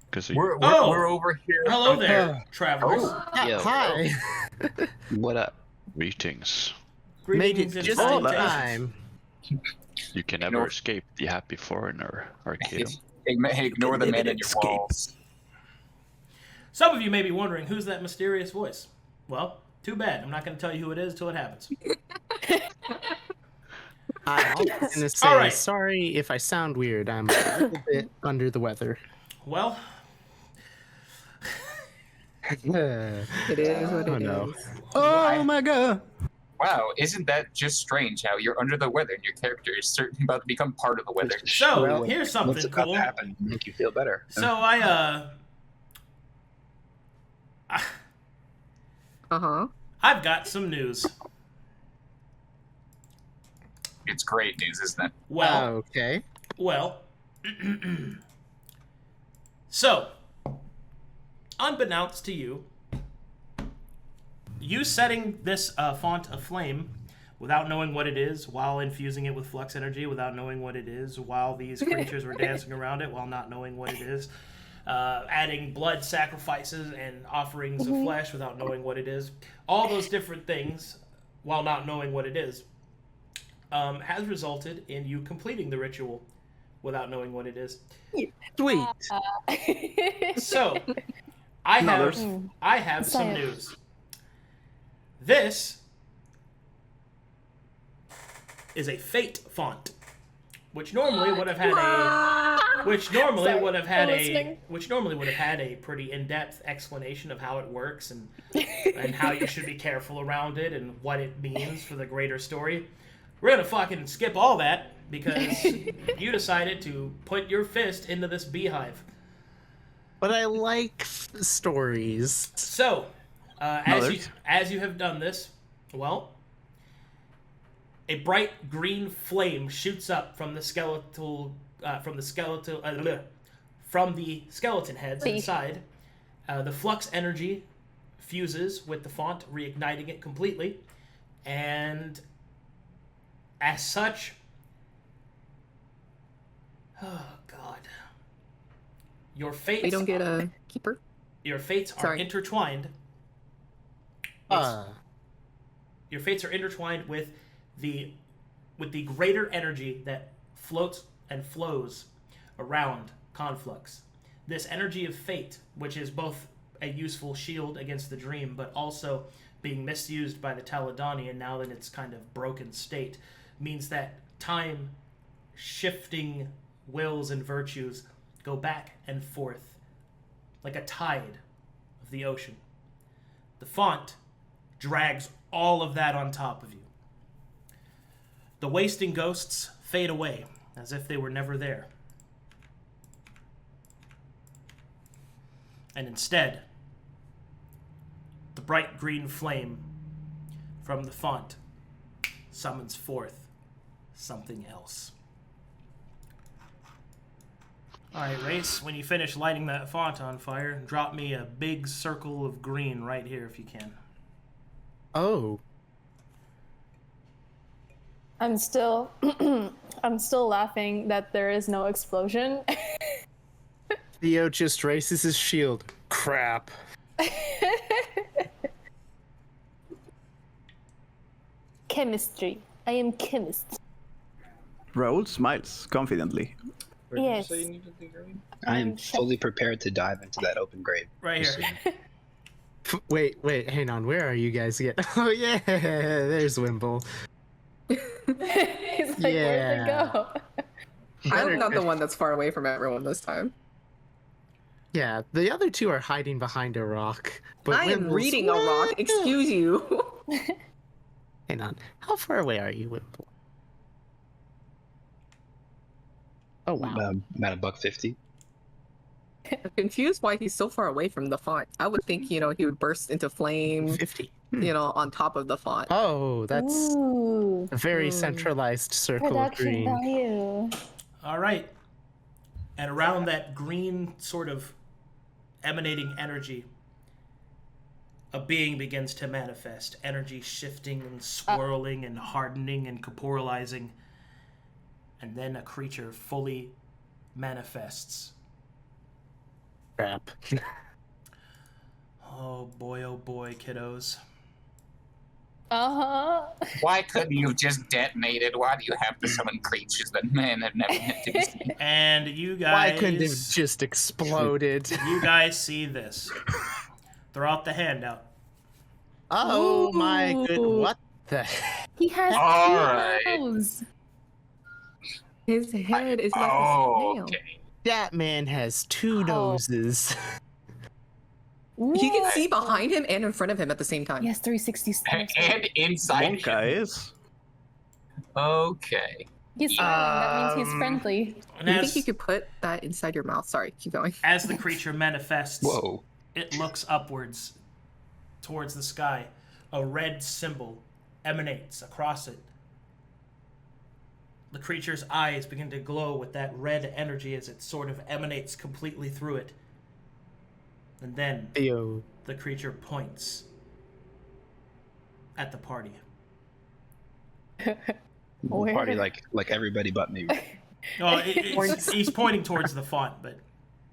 Because We're over here. Hello there, travelers. Yo. Hi. What up? Greetings. Greetings Made and it just in salutations. time. You can never escape the happy foreigner, Arcadum. Hey, ignore the man in your walls. Some of you may be wondering, who's that mysterious voice? Well, too bad. I'm not going to tell you who it is until it happens. I'm going to say, All right. sorry if I sound weird. I'm a little bit under the weather. Well, It is what it no. is. Oh my god. Wow, isn't that just strange how you're under the weather and your character is certainly about to become part of the weather? so Well, here's something What's about cool. to happen to make you feel better? So I've got some news. It's great news, isn't it? Well, Okay. well. So, unbeknownst to you, you setting this font aflame without knowing what it is, while infusing it with flux energy, without knowing what it is, while these creatures were dancing around it, while not knowing what it is, adding blood sacrifices and offerings of flesh without knowing what it is, all those different things, while not knowing what it is, has resulted in you completing the ritual without knowing what it is. Sweet. So, I have some news. This is a fate font, which normally would have had which normally would have had a pretty in-depth explanation of how it works and how you should be careful around it and what it means for the greater story. We're gonna fucking skip all that because you decided to put your fist into this beehive. But I like stories. So, as you have done this, well, a bright green flame shoots up from the skeletal heads inside. The flux energy fuses with the font, reigniting it completely, and as such, oh god, your fates. We don't get a keeper. Your fates are intertwined. Your fates are intertwined with the greater energy that floats and flows around Conflux. This energy of fate, which is both a useful shield against the dream, but also being misused by the Taladoni, and now in its kind of broken state, means that time shifting wills and virtues go back and forth like a tide of the ocean. The font drags all of that on top of you. The wasting ghosts fade away as if they were never there. And instead, the bright green flame from the font summons forth something else. Alright, Race, when you finish lighting that font on fire, drop me a big circle of green right here if you can. Oh. I'm still laughing that there is no explosion. Theo just races his shield. Crap. Chemistry. I am chemist. Raul smiles confidently. Yes. I am fully prepared to dive into that open grave. Right here. Wait, hang on. Where are you guys again? Oh yeah, there's Wimble. He's like, where'd they go? I'm not the one that's far away from everyone this time. Yeah, the other two are hiding behind a rock. But I am Wimble's reading a rock. Excuse you. Hang on. How far away are you, Wimble? Oh wow. About $1.50. I'm confused why he's so far away from the font. I would think, he would burst into flame, 50. on top of the font. Oh, that's Ooh. a very centralized circle of Production green. value. All right. And around that green sort of emanating energy, a being begins to manifest. Energy shifting and swirling and hardening and corporalizing. And then a creature fully manifests. Crap. Oh boy, kiddos. Why couldn't you have just detonated? Why do you have to summon creatures that men have never meant to be seen? And you guys... Why couldn't it have just exploded? You guys see this. Throw out the handout. Oh my good... Ooh. What the... He has Alright. 2 noses. His head is like a Oh, snail. okay. That man has 2 Oh. noses. You can see behind him and in front of him at the same time. He has 360 steps. And inside. Wonka is. Okay. He's smiling. That means he's friendly. And Do you as, think you could put that inside your mouth? Sorry, keep going. as the creature manifests, Whoa. it looks upwards towards the sky. A red symbol emanates across it. The creature's eyes begin to glow with that red energy as it sort of emanates completely through it. And then Theo. the creature points at the party. Where? Party like everybody but me. Oh, he's pointing towards the font, but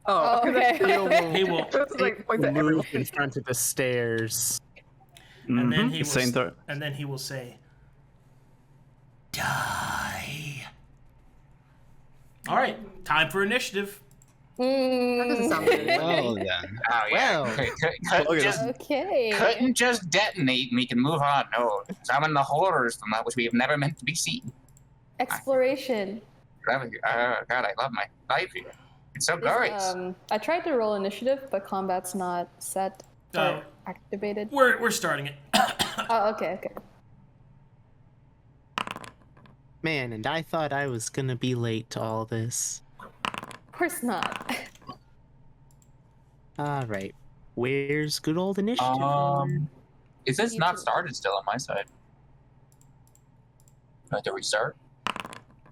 Oh, okay. he will, It's like points at Move everyone. in front of the stairs. and then he Same will, turn. and then he will say, "Die." All right, time for initiative. That doesn't sound good. Well then. Oh, yeah. Well. Okay. Couldn't just detonate and we can move on. No. Summon the horrors from that which we have never meant to be seen. Exploration. God, I love my life here. It's so This, glorious. I tried to roll initiative, but combat's not set or Oh. activated. We're starting it. Oh, okay. Man, and I thought I was gonna be late to all this. Of course not. Alright. Where's good old initiative? Is this You not too. started still on my side? Do I have to restart?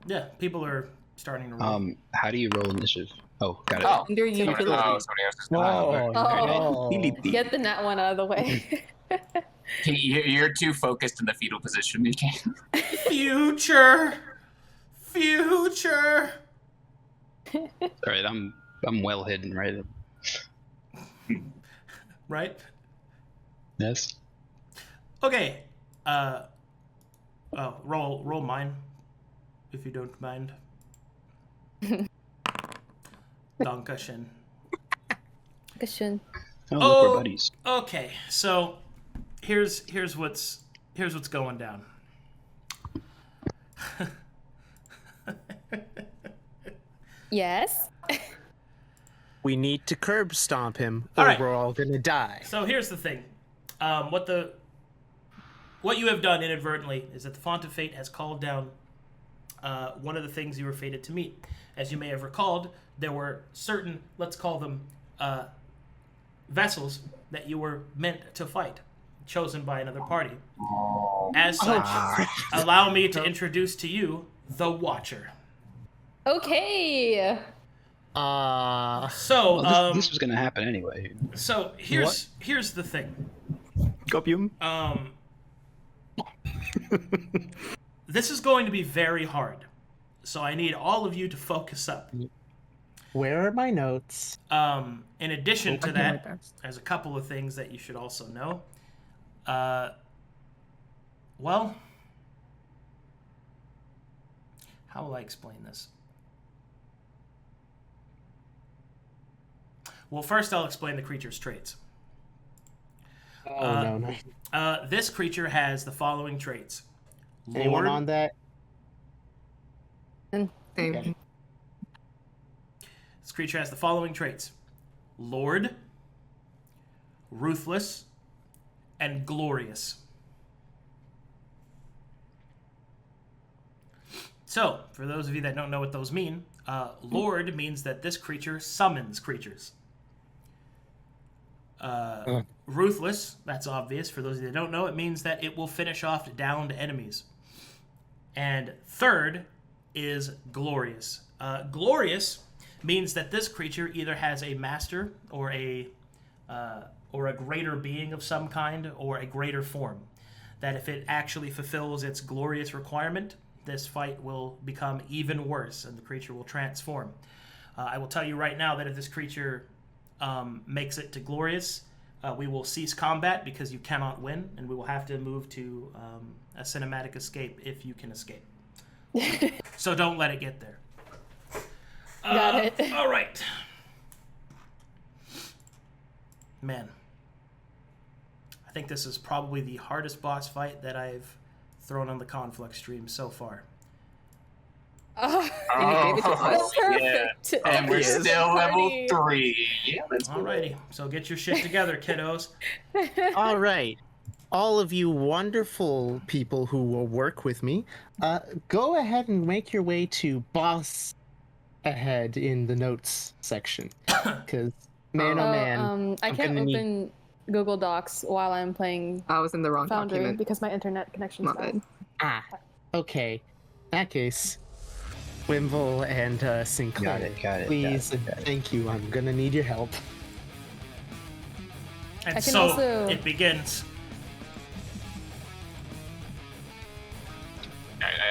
Yeah, people are starting to roll. How do you roll initiative? Oh, got it. Oh. Under Somebody utility. else is Oh. Utility. Get the nat one out of the way. You're too focused in the fetal position. You can't. Future. Alright, I'm well hidden, right? Right? Yes. Okay. Roll mine, if you don't mind. Dankeschön. Question. Oh, look, Oh. we're buddies. Okay, so here's what's going down. Yes. We need to curb stomp him, All or right. we're all gonna die. So here's the thing. What you have done inadvertently is that the Font of Fate has called down one of the things you were fated to meet. As you may have recalled, there were certain, let's call them, vessels that you were meant to fight, chosen by another party. As such, allow me to introduce to you the Watcher. Okay. So, Well, this was gonna happen anyway. so here's the thing. Copium. This is going to be very hard, so I need all of you to focus up. Where are my notes? In addition to I do my that, best. there's a couple of things that you should also know. Well, how will I explain this? Well, first I'll explain the creature's traits. Oh, no. This creature has the following traits. Anyone on that? Same. Okay. This creature has the following traits. Lord, ruthless, and glorious. So, for those of you that don't know what those mean, Lord means that this creature summons creatures. Ruthless, that's obvious. For those of you that don't know, it means that it will finish off downed enemies. And third is glorious. Glorious means that this creature either has a master or a greater being of some kind or a greater form. That if it actually fulfills its glorious requirement, this fight will become even worse and the creature will transform. I will tell you right now that if this creature makes it to glorious, we will cease combat because you cannot win, and we will have to move to a cinematic escape if you can escape. So don't let it get there. Got it. All right. Man. I think this is probably the hardest boss fight that I've thrown on the Conflux stream so far. And you gave it to us. Perfect. And we're Yes. still level Funny. 3. Yeah, that's cool. Alrighty, so get your shit together, kiddos. All right. All of you wonderful people who will work with me, go ahead and make your way to boss ahead in the notes section. Because, man, oh man. I I'm can't gonna need- open Google Docs while I'm playing I was in the wrong Foundry document. because my internet connection's My bad. bad. Okay. In that case, Wimble and Sinclair, Got it. please, got it. thank you. I'm gonna need your help. And I can so also- it begins.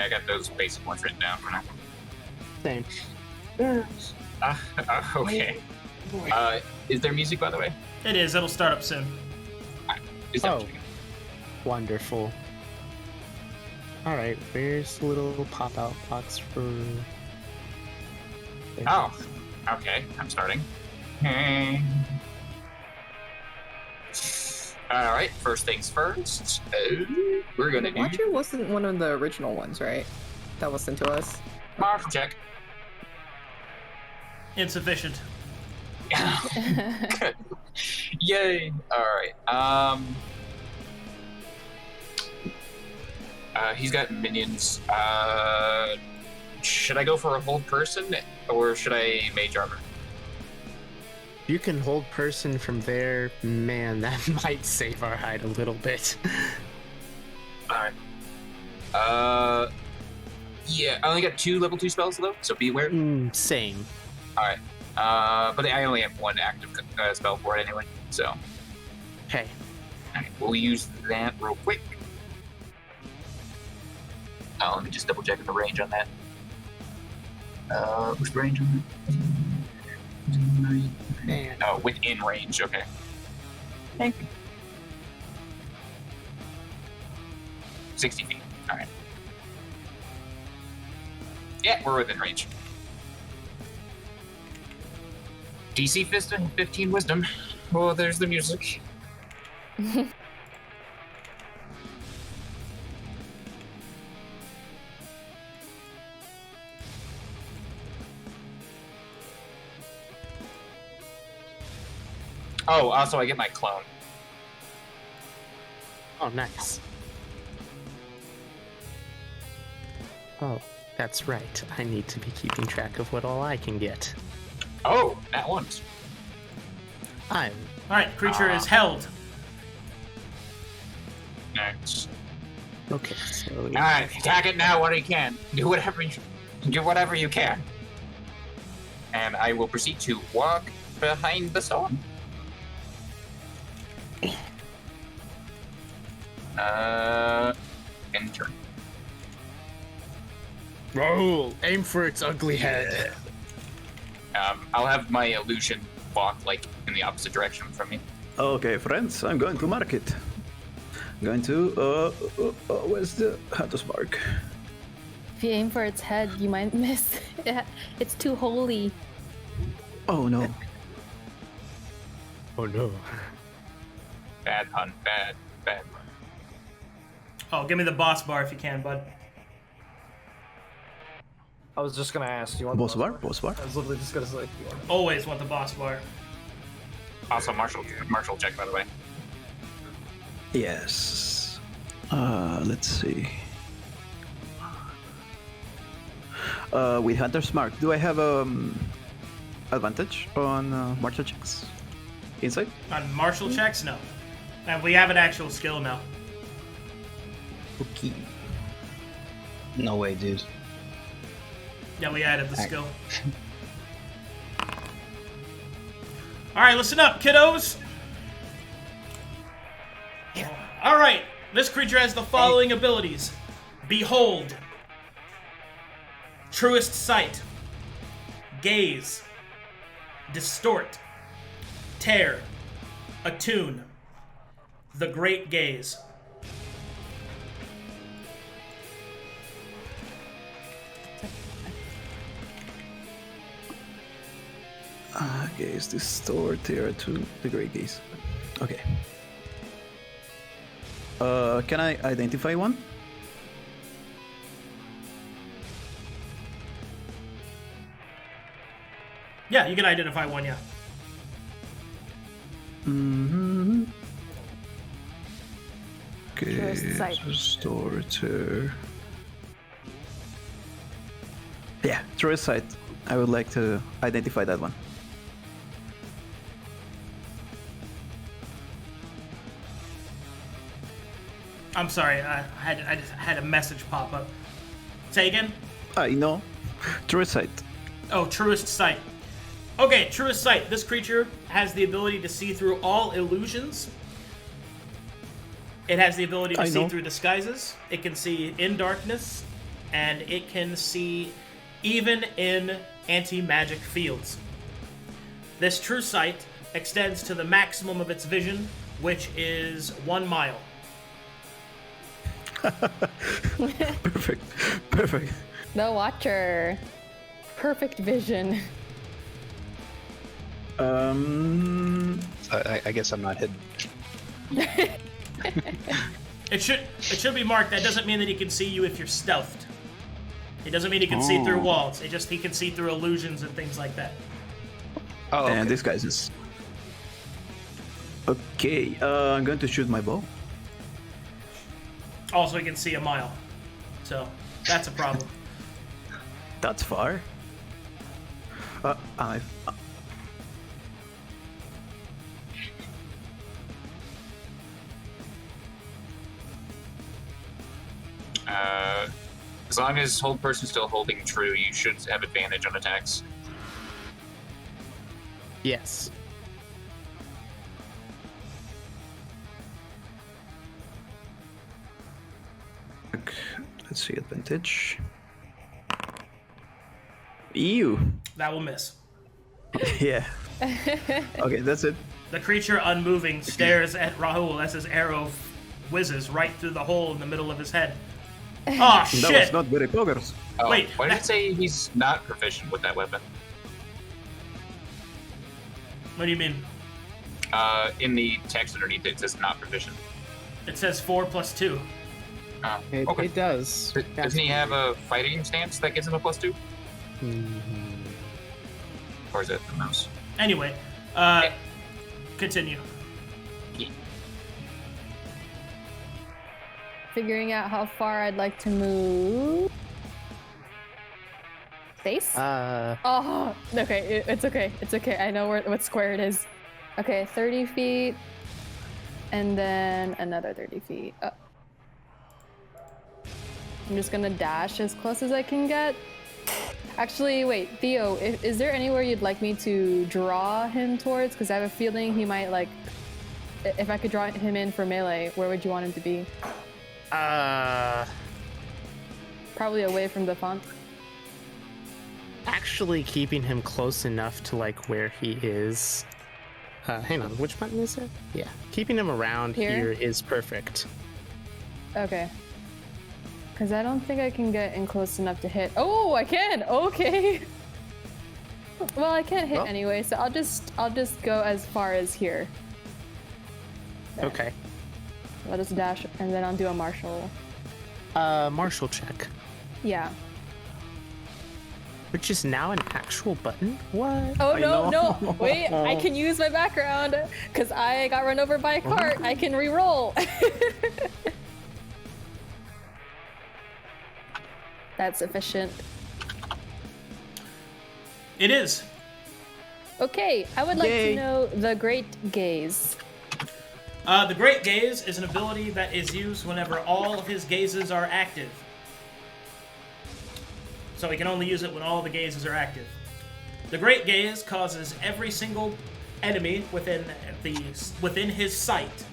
I got those basic ones written down. Same. Okay. Is there music, by the way? It is. It'll start up soon. Is there Oh. music? Wonderful. All right, where's the little pop-out box for? There. Oh, okay. I'm starting. All right. First things first. We're gonna do Watcher wasn't one of the original ones, right? That was sent to us. martial check. Insufficient. Good. Yay! All right. He's got minions. Should I go for a hold person or should I mage armor? You can hold person from there. Man, that might save our hide a little bit. All right. Yeah, I only got 2 level 2 spells though, so be aware. Same. All right. But I only have 1 active spell for it anyway, so. All Hey, right, we'll use that real quick. Oh, let me just double check the range on that. What's the range on that? man. Oh, within range. Okay. Thank you. 60 feet. All right. Yeah, we're within range. DC 15 wisdom. Oh, there's the music. Oh, also I get my clone. Oh, nice. Oh, that's right. I need to be keeping track of what all I can get. Oh, that one's. I'm All right, creature is held. Nice. okay. So All right, attack it now when you can. Do whatever you can. And I will proceed to walk behind the stone. Enter. Raul, aim for its ugly head. I'll have my illusion walk like in the opposite direction from me. Okay, friends, I'm going to market. I'm going to, where's the Hunter's Mark? If you aim for its head, you might miss. It's too holy. Oh no. Oh no. Bad pun. Bad. Oh, give me the boss bar if you can, bud. I was just gonna ask, do you want Boss the bar? Boss bar? I was literally just gonna say, do you want Always want the boss bar. Also, martial check, by the way. Yes. Let's see. With Hunter's Mark, do I have advantage on martial checks? Insight? On martial checks, no. And we have an actual skill now. Okay. No way, dude. Yeah, we added the skill. Alright, listen up, kiddos! Alright, this creature has the following abilities. Behold. Truest Sight. Gaze. Distort. tear, attune, the great gaze. Gaze, distort, tear, attune, the great gaze. Okay. Can I identify one? Yeah, you can identify one, yeah. Mm-hmm. Truest sight. Distorter. Yeah, truest sight. I would like to identify that one. I'm sorry, I just had a message pop up. Say again? I know. Truest sight. Oh, truest sight. Okay, truest sight. This creature has the ability to see through all illusions. It has the ability to see through disguises. It can see in darkness, and it can see even in anti-magic fields. This true sight extends to the maximum of its vision, which is 1 mile. Perfect. The Watcher. Perfect vision. I guess I'm not hidden. It should be marked. That doesn't mean that he can see you if you're stealthed. It doesn't mean he can see through walls. It just he can see through illusions and things like that. Oh, okay. And disguises. Okay, I'm going to shoot my bow. Also, he can see a mile. So, that's a problem. That's far. As long as hold person's still holding true, you should have advantage on attacks. Yes. Let's see, advantage. Ew. That will miss. Yeah. Okay, that's it. The creature, unmoving, stares at Raul as his arrow whizzes right through the hole in the middle of his head. Oh, shit! That was not very progress. Oh, Wait, why did it say he's not proficient with that weapon? What do you mean? In the text underneath it says not proficient. It says 4 + 2. It, Okay. it does. Doesn't he have a fighting stance that gives him a +2? Mm-hmm. Or is it the mouse? Anyway, continue. Figuring out how far I'd like to move. Space? Oh, okay. It's okay. It's okay. I know what square it is. Okay, 30 feet. And then another 30 feet. Oh. I'm just gonna dash as close as I can get. Actually, wait, Theo, is there anywhere you'd like me to draw him towards? Because I have a feeling he might, like... If I could draw him in for melee, where would you want him to be? Probably away from the font. Actually keeping him close enough to like where he is. Hang on, which button is it? Yeah, keeping him around here is perfect. Okay. Because I don't think I can get in close enough to hit. Oh, I can! Okay! Well, I can't hit anyway, so I'll just go as far as here. There. Okay. I'll just dash, and then I'll do a martial. Martial check. Yeah. Which is now an actual button? What? Oh, no. Wait, I can use my background. Because I got run over by a cart. I can re-roll. That's sufficient. It is. Okay, I would like to know the Great Gaze. The Great Gaze is an ability that is used whenever all of his gazes are active. So he can only use it when all the gazes are active. The Great Gaze causes every single enemy within his sight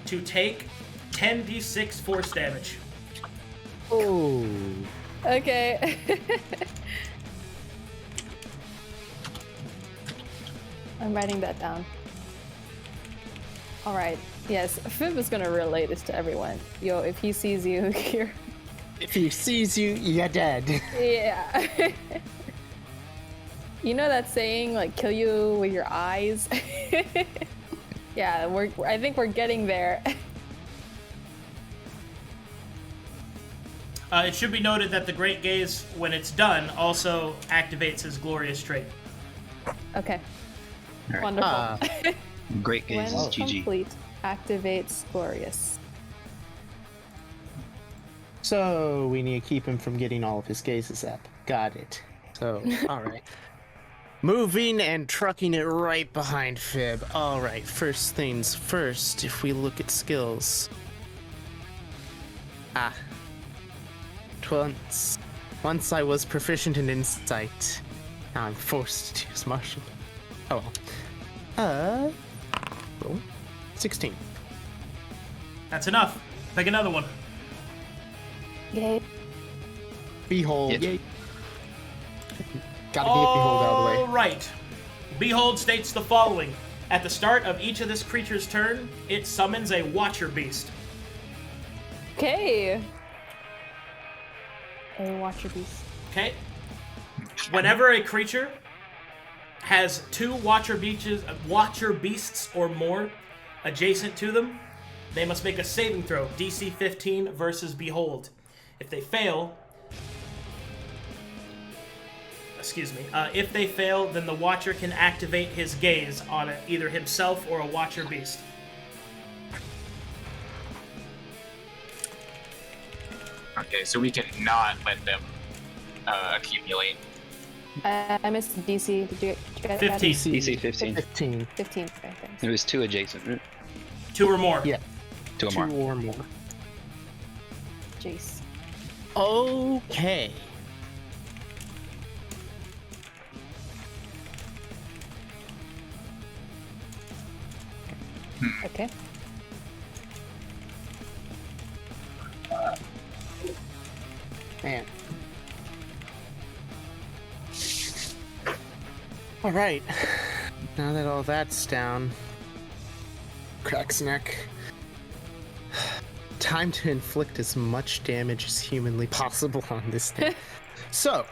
to take 10d6 force damage. Oh. Okay. I'm writing that down. All right. Yes, Fib is gonna relay this to everyone. Yo, if he sees you here. If he sees you, you're dead. Yeah. You know that saying, like, kill you with your eyes? Yeah, I think we're getting there. It should be noted that the Great Gaze, when it's done, also activates his glorious trait. Okay. Right. Wonderful. Great gaze When is GG. complete, activates glorious. So we need to keep him from getting all of his gazes up. Got it. So, alright. Moving and trucking it right behind Fib. Alright, first things first, if we look at skills. Once I was proficient in insight. Now I'm forced to use martial. Oh well. Roll 16. That's enough. Pick another one. Yay. Behold. Yep. Yay. Gotta get Behold out of the way. All right. Behold states the following. At the start of each of this creature's turn, it summons a Watcher Beast. Okay. A Watcher Beast. Okay? Whenever a creature has 2 Watcher Beasts or more adjacent to them, they must make a saving throw, DC 15 versus Behold. If they fail, then the Watcher can activate his gaze on either himself or a Watcher Beast. Okay, so we can not let them accumulate. I missed the DC. Did you get 15. DC 15. 15. 15. Okay, thanks. It was 2 adjacent, right? 2 or more. Yeah. 2 or 2 more. or more. Jace. Okay. Okay. Man. Alright. Now that all that's down. Crack's neck. Time to inflict as much damage as humanly possible on this thing. So,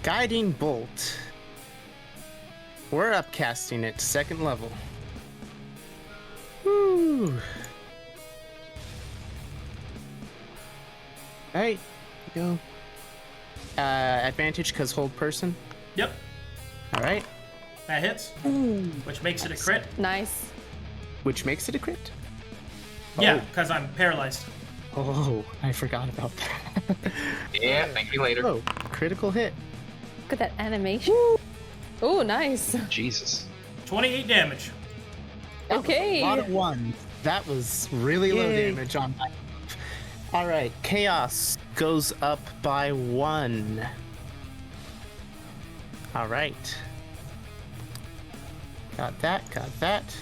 Guiding Bolt. We're upcasting it to 2nd level. Woo! Alright, go. Advantage because hold person. Yep, Alright. that hits, which makes it a crit. Nice. Which makes it a crit. Yeah, because I'm paralyzed. Oh, I forgot about that. Yeah, thank you later. Oh, critical hit. Look at that animation. Oh, nice. Jesus. 28 damage. Okay. A lot of ones. That was really low Yay. damage on my. Alright, Chaos goes up by 1. Alright. Got that, got that.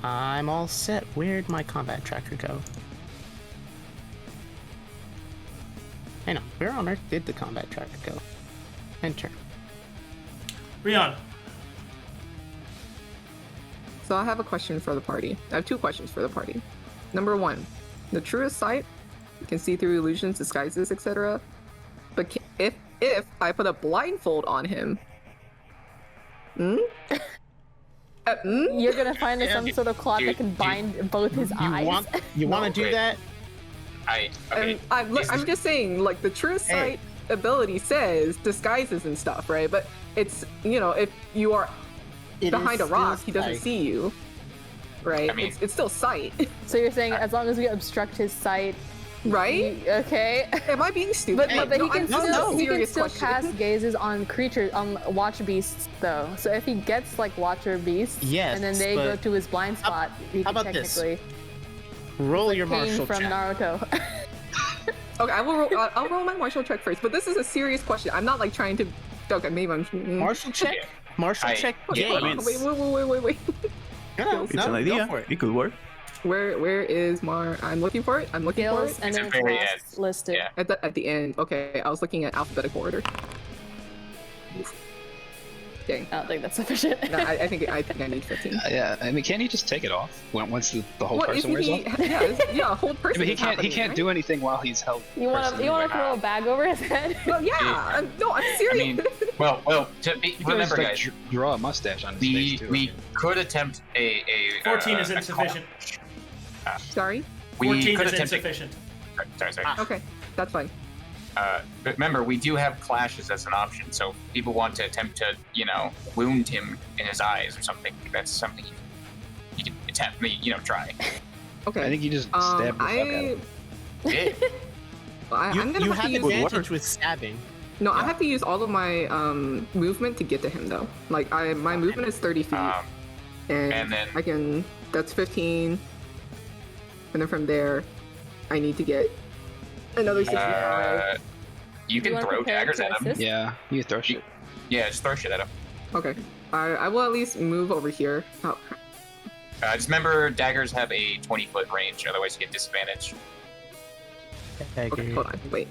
I'm all set. Where'd my combat tracker go? Hang on, where on earth did the combat tracker go? Enter. Rry-on. So I have a question for the party. I have 2 questions for the party. Number 1, the truest sight can see through illusions, disguises, etc. But if I put a blindfold on him, You're gonna find some sort of cloth that can bind both his eyes. You want to do wait. that? Okay. I'm just saying, like, the truest sight ability says disguises and stuff, right? But it's, if you are It behind a is rock, still he doesn't sight. see you, right? I mean- it's still sight, So you're saying as long as we obstruct his sight, right? okay? Am I being stupid? But he can I'm still serious question. cast gazes on creatures, on Watcher Beasts though. So if he gets like Watcher Beasts, Yes, and then they go but to his blind spot, he how can about this? technically Roll your Pain martial from check. Naruto. Okay, I'll roll my martial check first. But this is a serious question. I'm not like trying to. Okay, maybe I'm. Martial check? Okay. Martial I- check? Okay, Yeah. I mean, wait. No, It's no, an go idea. for it. It could work. Where is I'm looking for it. I'm looking for Skills it and It's then a it's very last end. listed. Yeah. at the end. Okay, I was looking at alphabetical order. Dang. I don't think that's sufficient. No, I think I need 15. Yeah, I mean, can't he just take it off once the whole What, person isn't wears he? off? Yeah, a whole person. But he is can't. He happening, can't right? do anything while he's held. You want to throw a bag over his head? Well, yeah. No, I'm serious. I mean, well. Remember, like, guys, draw a mustache on his face too. we could attempt a 14 is insufficient. Sorry. 14 could is attempt insufficient. Sorry. Okay, that's fine. But remember, we do have clashes as an option. So if people want to attempt to, wound him in his eyes or something, that's something you can attempt. Try. Okay. I think you just stabbed the fuck out of him. Yeah. I'm gonna You have to have use. advantage with stabbing. No, I have to use all of my movement to get to him though. Like my movement is 30 feet, and then I can. That's 15, and then from there, I need to get another 65. you can wanna throw prepare daggers to at him. assist? Yeah, you throw shit. Yeah, just throw shit at him. Okay. I will at least move over here. Oh, Just remember, daggers have a 20-foot range. Otherwise, you get disadvantage. okay, hold on. Wait.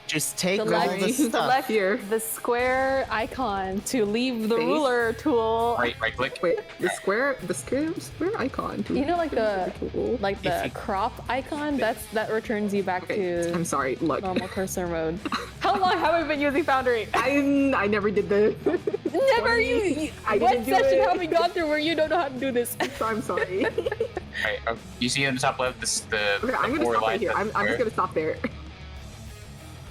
Just take The all left- the stuff. Select Here. the square icon to leave the Face? ruler tool. Right click. Wait. The square icon. You know, like the tool. crop icon. That returns you back Okay, to I'm sorry. Look. normal cursor mode. How long have we been using Foundry? I never did this. Never. You I what didn't do session it. have we gone through where you don't know how to do this? I'm sorry. Right. You see on the top left, the Okay, I'm gonna four stop right lines here. of I'm square? just gonna stop there.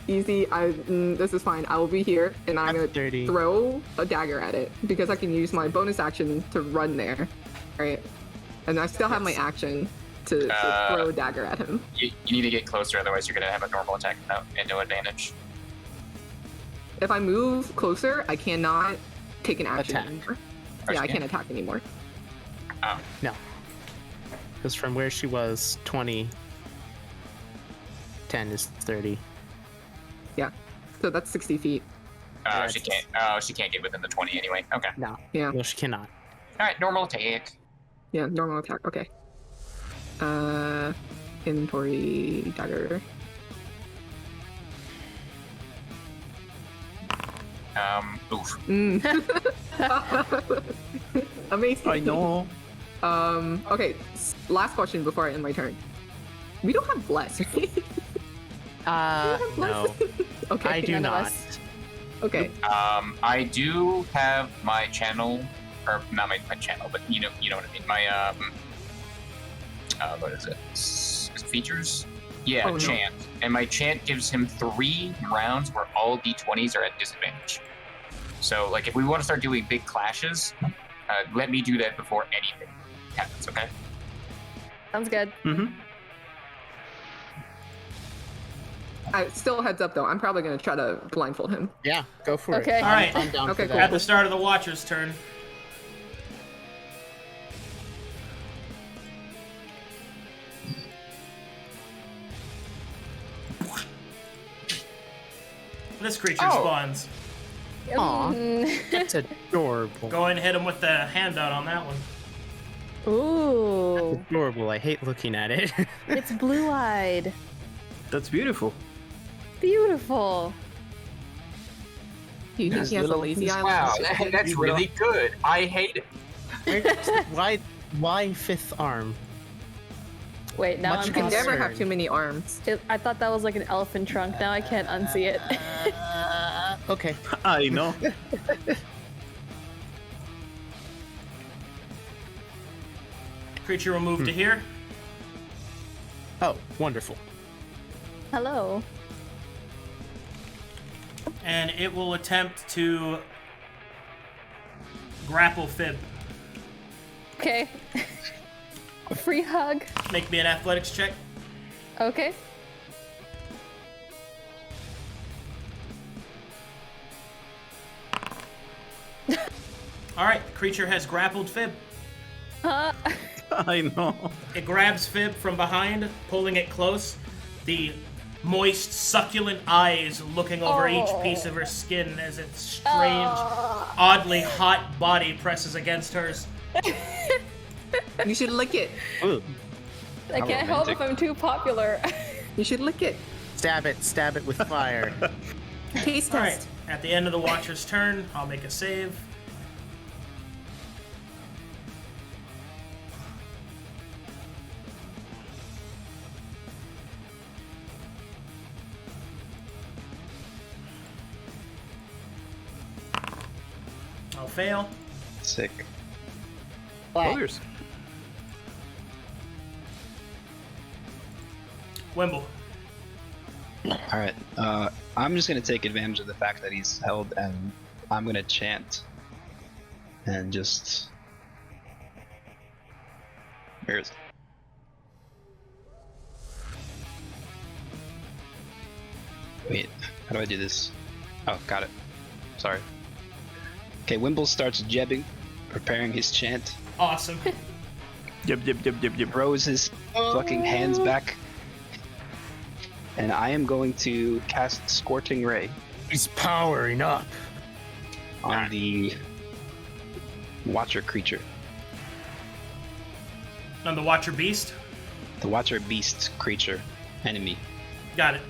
Easy. This is fine. I will be here, and I'm gonna That's dirty. throw a dagger at it because I can use my bonus action to run there, right? And I still have my action to throw a dagger at him. You need to get closer, otherwise you're gonna have a normal attack and no advantage. If I move closer, I cannot take an action Attack. anymore. Oh, Yeah, you I can't can't? attack anymore. No. Because from where she was, 20, 10 is 30. Yeah. So that's 60 feet. She can't. She can't get within the 20 anyway. Okay. No. Yeah. No, she cannot. All right. Normal attack. Yeah, normal attack. Okay. Inventory dagger. Oof. Amazing. I know. Okay. Last question before I end my turn. We don't have bless, right? No. Okay. I do None of not. us. Okay. I do have my channel, or not my channel, but you know what I mean. My what is it? Is it features? Yeah, Oh, no. chant. And my chant gives him 3 rounds where all d20s are at disadvantage. So, like, if we want to start doing big clashes, let me do that before anything happens. Okay? Sounds good. Mm-hmm. Still heads up though. I'm probably gonna try to blindfold him. Yeah, go for Okay. it. All right. I'm down Okay, for cool. At that. the start of the Watcher's turn. This creature Oh. spawns. Aw, Mm. that's adorable. Go ahead and hit him with the handout on that one. Ooh, Adorable. I hate looking at it. it's blue-eyed. That's beautiful. Beautiful. Do you think There's he has a little- lazy eye? Wow, like this? that's really good. I hate it. Why fifth arm? Wait, now Much You I'm can concerned. never have too many arms. I thought that was like an elephant trunk. Now I can't unsee it. Okay. I know. Creature will move to here. Oh, wonderful. Hello. And it will attempt to grapple Fib. Okay. Free hug. Make me an athletics check. Okay. All right, the creature has grappled Fib. I know. It grabs Fib from behind, pulling it close. The moist, succulent eyes looking over each piece of her skin as its strange, oddly hot body presses against hers. You should lick it. Ooh. I can't help if I'm too popular. You should lick it. Stab it with fire. Taste All right, test. At the end of the Watcher's turn, I'll make a save. I'll fail. Sick. Players. Wimble. Alright, I'm just gonna take advantage of the fact that he's held, and I'm gonna chant. And just... Where is it? Wait, how do I do this? Oh, got it. Sorry. Okay, Wimble starts jebbing, preparing his chant. Awesome. Yep. Throws his fucking hands back. And I am going to cast Scorching Ray He's powering up. on the Watcher creature. On the Watcher Beast. The Watcher Beast creature. Enemy. Got it.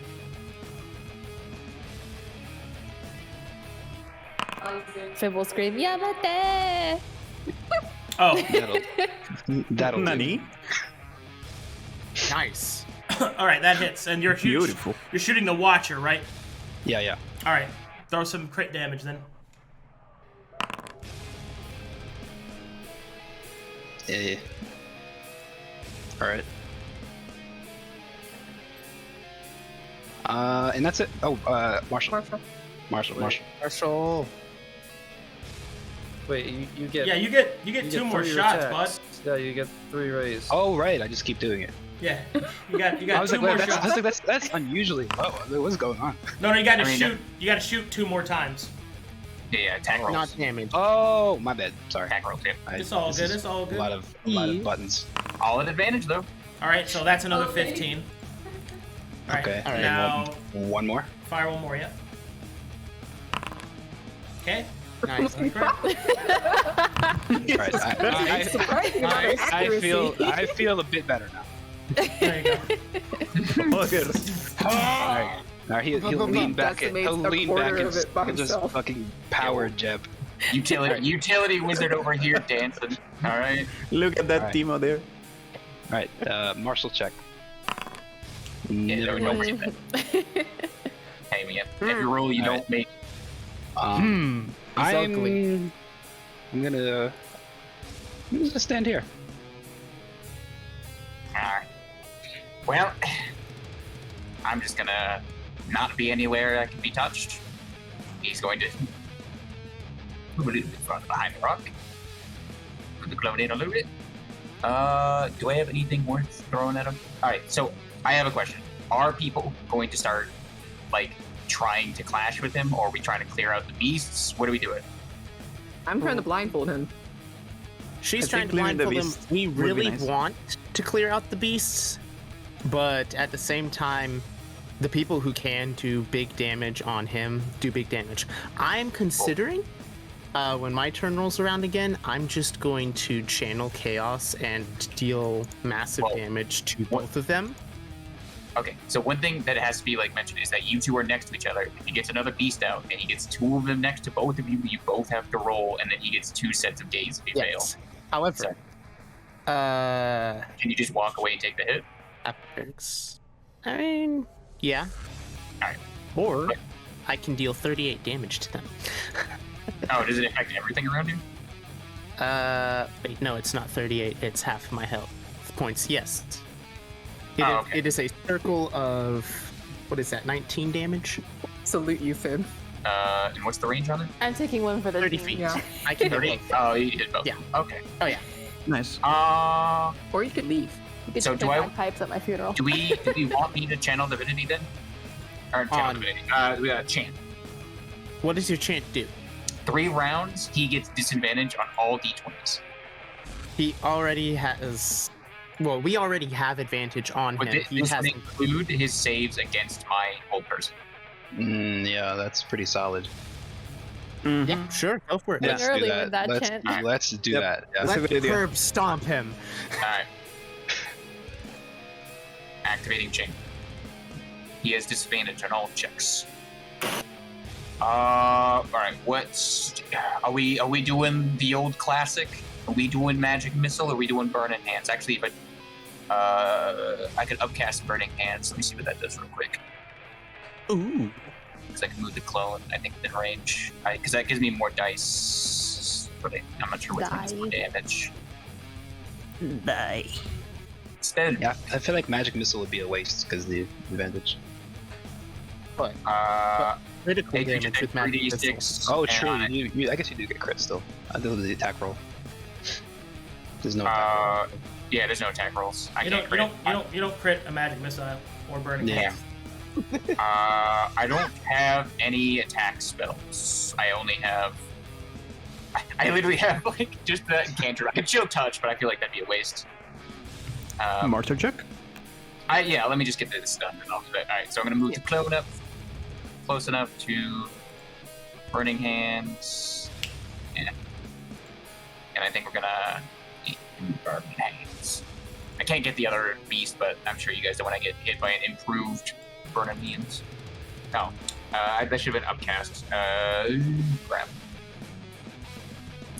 Fibble scream, Yamate! Oh. That'll do. Nani? Nice. All right, that hits. And you're Beautiful. You're shooting the Watcher, right? Yeah. All right. Throw some crit damage then. Yeah. Alright. And that's it. Oh, Marshall. Marshall. Wait, you get. Yeah, you get two more 3 shots, attacks. Yeah, you get 3 rays. Oh, right. I just keep doing it. bud. Yeah. You got I was two like, more wait, shots. that's unusually low. What's going on? No, you got to I mean, shoot. You got to shoot 2 more times. Yeah, attack rolls. Not damage. Oh, my bad. Sorry. Attack rolls, yeah. It's all this good. is It's all good. A lot of buttons. All at advantage, though. All right, so that's another 15. All right. Okay. Now One more. fire one more. Yep. Okay. Nice. All right. I feel a bit better now. There you go. All right, he'll lean back. He'll lean back and just fucking power jab. Utility wizard over here dancing. All right. Look at that Alright. Timo there. All right, Marshall check. Yeah, Never don't mind. worry about it. Hey, man. Every roll you don't make. I'm ugly. gonna stand here. Alright. Well, I'm just gonna not be anywhere that can be touched. He's going to move a little bit further behind the rock. Put the clone in a little bit. Do I have anything worth throwing at him? Alright, so I have a question. Are people going to start, like, trying to clash with him, or are we trying to clear out the beasts? What are we doing? I'm trying to blindfold him. She's I trying think to clearing the blindfold him. beasts We would be really nice. want to clear out the beasts, but at the same time, the people who can do big damage on him do big damage. I'm considering, when my turn rolls around again, I'm just going to channel chaos and deal massive damage to both of them. Okay, so one thing that has to be like mentioned is that you two are next to each other. If he gets another beast out and he gets 2 of them next to both of you, you both have to roll, and then he gets 2 sets of days if he fails. However, Can you just walk away and take the hit? epics. I mean, yeah. Alright. Or I can deal 38 damage to them. Oh, does it affect everything around you? Wait, no, it's not 38. It's half my health points. Yes. Okay. It is a circle of, what is that, 19 damage? Salute you, Finn. And what's the range on it? I'm taking one for the 30 team. feet. Yeah. I can hit 30? both. Oh, you did both. Yeah. Okay. Oh, yeah. Nice. Or you could leave. You could So play do I- bagpipes at my funeral. Do we want me to channel divinity then? Or channel On- divinity? We got chant. What does your chant do? 3 rounds, he gets disadvantage on all d20s. He already has... Well, we already have advantage on But him. this He would has include his saves against my whole person. Yeah, that's pretty solid. Yeah, sure, go for it. Let's early do that. with that let's, chant. let's do Yep. that. Yeah. That's a Let good idea. Curb stomp him. Alright. Activating chain. He has disadvantage on all checks. All right. Are we doing the old classic? Are we doing magic missile? Or are we doing burning hands? Actually, if I could upcast burning hands. Let me see what that does real quick. Ooh. Because I can move the clone. I think within range. Because that gives me more dice. I'm not sure which one does more damage. Die. Instead, Yeah, I feel like magic missile would be a waste because the advantage. But critical damage with magic missile. 3d6. Oh, true. I guess you do get crit still. I do the attack roll. There's no attack roll. Yeah, there's no attack rolls. You don't crit a magic missile or burning hands. I don't have any attack spells. I only have. I literally have like just that cantrip. I could chill touch, but I feel like that'd be a waste. Martyr check? Let me just get this done and I'll do that. Alright, so I'm gonna move the clone up close enough to burning hands. And I think we're gonna burning hands. I can't get the other beast, but I'm sure you guys don't want to get hit by an improved burning hands. Oh. That should have been upcast. Crap.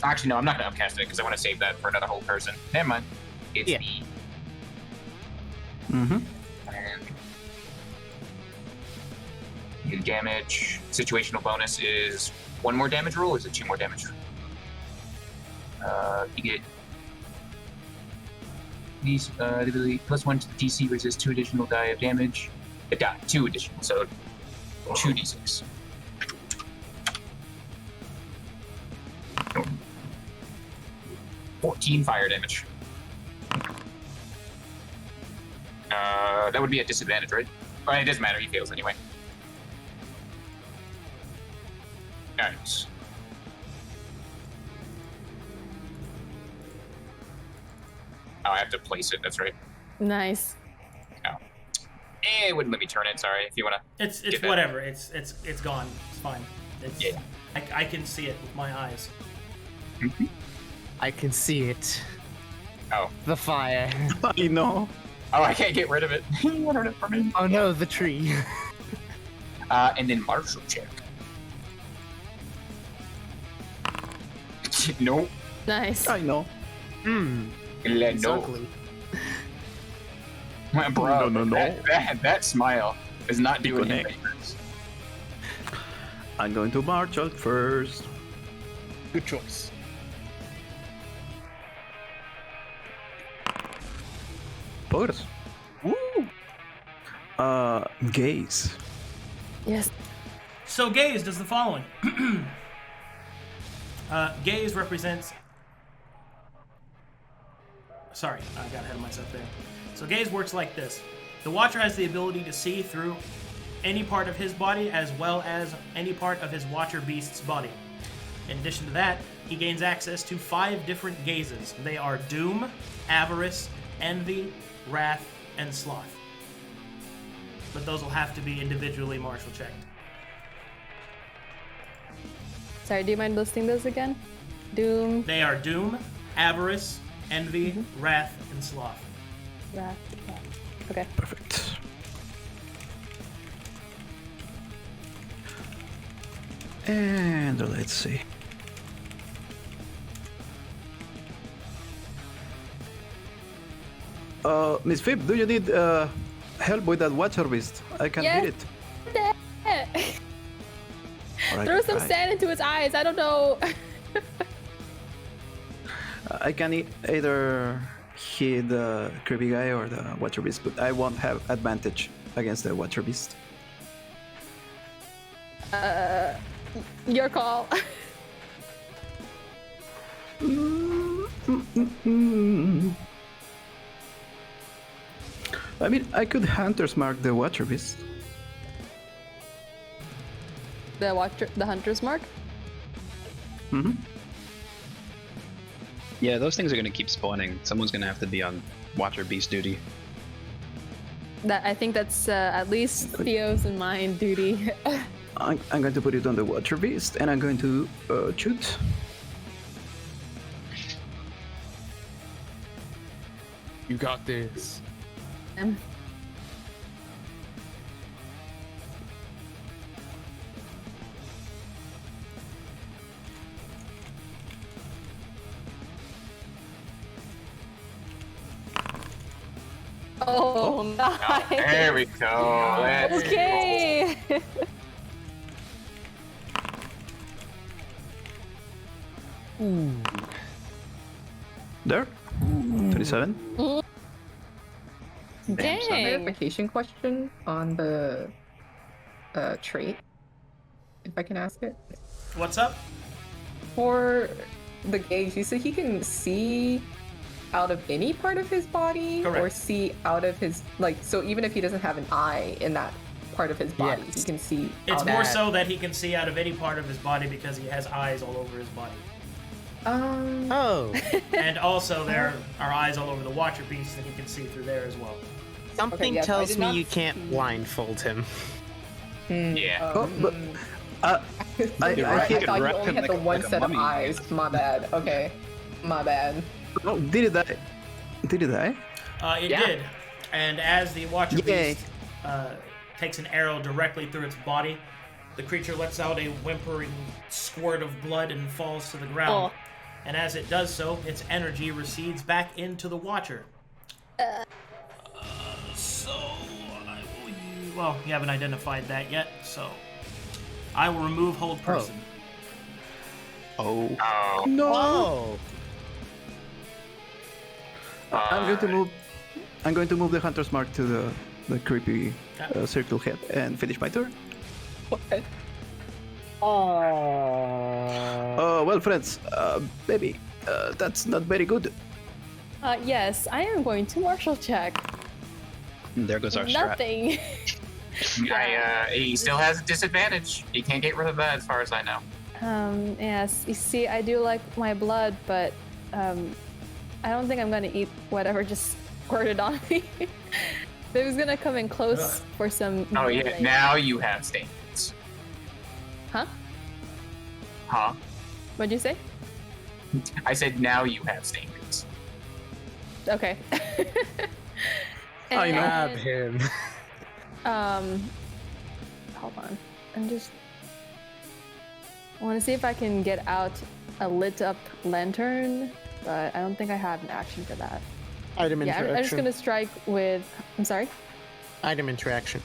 Actually, no, I'm not gonna upcast it because I want to save that for another whole person. Never mind. It's me. Mm-hmm. And new damage. Situational bonus is 1 more damage roll, or is it 2 more damage? You get these ability +1 to the DC, resist 2 additional die of damage. 2 additional, so 2d6. 14 fire damage. That would be at disadvantage, right? Well, it doesn't matter, he fails anyway. Alright. Oh, I have to place it, that's right. Nice. Oh. It wouldn't let me turn it, sorry, if you wanna... It's whatever, it's gone, it's fine. Yeah. I can see it with my eyes. Mm-hmm. I can see it. Oh. The fire. I know. Oh, I can't get rid of it. I don't know for me. Oh no, the tree. And then martial check. Nope. Nice. I know. It's No. ugly. Bro, No. That smile is not doing Connect. anything. I'm going to march out first. Good choice. Poggers. Woo! Gaze. Yes. So gaze does the following. Gaze represents... Sorry, I got ahead of myself there. So gaze works like this. The Watcher has the ability to see through any part of his body as well as any part of his Watcher Beast's body. In addition to that, he gains access to 5 different gazes. They are Doom, Avarice, Envy, Wrath, and Sloth. But those will have to be individually martial checked. Sorry, do you mind listing those again? Doom, They are Doom, Avarice, Envy, Wrath, and Sloth. Wrath. Okay. Perfect. And let's see. Miss Fib, do you need help with that Watcher Beast? I can Yes. hit it. Alright, Throw some fine. sand into its eyes. I don't know. I can either hit the creepy guy or the Watcher Beast, but I won't have advantage against the Watcher Beast. Your call. I mean, I could Hunter's Mark the Watcher Beast. The hunter's mark. Mm-hmm. Yeah, those things are gonna keep spawning. Someone's gonna have to be on Watcher Beast duty. That I think that's at least Theo's and mine duty. I'm going to put it on the Watcher Beast, and I'm going to shoot. You got this. Oh, nice. Oh, there we go. Let's Okay. There. 37. Dang. Dang. Clarification question on the trait, if I can ask it. What's up? For the gauge, you said he can see out of any part of his body, or Correct. see out of his so even if he doesn't have an eye in that part of his body, Yes. he can see. It's out more of- so that he can see out of any part of his body because he has eyes all over his body. Oh, And also there are eyes all over the Watcher Beast that he can see through there as well. something yes, I tells did me not you can't see- blindfold him. Yeah. Oh, but I You're I right. hit. thought you wrap only him had like the a- one like a set of mummy. eyes. My bad. Okay, my bad. Oh, did it die? Did it die? It Yeah. did. And as the Watcher Yay. Beast takes an arrow directly through its body, the creature lets out a whimpering squirt of blood and falls to the ground. Oh. And as it does so, its energy recedes back into the Watcher. So, I will use... Well, you haven't identified that yet, so... I will remove Hold Person. Oh. Oh. No. I'm going to move. I'm going to move the hunter's mark to the creepy circle head and finish my turn. What? Oh well, friends, baby, that's not very good. Yes, I am going to martial check. There goes our strat. Nothing. He still has a disadvantage. He can't get rid of that as far as I know. Yes, you see, I do like my blood, but I don't think I'm gonna eat whatever just squirted on me. They was gonna come in close for some. Oh yeah, melee. now you have stains. Huh? Huh? What'd you say? I said now you have stains. Okay. I know. Grab him. Hold on. I want to see if I can get out a lit up lantern, but I don't think I have an action for that. Item Yeah, interaction. I'm just gonna strike with. I'm sorry. Item interaction.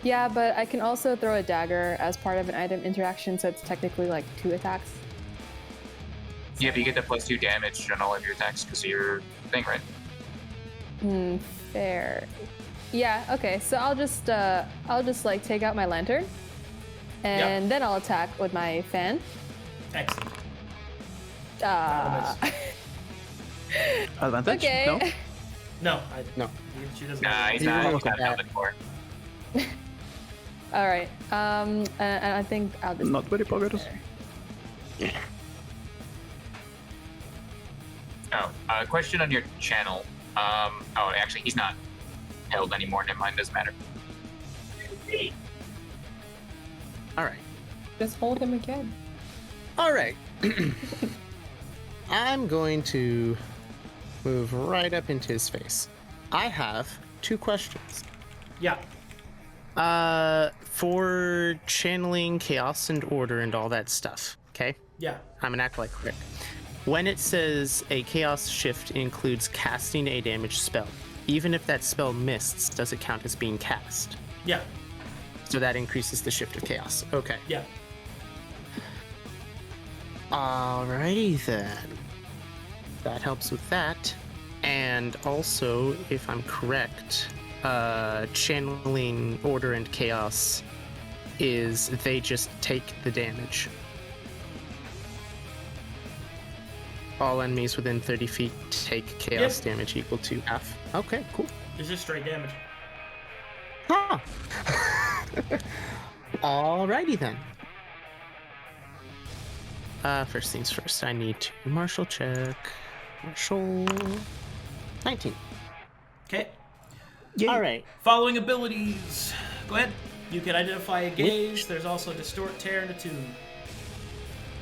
Yeah, but I can also throw a dagger as part of an item interaction, so it's technically like 2 attacks. Yeah, but you get the +2 damage on all of your attacks because of your thing, right? Fair. Yeah. Okay. So I'll just like take out my lantern, and then I'll attack with my fan. Excellent. Advantage? Okay. No. No. She doesn't. Nah, he's You not. roll He's not that. nothing for. All right. And I think I'll just. Not very progress. Oh, question on your channel. Oh, actually, he's not held anymore. Never mind. Doesn't matter. All right. Just hold him again. All right. I'm going to move right up into his face. I have 2 questions. Yeah. For channeling chaos and order and all that stuff. Okay. Yeah. I'm an acolyte cleric. When it says a chaos shift includes casting a damaged spell, even if that spell missed, does it count as being cast? Yeah. So that increases the shift of chaos. Okay. Yeah. Alrighty then. That helps with that. And also, if I'm correct, channeling order and chaos is they just take the damage. All enemies within 30 feet take chaos damage equal to half. Okay, cool. It's just straight damage. Huh. Alrighty then. First things first, I need to martial check. Martial 19. Okay. Alright. Following abilities. Go ahead. You can identify a gaze. There's also distort, tear, and attune.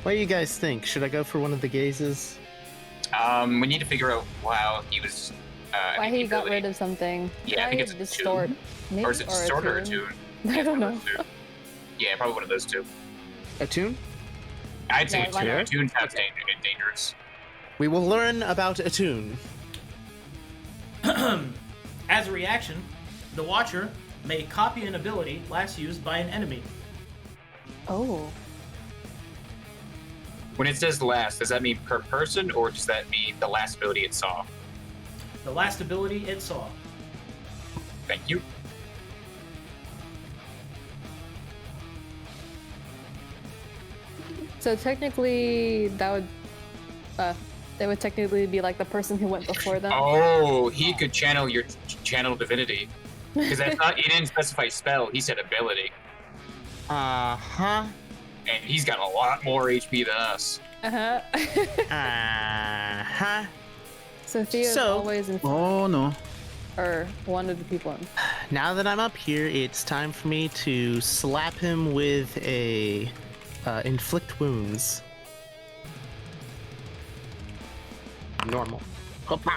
What do you guys think? Should I go for one of the gazes? We need to figure out how he was. Why he got rid of something? Yeah, I think it's distort. Maybe, Or is it distort or attune? attune? I don't know. Yeah, probably one of those two. Attune? I'd say Yeah, why not? attune sounds dangerous. We will learn about attune. As a reaction, the Watcher may copy an ability last used by an enemy. Oh. When it says last, does that mean per person, or does that mean the last ability it saw? The last ability it saw. Thank you. So technically, that would technically be like the person who went before them. Oh, he could channel your channel divinity. Because that's not, he didn't specify spell, he said ability. Uh-huh. And he's got a lot more HP than us. Uh-huh. Uh-huh. So Theo's So- always in Oh no. or one of the people in. Now that I'm up here, it's time for me to slap him with a inflict wounds. Normal. Hoppa.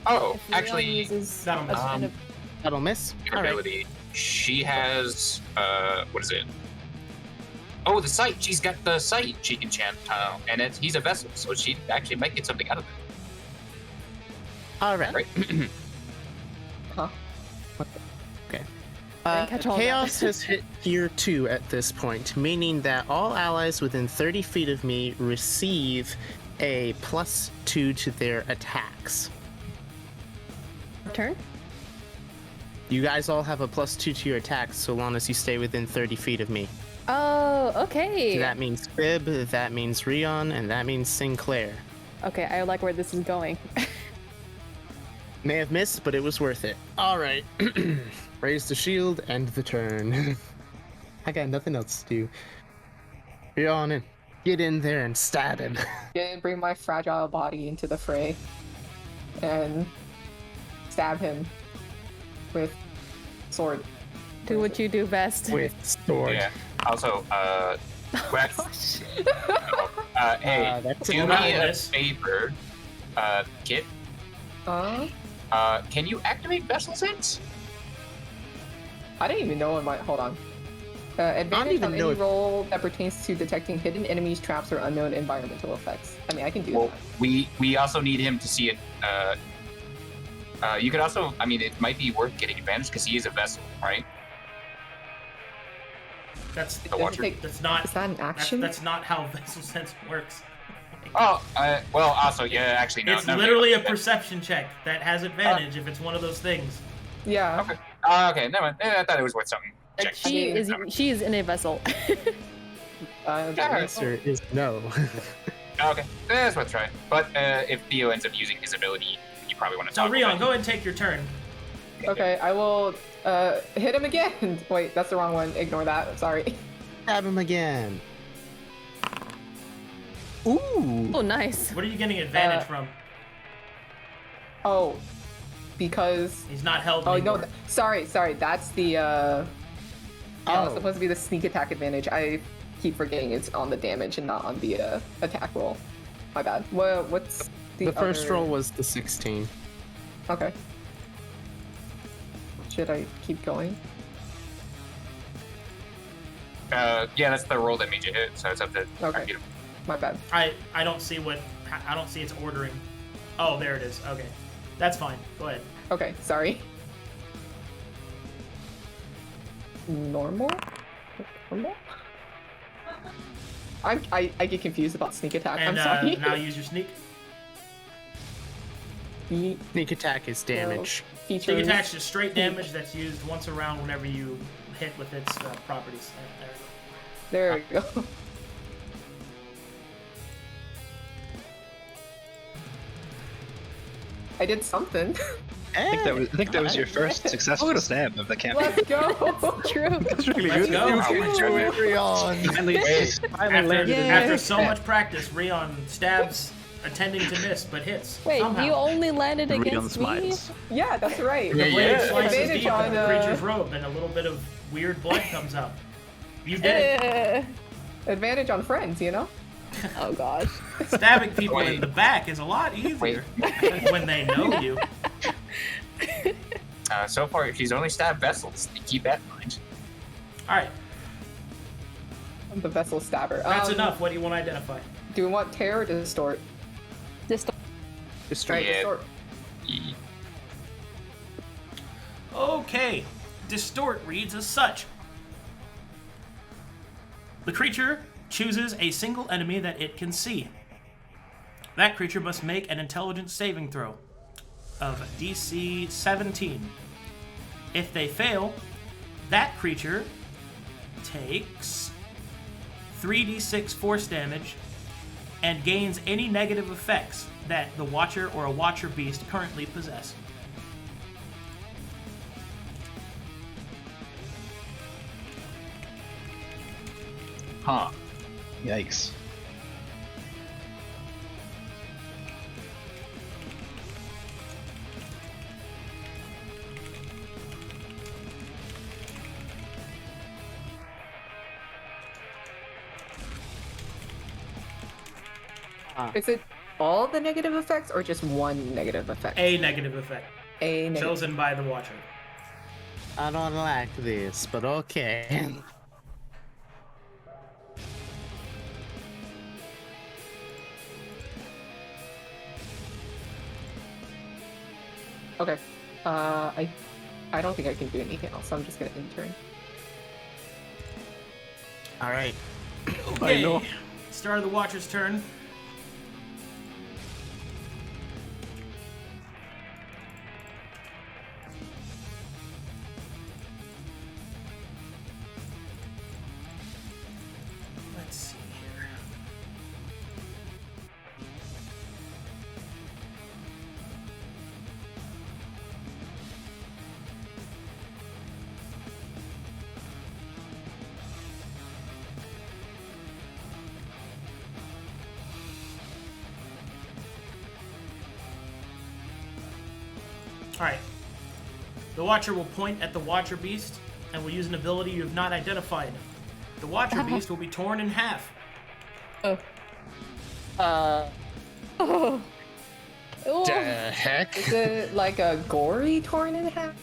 Oh, If Rry-on actually, uses that'll a miss. kind of- That'll miss. your All right. ability. She has, what is it? Oh, the sight. She's got the sight she can chant, and he's a vessel, so she actually might get something out of it. All right. Right. Huh? Okay. didn't catch all that. Chaos has hit tier 2 at this point, meaning that all allies within 30 feet of me receive a +2 to their attacks. Turn? You guys all have a +2 to your attacks so long as you stay within 30 feet of me. Oh, okay. So that means Fib, that means Rry-on, and that means Sinclair. Okay, I like where this is going. May have missed, but it was worth it. All right. Raise the shield, end the turn. I got nothing else to do. Rry-on in. Get in there and stab him. Gonna bring my fragile body into the fray and stab him with sword. Do what you do best. With sword. Yeah. Also, Wax. Hey, that's do an me a obvious. favor, Kit. Can you activate Vessel Sense? I didn't even know it might. Hold on. Advantage even on know any if- roll that pertains to detecting hidden enemies, traps, or unknown environmental effects. I mean, I can do Well, that. we also need him to see it. You could also, I mean, it might be worth getting advantage because he is a vessel, right? That's The Watcher. that's not Is that an action? that's not how Vessel Sense works. Oh, well, also, yeah, actually, no. It's no, literally a no. perception check that has advantage if it's one of those things. Yeah. Okay. Okay, never mind. I thought it was worth something. Check. She is in a vessel. That The makes- answer is no. Okay, that's worth trying. But if Theo ends up using his ability, you probably want to So talk Rry-on, about go ahead and take your turn. Okay, I will hit him again. Wait, that's the wrong one. Ignore that. Sorry. Stab him again. Ooh. Oh, nice. What are you getting advantage from? Oh, because. He's not held Oh anymore. no! Sorry. That's the. Yeah, it's Oh. supposed to be the sneak attack advantage. I keep forgetting it's on the damage and not on the attack roll. My bad. What's The first other- roll was the 16. Okay. Should I keep going? Yeah, that's the roll that made you hit, so it's up to Okay. you. My bad. I don't see its ordering. Oh, there it is. Okay, that's fine. Go ahead. Okay, sorry. Normal? Normal? I get confused about sneak attack. And I'm sorry. now use your sneak. Sneak attack is damage. Sneak Features. attack's just straight damage that's used once a round whenever you hit with its properties. There we go. There we go. I did something. I think that was your first successful stab of the campaign. Let's go. True. That's really Let's good. go. Rry-on. Finally, After so much practice, Rry-on stabs, attending to miss, but hits. Wait, somehow. you only landed Rry-on against me? smiles. Yeah, that's right. The blade slices Advantage deep on, in the creature's robe, and a little bit of weird blood comes out. You did it. Advantage on friends, you know? Oh gosh. Stabbing people in the back is a lot easier when they know you. So far, she's only stabbed vessels. Keep that in mind. All right, I'm the vessel stabber. that's enough. What do you want to identify? Do we want tear or distort? Just Right, Yeah. distort. Okay. Distort reads as such. The creature chooses a single enemy that it can see. That creature must make an intelligence saving throw of DC 17. If they fail, that creature takes 3d6 force damage and gains any negative effects that the Watcher or a Watcher Beast currently possess. Huh. Yikes. Is it all the negative effects or just one negative effect? A negative effect. A negative. Chosen by the Watcher. I don't like this, but okay. Okay. I don't think I can do anything else, so I'm just gonna intern. All right. Okay. I know. Start of the Watcher's turn. Let's see here. Alright. The Watcher will point at the Watcher Beast and will use an ability you have not identified. The Watcher Beast will be torn in half. Oh. Oh. The heck? Is it like a gory torn in half?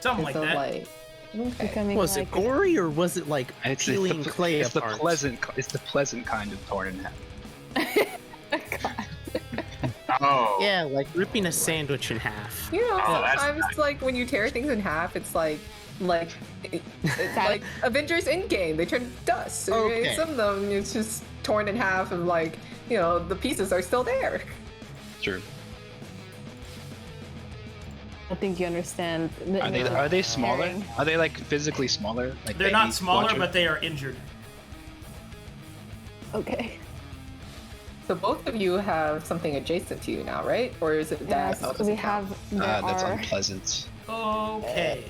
Something like Is it that. like okay. Becoming Was it like gory or was it like peeling clay it's the apart? pleasant kind of torn in half. God. Oh. Yeah, like ripping a sandwich in half. You know, Oh, that's sometimes nice. like when you tear things in half, it's like it's like Avengers Endgame. They turn to dust. Okay. Some of them it's just torn in half, and like the pieces are still there. True. I think you understand. Are they smaller? Tearing. Are they like physically smaller? Like They're not baby smaller, Watcher? but they are injured. Okay. So both of you have something adjacent to you now, right? Or is it that? Yes, we have. There That's are. unpleasant. Okay.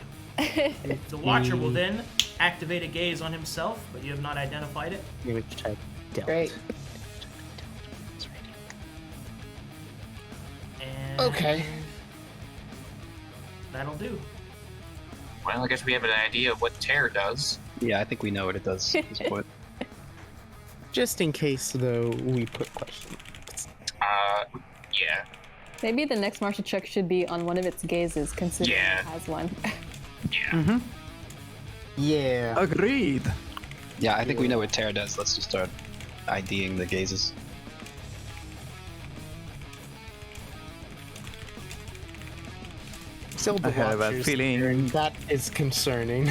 The Watcher will then activate a gaze on himself, but you have not identified it. Which I dealt. Great. And Okay. that'll do. Well, I guess we have an idea of what tear does. Yeah, I think we know what it does. at this point. Just in case, though, we put questions. Yeah. Maybe the next martial check should be on one of its gazes, considering Yeah. it has one. Yeah. Yeah. Agreed. Yeah, I think we know what Terra does. Let's just start IDing the gazes. Still I have a Watchers feeling- there, and that is concerning.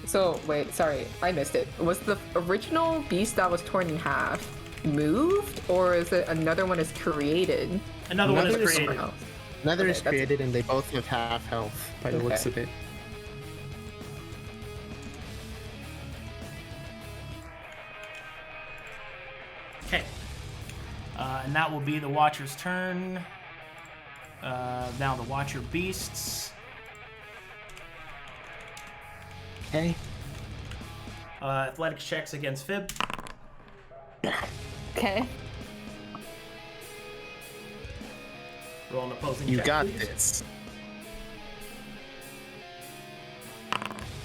So wait, sorry, I missed it. Was the original beast that was torn in half moved, or is it another one is created? Another one is Another is created. Oh. Another Okay, is that's- created, and they both have half health by the looks of it. Okay. And that will be the Watcher's turn. Now the Watcher Beasts. Okay. Athletics checks against Fib. Okay. Roll an opposing You check, got please. this.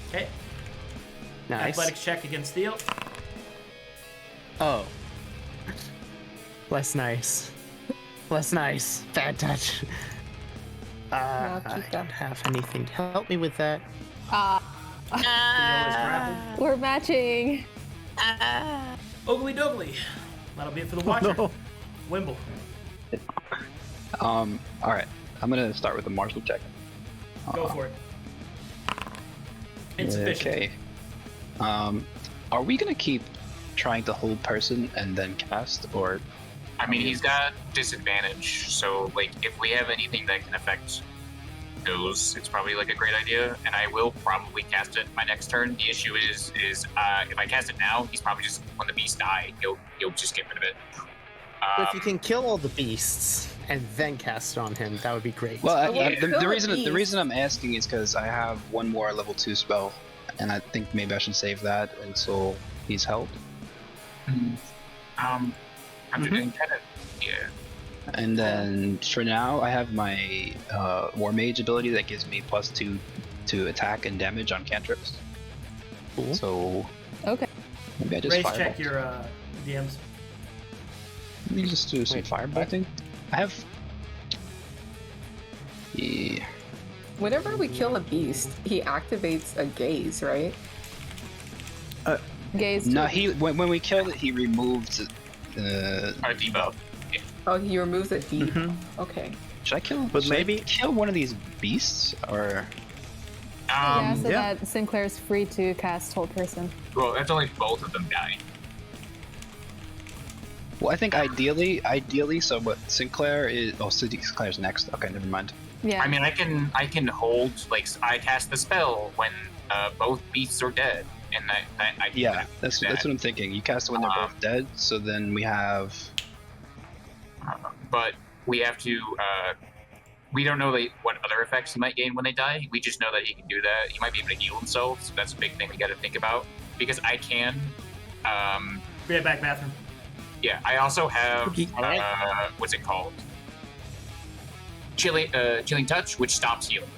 Okay. Nice. Athletics check against Theo. Oh. Less nice. Less nice. Bad touch. I keep don't that. have anything to help me with that. Theo is grappled. We're matching. Ogly doggly. That'll be it for the Watcher. no. Wimble. Alright. I'm gonna start with a martial check. Go for it. Insufficient. Okay. Are we gonna keep trying to hold person and then cast, or? I mean, he's got disadvantage, so like if we have anything that can affect those, it's probably like a great idea. And I will probably cast it my next turn. The issue is if I cast it now, he's probably just when the beasts die, he'll just get rid of it. If you can kill all the beasts and then cast it on him, that would be great. Well, the beast. reason I'm asking is because I have one more level 2 spell, and I think maybe I should save that until he's held. I'm just kind of, yeah. And then for now, I have my War Mage ability that gives me +2 to attack and damage on cantrips. Cool. So Okay. maybe I just Race firebolt. check your DMs. Let me just do some firebolting. I have. Yeah. Whenever we kill a beast, he activates a gaze, right? Gaze. No, when we killed it, he removed. Our debuff. Oh, he removes a D. Okay. Should I kill? But should I maybe- kill one of these beasts, or Yeah, so yeah. that Sinclair's free to cast Hold Person. Well, that's only if both of them die. well, I think ideally. So what? Sinclair is. Oh, Sinclair's next. Okay, never mind. Yeah. I mean, I can hold, like, I cast the spell when both beasts are dead, and I can Yeah, that's that. what I'm thinking. You cast it when they're both dead, so then we have. But we have to. We don't know what other effects he might gain when they die. We just know that he can do that. He might be able to heal himself, so that's a big thing we got to think about. Because I can. Be right back, bathroom. Yeah, I also have. Alright. What's it called? Chilling Touch, which stops healing.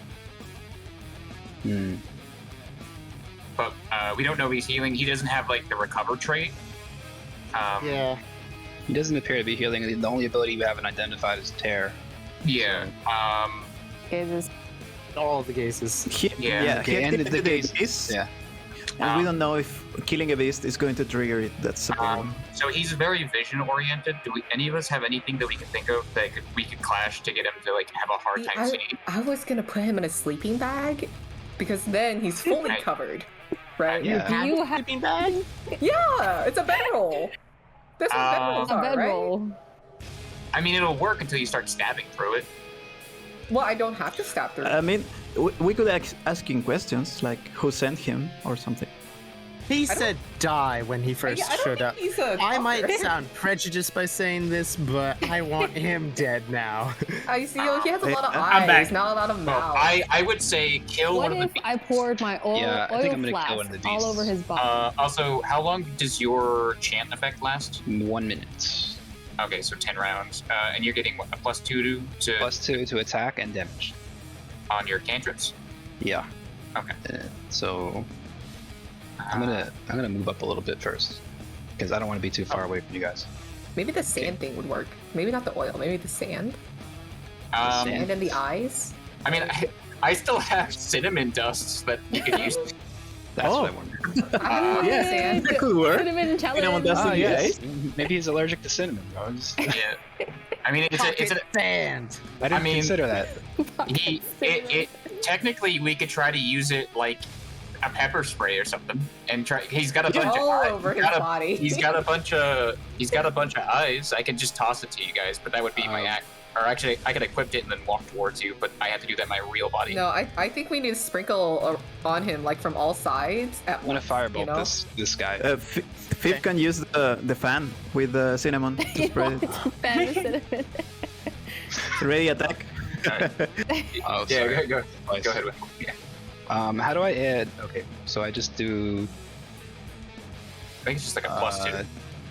But we don't know if he's healing. He doesn't have like the recover trait. Yeah. He doesn't appear to be healing. The only ability we haven't identified is Tear. Yeah. Gazes. All the gases. Yeah. Okay, he and the activated gaze. beast, Yeah. and we don't know if killing a beast is going to trigger it. That's the problem. So he's very vision oriented. Do any of us have anything that we can think of that we could clash to get him to like have a hard time seeing? I was gonna put him in a sleeping bag because then he's fully covered, right? Yeah. Do you have Sleeping bag? Yeah, it's a bedroll. That's what bedrolls a are, right? bedroll? I mean, it'll work until you start stabbing through it. Well, I don't have to stab through. I mean, we could ask him questions like who sent him or something. He said die when he first Yeah, I don't showed think up. he's a I might doctor. sound prejudiced by saying this, but I want him dead now. I see. He has a lot of I'm back. eyes, not a lot of Well, mouth. I would say kill What one of the if beasts. I poured my oil, Yeah, I think oil I'm gonna kill flask one of the all over beasts. his body? Also, how long does your chant effect last? 1 minute. Okay, so 10 rounds. And you're getting what, a +2 to +2 to attack and damage. on your cantrips? Yeah. Okay. So I'm gonna move up a little bit first because I don't want to be too far away from you guys. Maybe the sand thing would work. Maybe not the oil. Maybe the sand. Um, And then the eyes. I mean, I still have cinnamon dusts that you could use. That's Oh. what I wondered. I yeah. sand. That could work. Cinnamon challenge. Cinnamon dust. Ah, in the yes. eyes? Maybe he's allergic to cinnamon, bro. Yeah. I mean, it's a Sand. I didn't mean- consider that. it technically we could try to use it like a pepper spray or something and try. He's got a bunch All of eyes. over his He's got a- body. He's got a bunch of eyes. I could just toss it to you guys, but that would be my act. Or actually, I could equip it and then walk towards you, but I have to do that in my real body. No, I think we need to sprinkle on him like from all sides at I'm gonna once, firebolt you know? this guy. Fifth can use the fan with cinnamon to spray it. Fan of cinnamon. Ready attack. Oh, Yeah, sorry. go ahead with it. Yeah. How do I add? Okay, so I just do I think it's just like a +2.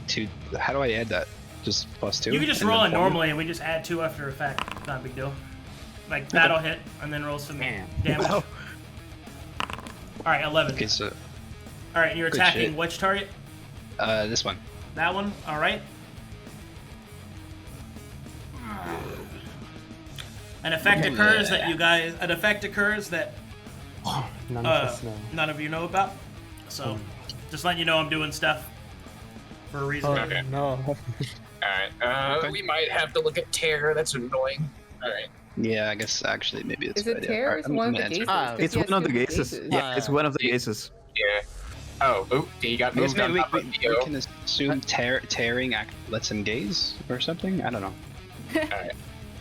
2. How do I add that? Just +2. You can just and roll then it form normally, and we just add 2 after effect. It's not a big deal. Like that'll hit, and then roll some Man. damage. Wow. All right, 11. Okay, so All right, you're Good attacking shit. which target? this one. That one. All right. An effect occurs that you guys. An effect occurs that None of us know. none of you know about. So, just letting you know I'm doing stuff for a reason. Oh Okay. no. All right. We might have to look at tear. That's annoying. Alright. Yeah, I guess actually maybe it's. Is it Tear? Is one of the answer. gazes? It's one of the gazes. Yeah, it's one of the gazes. Yeah. Oh, he got I guess moved on maybe top we of Theo. can assume tearing lets him gaze or something. I don't know.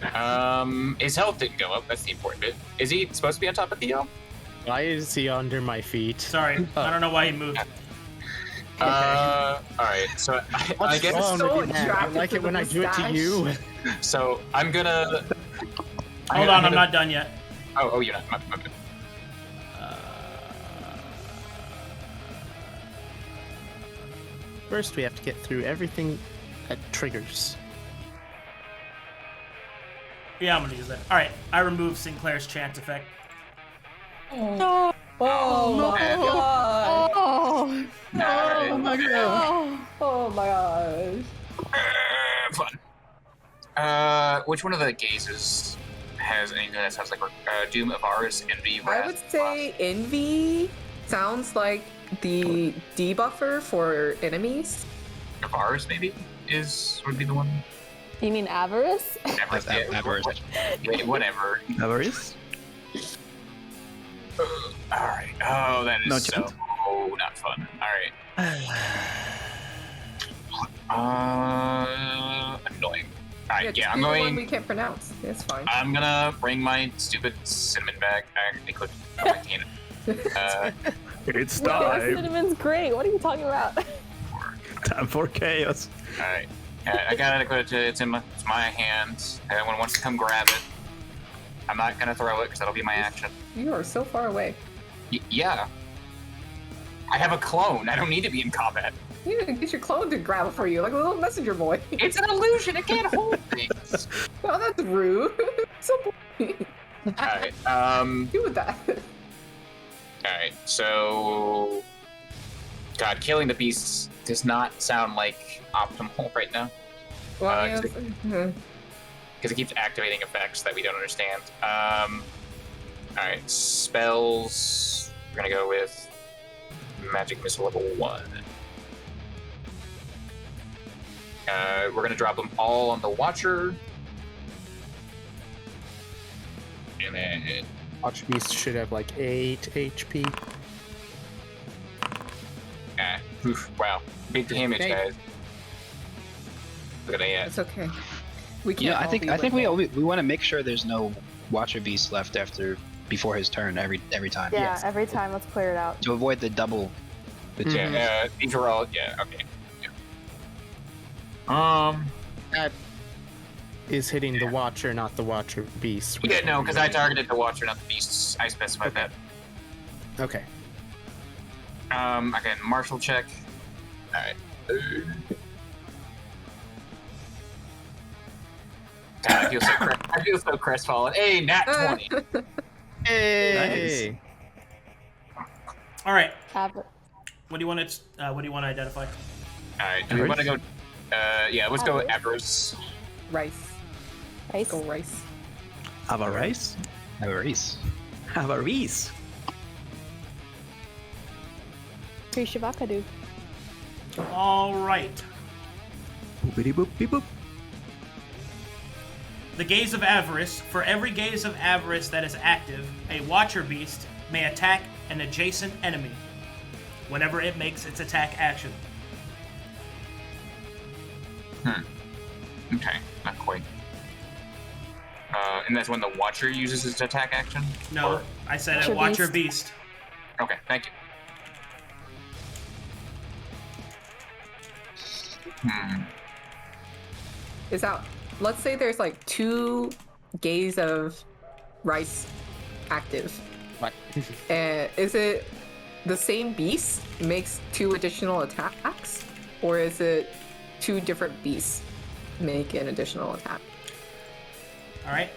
Alright. His health didn't go up. That's the important bit. Is he supposed to be on top of Theo? Why is he under my feet? Sorry, I don't know why he moved. Alright, so I guess. wrong so with you, man? I attracted like to it when the I do it to mustache. you. So I'm gonna. Hold on, I'm not done yet. Oh, you're not. My bad. First, we have to get through everything that triggers. Yeah, I'm gonna use that. All right, I remove Sinclair's chance effect. Oh my god! Oh, Alright. my god! Oh my gosh! Fun. Which one of the gazes has anything that sounds like Doom, Avaris, Envy, Wrath? I would say Envy sounds like the debuffer for enemies. Avaris maybe would be the one. you mean avarice? Avaris. Yeah, whatever. Avarice? Alright. Oh, that is No so chance. not fun. Alright. Annoying. Alright, Just I'm do the one going. we can't pronounce. It's fine. I'm gonna bring my stupid cinnamon back. I actually clicked on my can. It's No, time. cinnamon's great. What are you talking about? Time for chaos. Alright. I gotta equip it. It's my hands. Anyone wants to come grab it. I'm not gonna throw it because that'll be my action. You are so far away. Yeah. I have a clone. I don't need to be in combat. You need to get your clone to grab it for you, like a little messenger boy. It's an illusion. It can't hold things. Oh, that's rude. So Alright. do with that. Alright. So. God, killing the beasts does not sound like optimal right now. Well, Because yeah, it keeps activating effects that we don't understand. Alright, spells. We're gonna go with Magic Missile level 1. We're gonna drop them all on the Watcher. And then. Watch Beast should have like 8 HP. Oof, wow. Big damage, Okay. guys. Look at that. it's okay. We can't. Yeah, I all think be we with him. want to make sure there's no Watcher Beast left before his turn every time. Yeah, every time. Let's clear it out. To avoid the double. Yeah, these are all. Yeah, okay. That is hitting the Watcher, not the Watcher Beast. Yeah, no, because I targeted the Watcher, not the Beasts. I specified that. Okay. Again, martial check. Alright. God, I feel so crestfallen. Hey, nat 20. Hey! All right, Avar- what do you want to identify? Alright, do we want to go? Yeah, let's go Avarice. Rice. Rice. Go rice. Avarice? Avarice. Avarice. Shavakadu. All right. Boopity boop beep boop. The Gaze of Avarice. For every Gaze of Avarice that is active, a Watcher Beast may attack an adjacent enemy whenever it makes its attack action. Okay, not quite. And that's when the Watcher uses its attack action? No, Or- I said Watcher a Watcher Beast. Beast. Okay, thank you. Is that? Let's say there's like 2 gaze of rice active. What? Is it the same beast makes 2 additional attacks, or is it 2 different beasts make an additional attack? All right.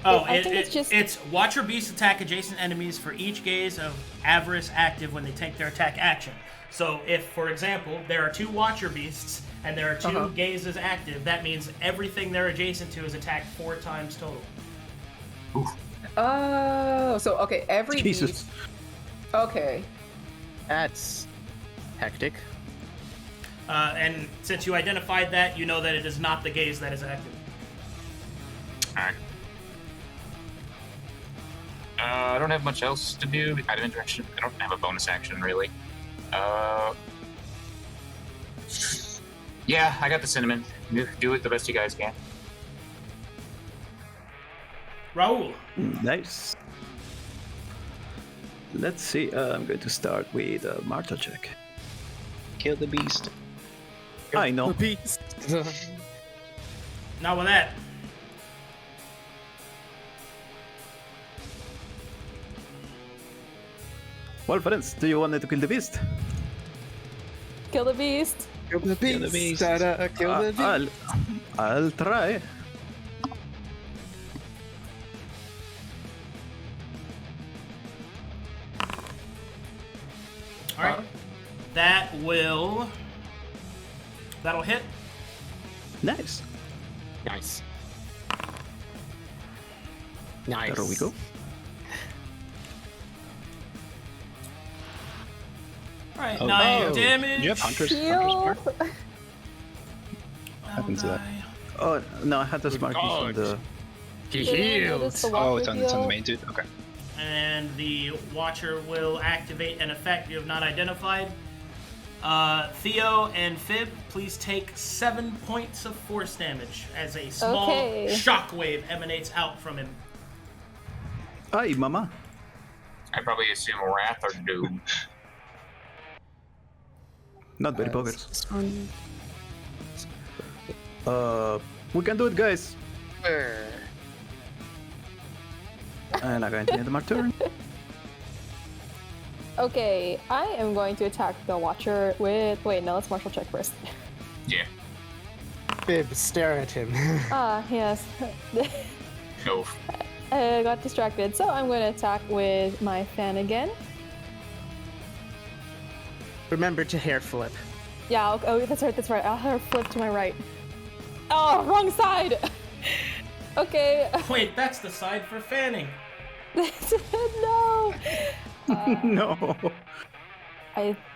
Oh, I think it's Watcher Beast attack adjacent enemies for each Gaze of Avarice active when they take their attack action. So if, for example, there are 2 Watcher Beasts and there are 2 Gazes active, that means everything they're adjacent to is attacked 4 times total. Oh, so okay, every Jesus. beast. Okay. That's hectic. And since you identified that, you know that it is not the Gaze that is active. Alright. I don't have much else to do. Item interaction. I don't have a bonus action, really. Yeah, I got the cinnamon. Do it the best you guys can. Raul. Nice. Let's see. I'm going to start with a Marta check. Kill the beast. I know. Beast. Not with that. Well, friends, do you want me to kill the beast? Kill the beast. Kill the beast. Kill the beast. Kill the beast. I'll try. All right. That'll hit. Nice. Nice. Nice. There we go. All right. Oh, 9 oh. damage. Do you have Hunter's Heal. mark? That'll happens to that? die. Oh, no, I had this mark on the... Did you notice the Oh, walker it's on the heal? main dude? Okay. And the Watcher will activate an effect you have not identified. Theo and Fib, please take 7 points of force damage as a small Okay. shockwave emanates out from him. Ay, mama. I probably assume Wrath or Doom. Not very bogus. This one. We can do it, guys. And I'm going to end my turn. Okay, I am going to attack the Watcher with. Wait, no, let's martial check first. Yeah. Fib, stare at him. Ah, yes. No. I got distracted, so I'm going to attack with my fan again. Remember to hair flip. Yeah, oh, that's right. I'll hair flip to my right. Oh, wrong side! Okay. Wait, that's the side for fanning. No! No.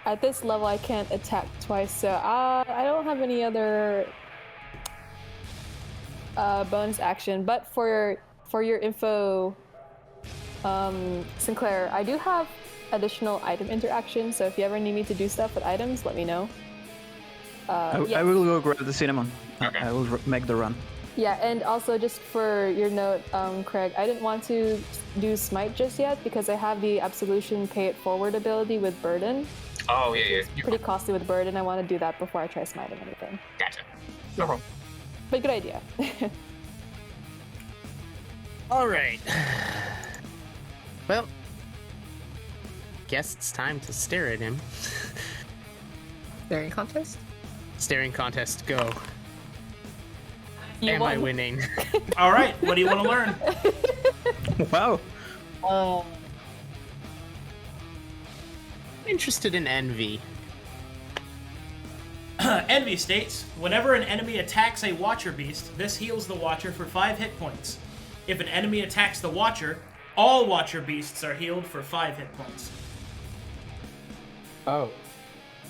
At this level, I can't attack twice, so I don't have any other bonus action. But for your info, Sinclair, I do have additional item interaction, so if you ever need me to do stuff with items, let me know. I Yes. will go grab the cinnamon. Okay. I will make the run. Yeah, and also just for your note, Kraig, I didn't want to do Smite just yet because I have the Absolution Pay It Forward ability with Burden. Oh, yeah. Pretty costly with Burden. I want to do that before I try smiting anything. Gotcha. No problem. But good idea. All right. Well, guess it's time to stare at him. Staring contest? Staring contest, go. You Am I won. winning? All right, what do you want to learn? Wow. Interested in envy. Envy states, whenever an enemy attacks a Watcher Beast, this heals the Watcher for 5 hit points. If an enemy attacks the Watcher, all Watcher Beasts are healed for 5 hit points. Oh.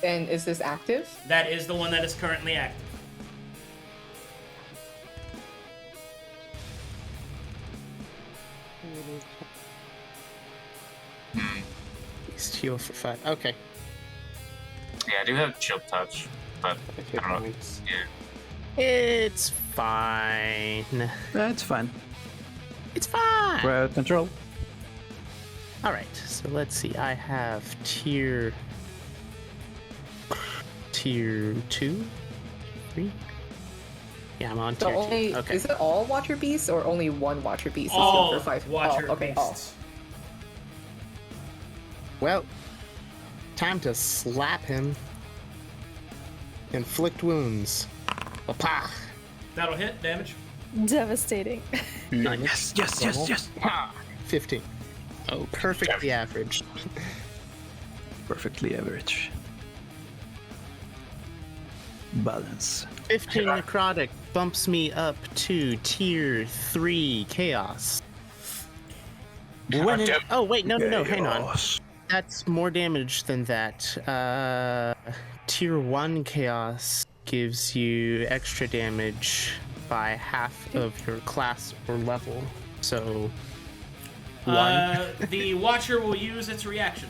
And is this active? That is the one that is currently active. Beast heal for 5. Okay. Yeah, I do have Chill Touch, but I don't know. Points. Yeah. It's fine. That's fine. It's fine. Crowd control. All right. So let's see. I have tier 2, 3. Yeah, I'm on So tier only 2. Okay. is it all Watcher Beasts or only one Watcher Beast? is All healed for 5? Watcher Oh, okay, all. Beasts. Well, time to slap him. Inflict wounds. Apa! That'll hit, damage. Devastating. Yes, yes, yes, yes. 15. Oh, Perfectly average. Perfectly average. Balance. 15 necrotic bumps me up to tier 3 chaos. When it, oh wait, no, hang on. Chaos. That's more damage than that. Tier 1 chaos gives you extra damage by half of your class or level. So, 1. The Watcher will use its reaction.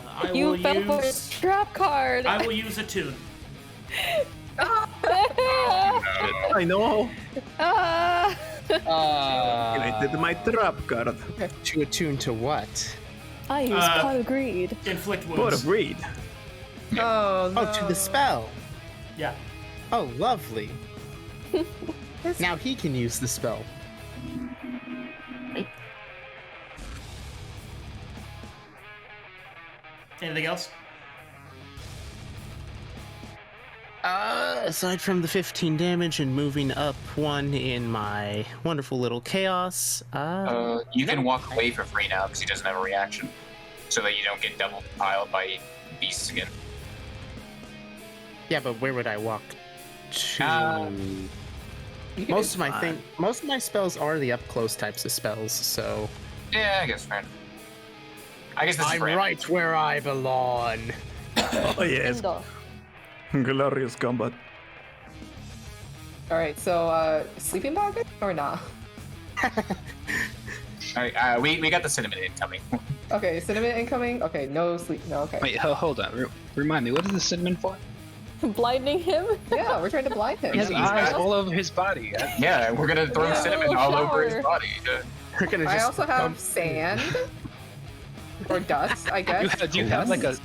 I You will fell for a use. trap card. I will use a tune. I know. I did my trap card. To attune to what? I use pot of greed. Inflict What wounds. a breed. Oh, no. Oh, to the spell. Yeah. Oh, lovely. Now he can use the spell. Anything else? Aside from the 15 damage and moving up 1 in my wonderful little chaos, You can walk away for free now because he doesn't have a reaction, so that you don't get double piled by beasts again. yeah, but where would I walk to? Most of my spells are the up close types of spells, so Yeah, I guess fair enough. I guess this is I'm random. right where I belong. Oh yes, Endo. glorious combat. All right, so sleeping bag or not? Alright, we got the cinnamon incoming. Okay, cinnamon incoming. Okay, no sleep. No, okay. Wait, hold on. Remind me, what is the cinnamon for? Blinding him? Yeah, we're trying to blind him. He has He's eyes got- all over his body. Yeah, we're gonna throw Yeah, cinnamon little all over his shower. body. We're gonna I just also have sand or dust, I guess. Do you have like a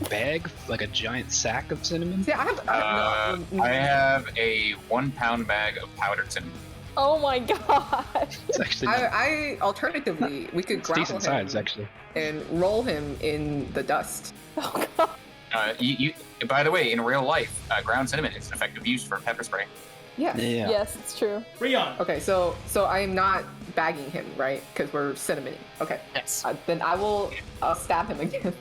bag, like a giant sack of cinnamon? Yeah, I have. I have a 1 pound bag of powdered cinnamon. Oh my gosh. It's actually I alternatively we could it's grapple decent him size, actually. and roll him in the dust. Oh god. By the way, in real life, ground cinnamon is an effective use for pepper spray. Yeah. Yeah. Yes, it's true. Rry-on. Okay, so I am not bagging him, right? Because we're cinnamoning. Okay. yes. Then I'll stab him again.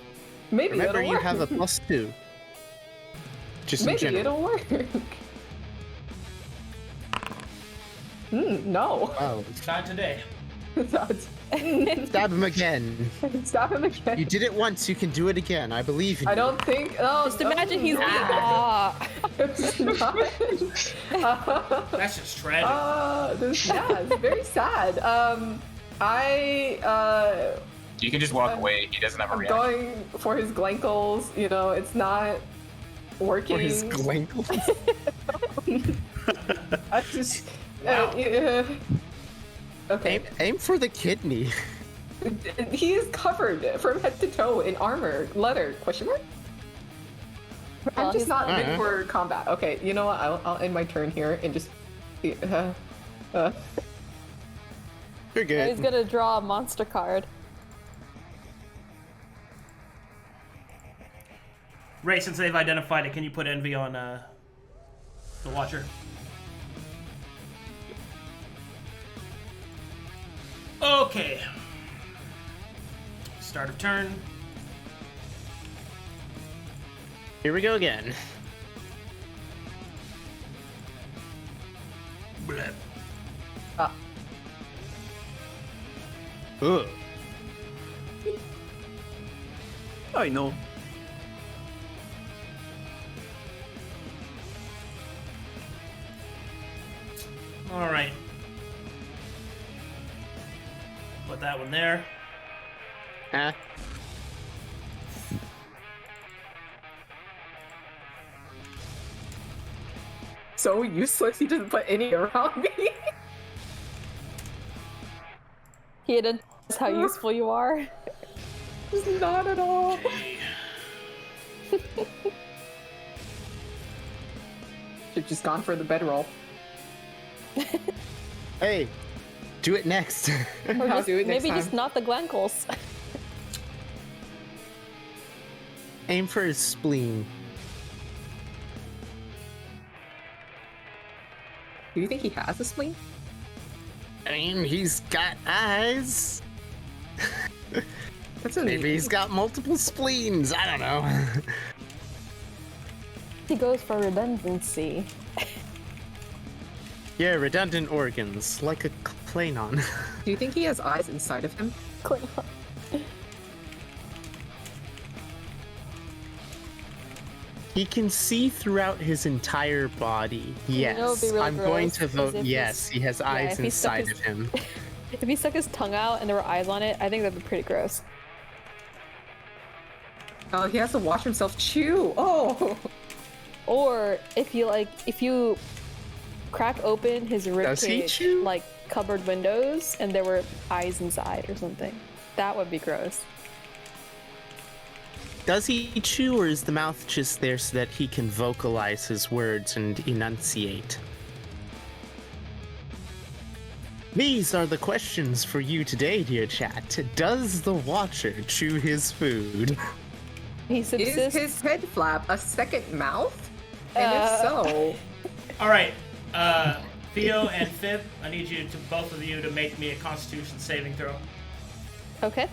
Maybe Remember, it'll you work. have a +2. Just in Maybe general. it'll work. No. Oh, Not today. stab him again. Stab him again. You did it once, you can do it again. I believe in I you. don't think. Oh, Just imagine he's It's not. That's just tragic. It's very sad. You can just walk away. He doesn't have a I'm reaction. going for his glankles. You know, it's not working. For his glankles. I just. Wow. Okay. Aim for the kidney. He is covered from head to toe in armor, leather. Question mark? Well, I'm just he's not not- meant for combat. Okay, you know what? I'll end my turn here and just. You're He's good. gonna draw a monster card. Ray, since they've identified it, can you put envy on the Watcher? Okay. Start of turn. Here we go again. Bleh. Ugh. I know. All right. Put that one there. Ah. So useless. He doesn't put any around me. Hayden, that's how useful you are. Just not at all. Should've just gone for the bedroll. Hey, do it next. Or I'll just, do it next maybe time. just not the glankles. Aim for his spleen. Do you think he has a spleen? I mean, he's got eyes. That's a Maybe he's got multiple spleens. I don't know. He goes for redundancy. Yeah, redundant organs, like a Kleinon. Do you think he has eyes inside of him? He can see throughout his entire body. You know, it'd be Yes, really I'm going gross, to is vote if yes. He has eyes if he stuck inside his- of him. If he stuck his tongue out and there were eyes on it, I think that'd be pretty gross. Oh, he has to watch himself chew. Oh. Or if you crack open his Does he ribcage, chew? like cupboard windows, and there were eyes inside or something. That would be gross. Does he chew, or is the mouth just there so that he can vocalize his words and enunciate? These are the questions for you today, dear chat. Does the Watcher chew his food? He Is subsists. his head flap a second mouth? And if so, All right, Theo and Fib, I need you to both of you to make me a Constitution saving throw. Okay.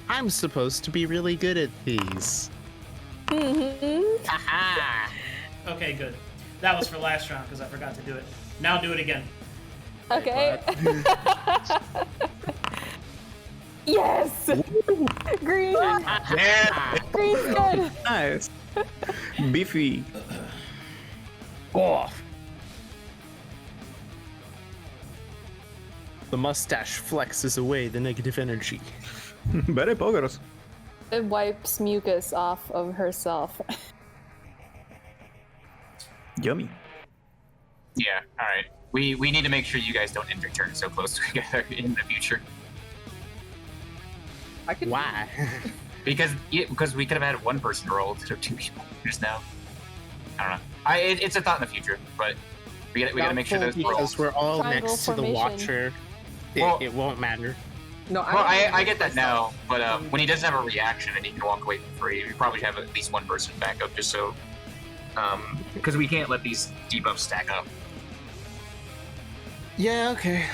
I'm supposed to be really good at these. Mm-hmm. Haha! Okay, good. That was for last round because I forgot to do it. Now do it again. Okay. Yes. Green. Yeah. Green's good. Nice. Beefy. Off! The mustache flexes away the negative energy. Very poggers. It wipes mucus off of herself. Yummy. Yeah. All right. We need to make sure you guys don't interturn so close together in the future I can. Why? because we could have had one person roll instead of two people just now. I don't know. It's a thought in the future, but we gotta make sure those because rolls. we're all Triangle next to the formation. Watcher. Well- It won't matter. No, Well, I get that now, but when he doesn't have a reaction and he can walk away for free, we probably have at least one person back up just so. Because we can't let these debuffs stack up. Yeah, okay.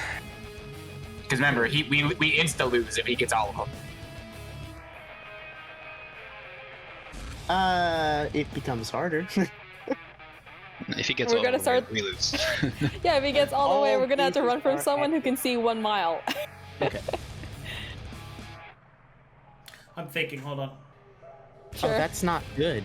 Because remember, we insta lose if he gets all of them. It becomes harder. If he gets We're all gonna the way, start- we lose. Yeah, if he gets all the way, All we're gonna have to run from pieces are someone who can see 1 mile. Okay. I'm thinking. Hold on. Sure. Oh, that's not good.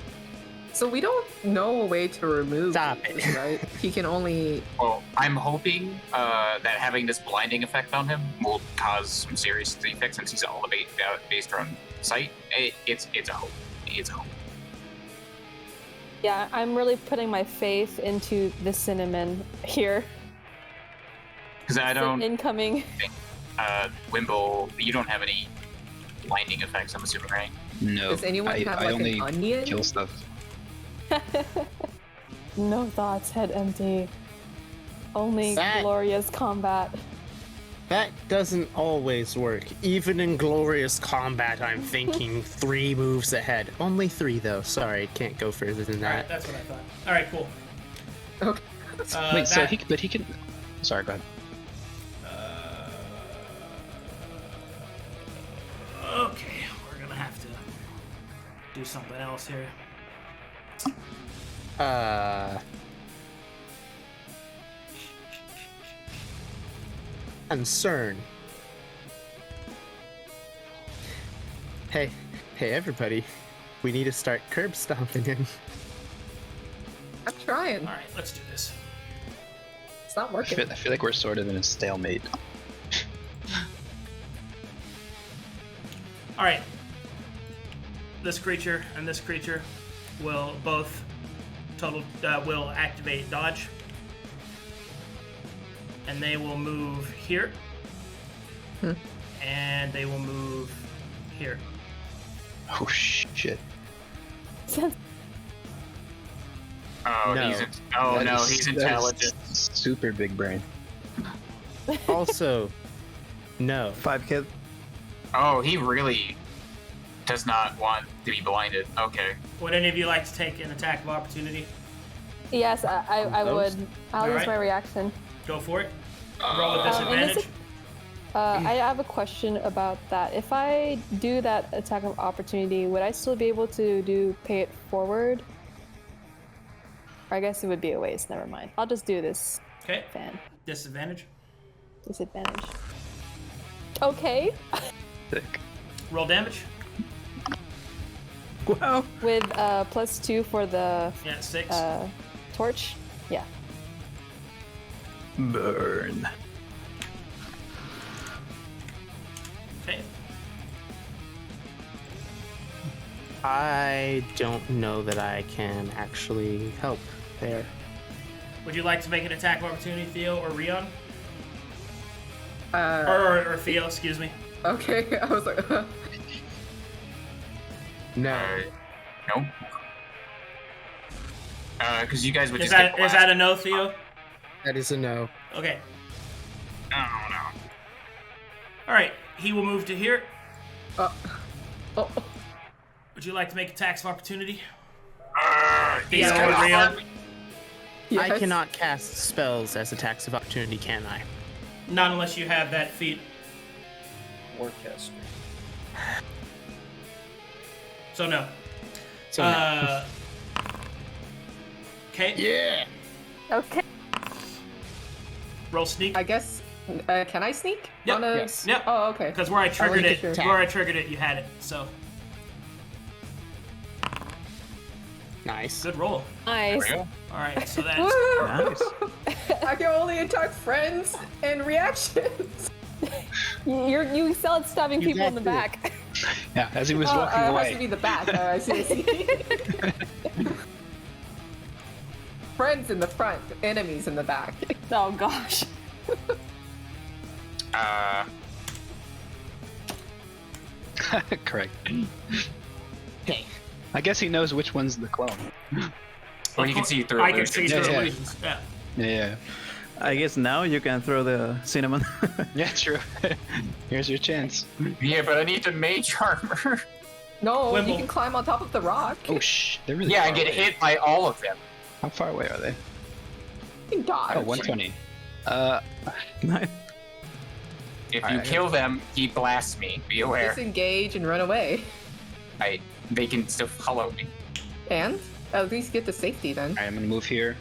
So we don't know a way to remove Stop these, it. right? He can only. Well, I'm hoping that having this blinding effect on him will cause some serious defects since he's all based on sight. It's a hope. It's a hope. Yeah, I'm really putting my faith into the cinnamon here. Because I don't. Incoming. Wimble, you don't have any blinding effects, I'm assuming, right? No, Does anyone have I like only an onion? kill stuff. No thoughts, head empty. Only That- glorious combat. That doesn't always work. Even in glorious combat, I'm thinking 3 moves ahead. Only 3, though. Sorry, can't go further than All right, that. that's what I thought. All right, cool. Okay. Wait, so that- he can. Sorry, go ahead. Okay, we're gonna have to do something else here. Concern. Hey, everybody. We need to start curb stomping him. I'm trying. All right, let's do this. It's not I working. feel like we're sort of in a stalemate. All right. This creature and this creature will both will activate dodge, and they will move here, and they will move here. Oh shit! Oh, No. he's intelligent. Super big brain. Also, no. 5 hit. Oh, he really does not want to be blinded. Okay. Would any of you like to take an attack of opportunity? Yes, I would. I'll use Alright. my reaction. Go for it. Roll with and disadvantage. this is- I have a question about that. If I do that attack of opportunity, would I still be able to do pay it forward? Or I guess it would be a waste. Never mind. I'll just do this Okay. fan. Disadvantage. Disadvantage. Okay. Sick. Roll damage. Wow. With +2 for the Yeah, 6. torch. Yeah. Burn. Okay. I don't know that I can actually help there. Would you like to make an attack of opportunity, Theo or Rry-on? Or Theo, excuse me. Okay, I was like, No. Nope. Because you guys would Is just that get is that a no, Theo? That is a no. Okay. I don't know. All right. He will move to here. oh, Would you like to make attacks of opportunity? He's Theo or gonna Rry-on? yes. I cannot cast spells as attacks of opportunity, can I? Not unless you have that feat. Warcaster. So no. So no. Okay. Yeah. Okay. Roll sneak. I guess. Can I sneak? Yep. On a- Yes. Yep. Oh, okay. Because where I triggered it, attack. where I triggered it, you had it. So Nice. good roll. Nice. There we go. All right. So that's Woo! Nice. I can only attack friends and reactions. You still at stabbing You people in the got back. Yeah, as he was Oh, walking it has to away. be the back. I see. Friends in the front, enemies in the back. Oh gosh. Correct. Okay. I guess he knows which one's the clone. Well, you can see through I can see illusions. through Yeah. illusions. Yeah. Yeah. I guess now you can throw the cinnamon. Yeah, true. Here's your chance. Yeah, but I need the mage armor. No, Wimble. you can climb on top of the rock. Oh, shh. They're really Yeah, I far get away. hit by all of them. How far away are they? You can dodge. Oh, 120. Nice. If you Alright. kill them, he blasts me. Be aware. Disengage and run away. They can still follow me. And at least get to safety then. Alright, I'm gonna move here.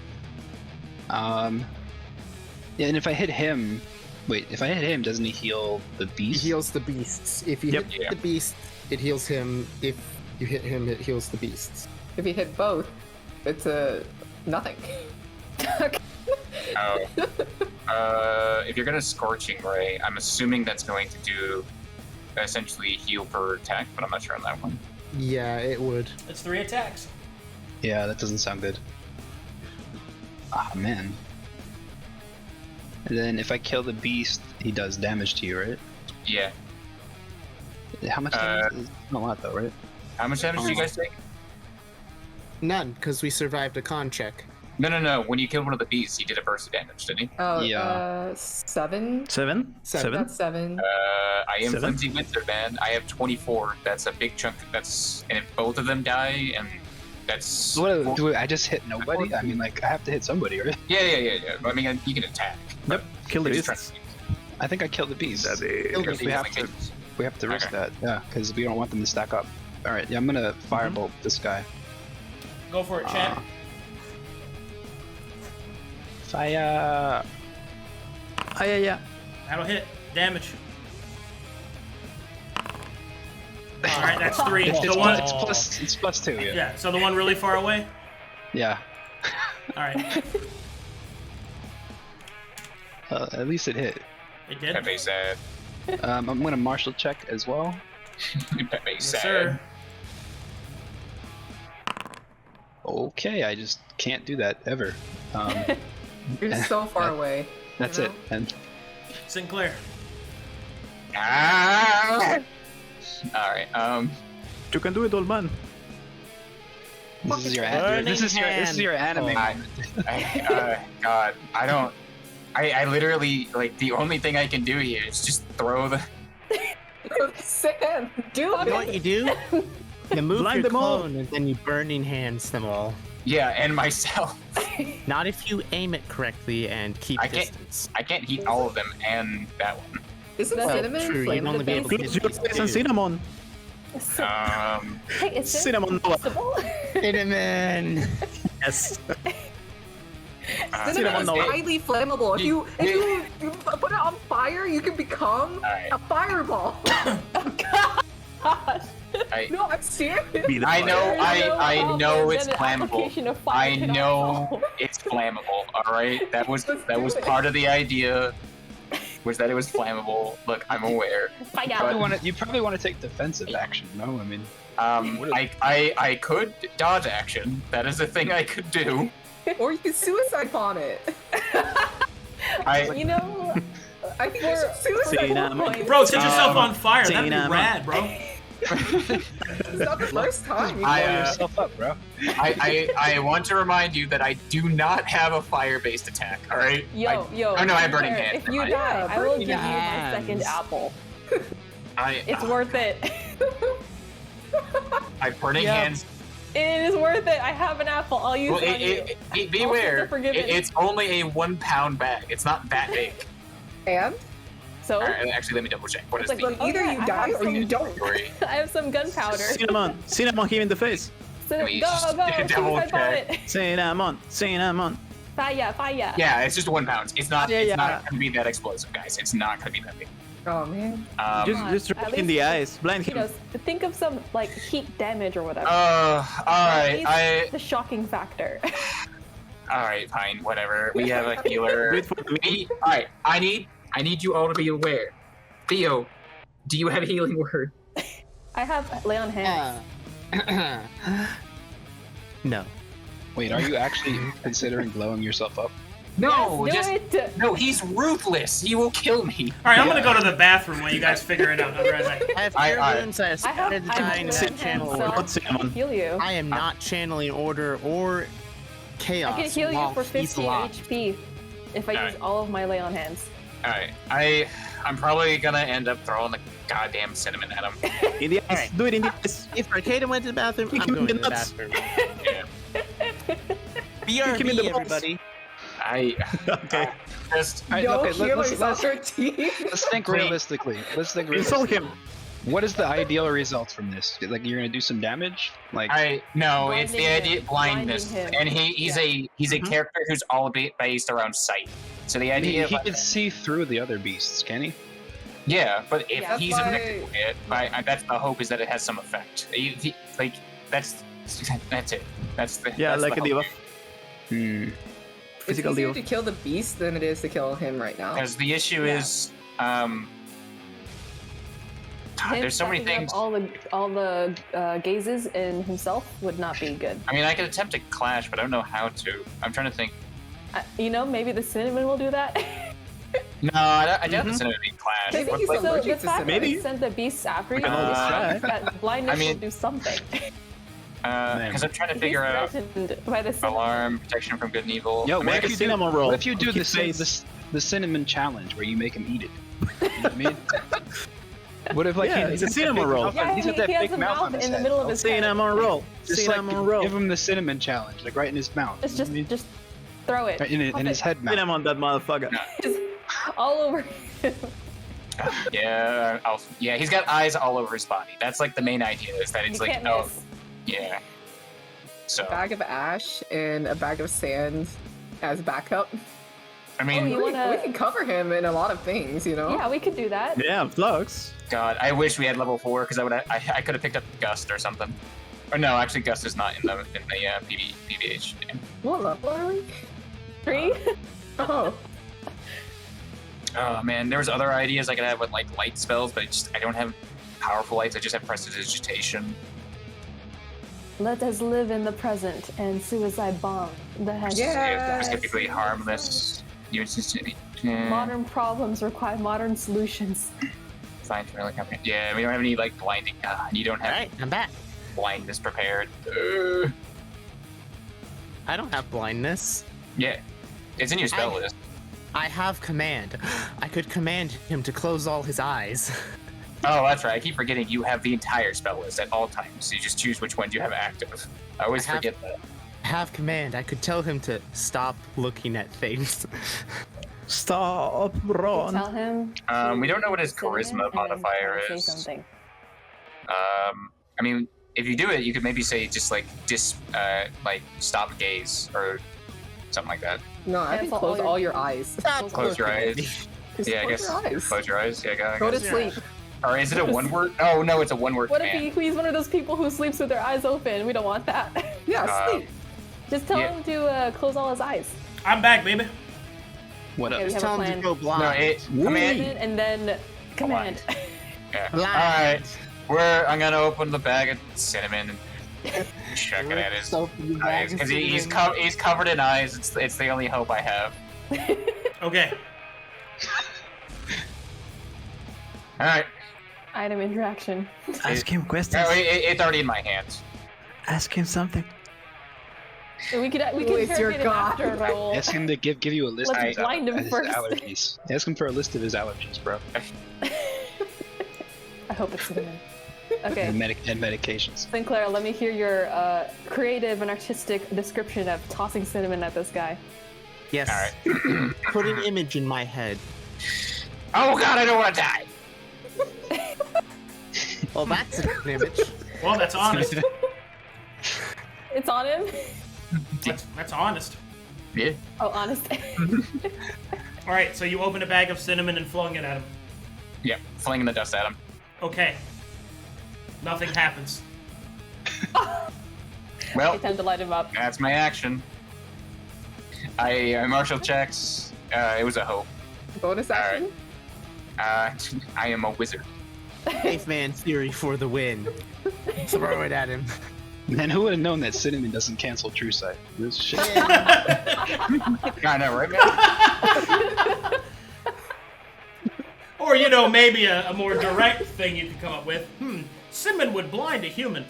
Yeah, and if I hit him... Wait, if I hit him, doesn't he heal the He beast? heals the beasts. If you Yep. hit the beast, it heals him. If you hit him, it heals the beasts. If you hit both, it's nothing. If you're gonna Scorching Ray, I'm assuming that's going to do essentially heal per attack, but I'm not sure on that one. Yeah, it would. It's 3 attacks. Yeah, that doesn't sound good. Ah, man. And then if I kill the beast, he does damage to you, right? Yeah. How much damage? Not a lot, though, right? How much damage do you guys take? None, because we survived a con check. No. When you killed one of the beasts, he did a burst of damage, didn't he? Oh, Yeah. 7? 7? That's 7. I am 7? Flimsy Wizard, man. I have 24. That's a big chunk. And if both of them die, and that's... What do I just hit nobody? I mean, like, I have to hit somebody, right? Yeah. I mean, you can attack. Yep. Kill the We're just beast. I think I killed the beast. trying to- We have to risk Okay. that, yeah, because we don't want them to stack up. All right, yeah, I'm gonna firebolt this guy. Go for it, champ. Fire! Ah, yeah. That'll hit. Damage. All right, that's 3. The one. It's plus 2, yeah. Yeah. So the one really far away. Yeah. All right. At least it hit. It did. Pepe sad. I'm gonna martial check as well. Pepe Yes, sad. sir. Okay, I just can't do that ever. You're so far away. That's You it. know? And Sinclair. Ah! Alright, You can do it, old man. this is your Burning this is your anime. hand. God, I literally, like, the only thing I can do here is just throw the... Sand! Do You know what it! you do? You move Blind your them all. clone, and then you burning hands them all. Yeah, and myself. Not if you aim it correctly and keep I can't- distance. I can't heat all of them and that one. Isn't Well, cinnamon true, flame you'd only be able to defense? hit Close your these face and two. cinnamon. Hey, is Cinnamon Noah. possible? Cinnamon! Yes. Cinnamon Cinnamon is Noah. highly flammable. If you put it on fire, you can become Alright. a fireball. Oh gosh. No, I'm serious. I know, I know it's There's no application flammable. of fire I can know also- it's flammable. All right, that was part of the idea. Was that it was flammable? Look, I'm aware. Fire. You probably want to take defensive action, no? I mean, I could dodge action. That is a thing I could do. Or you can suicide bomb it. You know, I think you should suicide bomb it. Bro, set yourself on fire. That'd be rad, bro. It's not the first time. You blow blow yourself up, bro. I want to remind you that I do not have a fire-based attack. All right. yo. Oh no, I have burning Claire, hands. If you die, I will give you my second apple. It's worth it. I have burning hands. It is worth it. I have an apple. I'll use Well, it on you. beware. Forgiven. It's only a 1 pound bag. It's not that big. And? So? Right, actually, let me double check. What is It's the like, Either you die or you don't. story? I have some gunpowder. Cinnamon him in the face. So, Let me go, just go. double Suicide bomb it. Cinnamon. Fire. Yeah, it's just 1 pound. It's not. Yeah, it's yeah. not going to be that explosive, guys. It's not going to be that big. Oh man. Just At right in least, the eyes. Blind You him. know, think of some like heat damage or whatever. All At right. least the shocking factor. All right, fine, whatever. We have a healer. Wait for me. All right, I need you all to be aware. Theo, do you have a healing word? I have lay on hands. No. Wait, are you actually considering blowing yourself up? No, Yes, just do it. no. He's ruthless. He will kill me. All right, I'm gonna go to the bathroom while you guys figure it out. Otherwise, I have I- cure I- wounds. I have I have started to die in lay that on channel. hands, so Not I cinnamon. can heal you. I am not channeling order or chaos. I can heal you while for he's 50 alive. HP if I use Alright. all of my lay on hands. All right, I'm probably gonna end up throwing the goddamn cinnamon at him. In the eyes. Alright. Do it in the eyes. If Arcadum went to the bathroom, Kick I'm him in going to the the nuts. bathroom. Yeah. Kick him in the BRB, balls. everybody. Okay. Just All right, No okay, healers on let's our team. think realistically. Let's think Insult realistically. him. What is the ideal result from this? Like you're gonna do some damage? Like no, it's the Blinding idea him. blindness, Blinding him. and he's a character who's all based around sight. So the he idea, can see through the other beasts, can he? yeah, but if Yeah, he's that's affected by it, that's the hope is that it has some effect. Like that's it. That's the Yeah, that's like the a hope. debuff. It's Physical easier deal. to kill the beast than it is to kill him right now. Because the issue Yeah. is, Him there's so many sucking up things. all the gazes in himself would not be good. I mean, I could attempt to clash, but I don't know how to. I'm trying to think. You know, maybe the cinnamon will do that. No, I doubt it's gonna be clash. Maybe What, he's like, So allergic the to fact cinnamon. that he Maybe. sent the beasts after you, can always try. that blindness I mean- will do something. because I'm trying to He's figure out threatened by the cinnamon. alarm, protection from good and evil. Yo, I mean, what I if could you do- cinnamon roll. What if you do Keep face. the cinnamon challenge where you make him eat it? You know what I mean? What if like Yeah, he's it's a cinnamon roll. Yeah, he's he, got that he has big a mouth mouth on his in the head. middle of his head. Cinnamon roll. Just Cinnamon like roll. give him the cinnamon challenge, like right in his mouth. It's You know what I mean? just throw it. in his head mouth. Cinnamon, that motherfucker. Just all over him. Yeah, yeah, he's got eyes all over his body. That's like the main idea is that it's You like, can't oh, miss. yeah. So, Bag of ash and a bag of sand as backup. I mean, Oh, you We wanna- can cover him in a lot of things, you know? Yeah, we could do that. Yeah, Flux. God, I wish we had level 4 because I could have picked up Gust or something. Or no, actually, Gust is not in the PVH. What level are we? 3? Oh. Oh man, there was other ideas I could have with like light spells, but I don't have powerful lights. I just have prestidigitation. Let us live in the present and suicide bomb the hashtag. Yeah. Specifically harmless. Modern problems require modern solutions. Fine, really comprehend. Yeah, we don't have any like blinding. You don't have Alright, I'm back. blindness prepared. I don't have blindness. Yeah, it's in your spell list. I have command. I could command him to close all his eyes. Oh, that's right. I keep forgetting you have the entire spell list at all times. So you just choose which ones you have active. I always I have- forget that. I have command. I could tell him to stop looking at things. Stop, Ron. Tell him. We don't know what his cinnamon charisma and modifier say is. something. I mean, if you do it, you could maybe say just like stop gaze or something like that. No, I think Cancel close all all your- your eyes. Close your eyes. Just Yeah, I close guess. your eyes. Close your eyes. Yeah, I Go to guess. sleep. Or is it a one word? Oh no, it's a one word What if command. he's one of those people who sleeps with their eyes open? We don't want that. Yeah, sleep. Just tell him to close all his eyes. I'm back, baby. What Okay, up? we have Tell a him to plan. go blind. No, command. And then command. Yeah. Blind. All right, I'm gonna open the bag of cinnamon and chuck it at his So you eyes because he's covered in eyes. It's the only hope I have. Okay. All right. Item interaction. Ask him questions. No, it's already in my hands. Ask him something. We can Who is your interrogate him god? after, Raul. Ask him to give you a list Let's of blind him his first. allergies. Ask him for a list of his allergies, bro. I hope it's cinnamon. Okay. And medications. Sinclair, let me hear your creative and artistic description of tossing cinnamon at this guy. Yes. All right. Put an image in my head. Oh god, I don't want to die. Well, that's an image. Well, that's honest. It's on him? That's honest. Yeah. Oh, honest. All right, so you open a bag of cinnamon and flung it at him. Yep. Flinging the dust at him. Okay. Nothing happens. Well, Time to light him up. that's my action. I martial checks. It was a hope. Bonus action? I am a wizard. Caveman theory for the win. Throw it at him. Man, who would have known that cinnamon doesn't cancel true sight? This shit. I know, right, man? Or, you know, maybe a more direct thing you could come up with. Cinnamon would blind a human.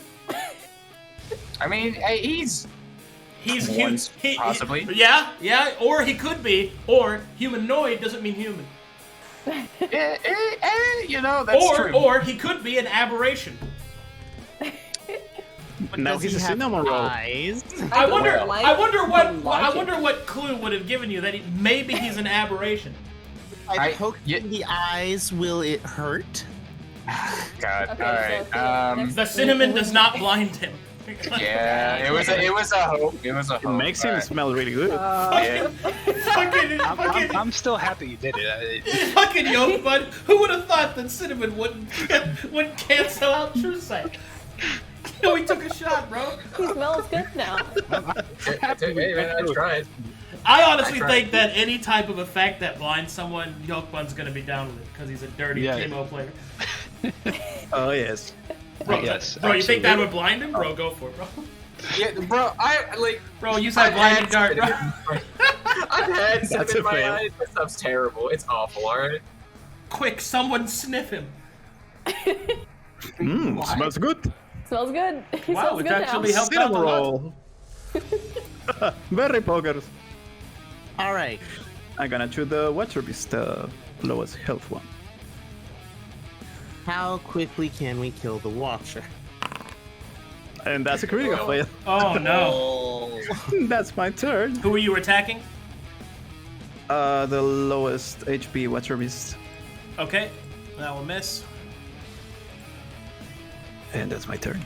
I mean, he's He's Once, possibly. Yeah, or he could be. Or humanoid doesn't mean human. You know, that's true. Or he could be an aberration. Now Does he's he a have cinnamon roll. eyes? I wonder the logic. what clue would have given you that maybe he's an aberration. I poke in the eyes, will it hurt? God. Okay, All so right. next- The cinnamon does not blind him. Yeah, it was a hope. It was a It hope. makes him smell really good. Yeah. I'm still happy you did it. Fucking YolkBun. Who would have thought that cinnamon wouldn't cancel out true sight? You know, he took a shot, bro. He smells good now. Hey, man, I tried. I honestly I tried. think that any type of effect that blinds someone, YolkBun's gonna be down with it because he's a dirty Yeah. chemo player. Oh yes. Bro, Yes, bro, you think that absolutely. would blind him? Bro, go for it, bro. Yeah, bro, I like. Bro, use that blinding dart, bro. I've had That's something a in my fail. eyes. That stuff's terrible. It's awful. All right. Quick, someone sniff him. Smells good. Smells good. He Wow, smells it good actually now. helped out a Cinnamon lot. roll. Very pokers. All right. I'm gonna choose the Watcher Beast, the lowest health one. How quickly can we kill the Watcher? And that's a critical fail. Oh no. That's my turn. Who are you attacking? The lowest HP Watcher Beast. Okay, that will miss. And that's my turn.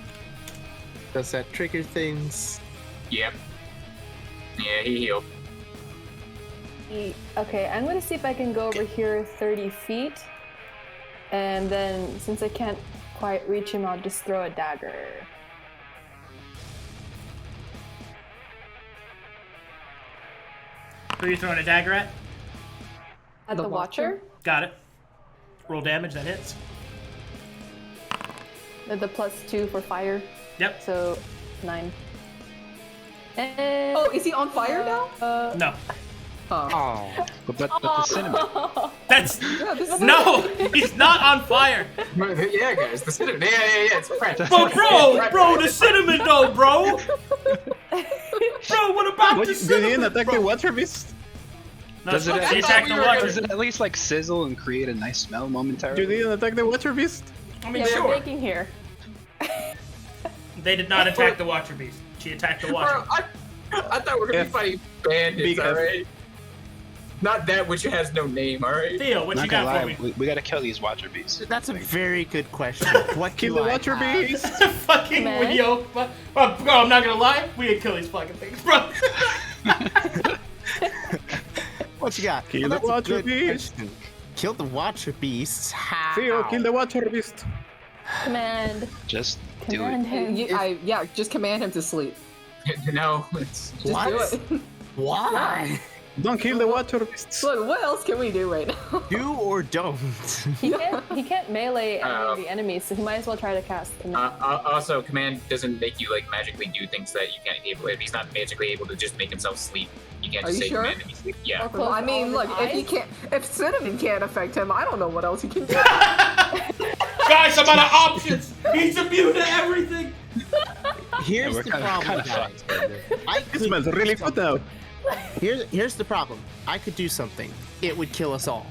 Does that trigger things? Yep. Yeah, he healed. Okay, I'm gonna see if I can go over here 30 feet. And then, since I can't quite reach him, I'll just throw a dagger. Who are you throwing a dagger at? At the Watcher? Got it. Roll damage, that hits. At the +2 for fire, Yep. so 9. And Oh, is he on fire now? No. Oh. But the cinnamon. That's this is no. He's not on fire. Yeah, guys, the cinnamon. Yeah, it's French. But bro, the cinnamon though, bro. Bro, what about the Did he cinnamon? attack the bro? Watcher Beast? No, Does it he actually- attacked the we were Watcher. Does it at least like sizzle and create a nice smell momentarily? You didn't attack the Watcher Beast? I mean, yeah, we're sure. baking here. They did not attack the Watcher Beast. She attacked the Watcher. Bro, I thought we were gonna be F. fighting bandits, Big F. alright? Not that which has no name, alright? Theo, what you Not gonna got for lie, me? we gotta kill these Watcher Beasts. That's a very good question. What Kill do the I Watcher have? Beast! Fucking Man. Yo, bro, I'm not gonna lie. We would kill these fucking things, bro. What you got? Kill Well, the that's a Watcher good Beast. question. Kill the Watcher Beasts? How? Theo, kill the Watcher Beast. Command. Just do Command it. him. Yeah, just command him to sleep. No, it's Just do it. Why? Don't kill the Watcher Beasts. Look, what else can we do right now? Do or don't. He can't melee any of the enemies, so he might as well try to cast command. also, command doesn't make you like magically do things that you can't able. If he's not magically able to just make himself sleep, you can't Are just you say sure? command and he sleep. Yeah. Or close I mean, all of look, his eyes? if cinnamon can't affect him, I don't know what else he can do. Guys, I'm out of options. He's immune to everything. Here's We're the kind problem, of guys. fucked. I It could smells do really good now. Here's the problem. I could do something. It would kill us all.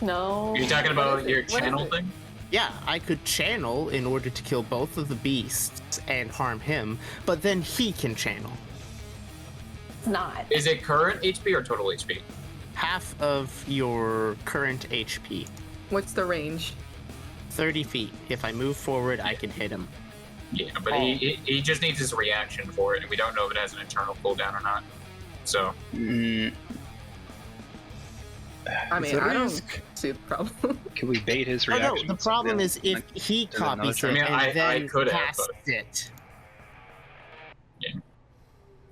No. You're talking about your What is channel it? thing? Yeah, I could channel in order to kill both of the beasts and harm him, but then he can channel. It's not. Is it current HP or total HP? Half of your current HP. What's the range? 30 feet. If I move forward, I can hit him. Yeah, but he just needs his reaction for it, and we don't know if it has an internal cooldown or not. So Mm, I mean, It's a I don't risk. see the problem. can we bait his Oh reaction? no, the problem is if Like, he does it know copies it's it right? I mean, and I then could have, casts but- it. Yeah.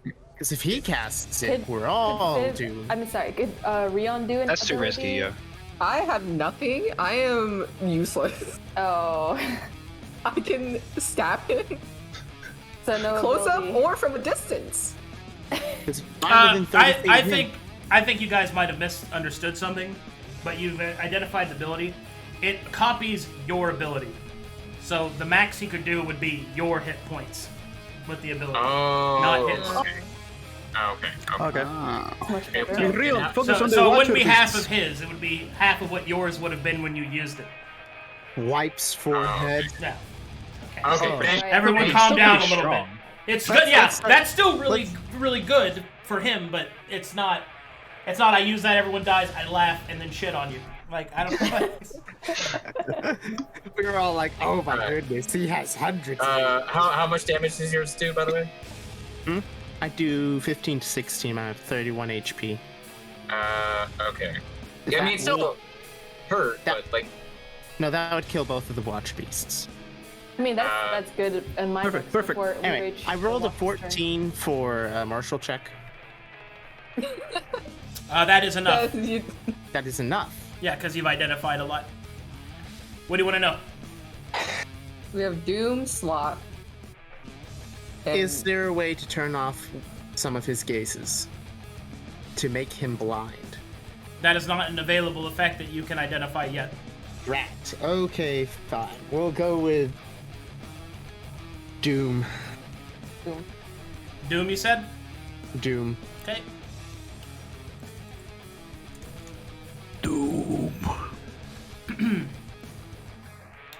Because if he casts it, Could- we're all Could- doomed. I'm sorry. Could Rry-on do an That's too ability? risky, yeah. I have nothing. I am useless. Oh. I can stab him So no close up ability. or from a distance. 'Cause I'm within 30 feet I of him. think I think you guys might have misunderstood something, but you've identified the ability. It copies your ability, so the max he could do would be your hit points with the ability, Oh. not his. Okay. Okay. Okay. Ah. It's much Okay. better. Real, focus So, on the so it Watcher wouldn't be half Beasts. of his; it would be half of what yours would have been when you used it. Wipes forehead. Yeah. Okay. Oh. but Right. Everyone, He's calm still down a pretty little strong. bit. It's Let's- good. Yeah, let's- that's still really good for him, but it's not. It's not. I use that. Everyone dies. I laugh and then shit on you. Like I don't know. We were all like, oh my Alright. goodness, he has hundreds. how much damage does yours do, by the way? I do 15 to 16, I have 31 HP. Okay. Yeah, I mean, it's still hurt, That- but like, No, that would kill both of the Watch Beasts. I mean, that's good. And mine Perfect, works perfect. for Anyway, reach I rolled a the walk strength. 14 for a martial check. That is enough. That is enough. Yeah, because you've identified a lot. What do you want to know? We have Doom, Sloth. and- Is there a way to turn off some of his gazes? To make him blind? That is not an available effect that you can identify yet. Rat. Okay, fine. We'll go with Doom. Doom, you said? Doom. Okay. Doom.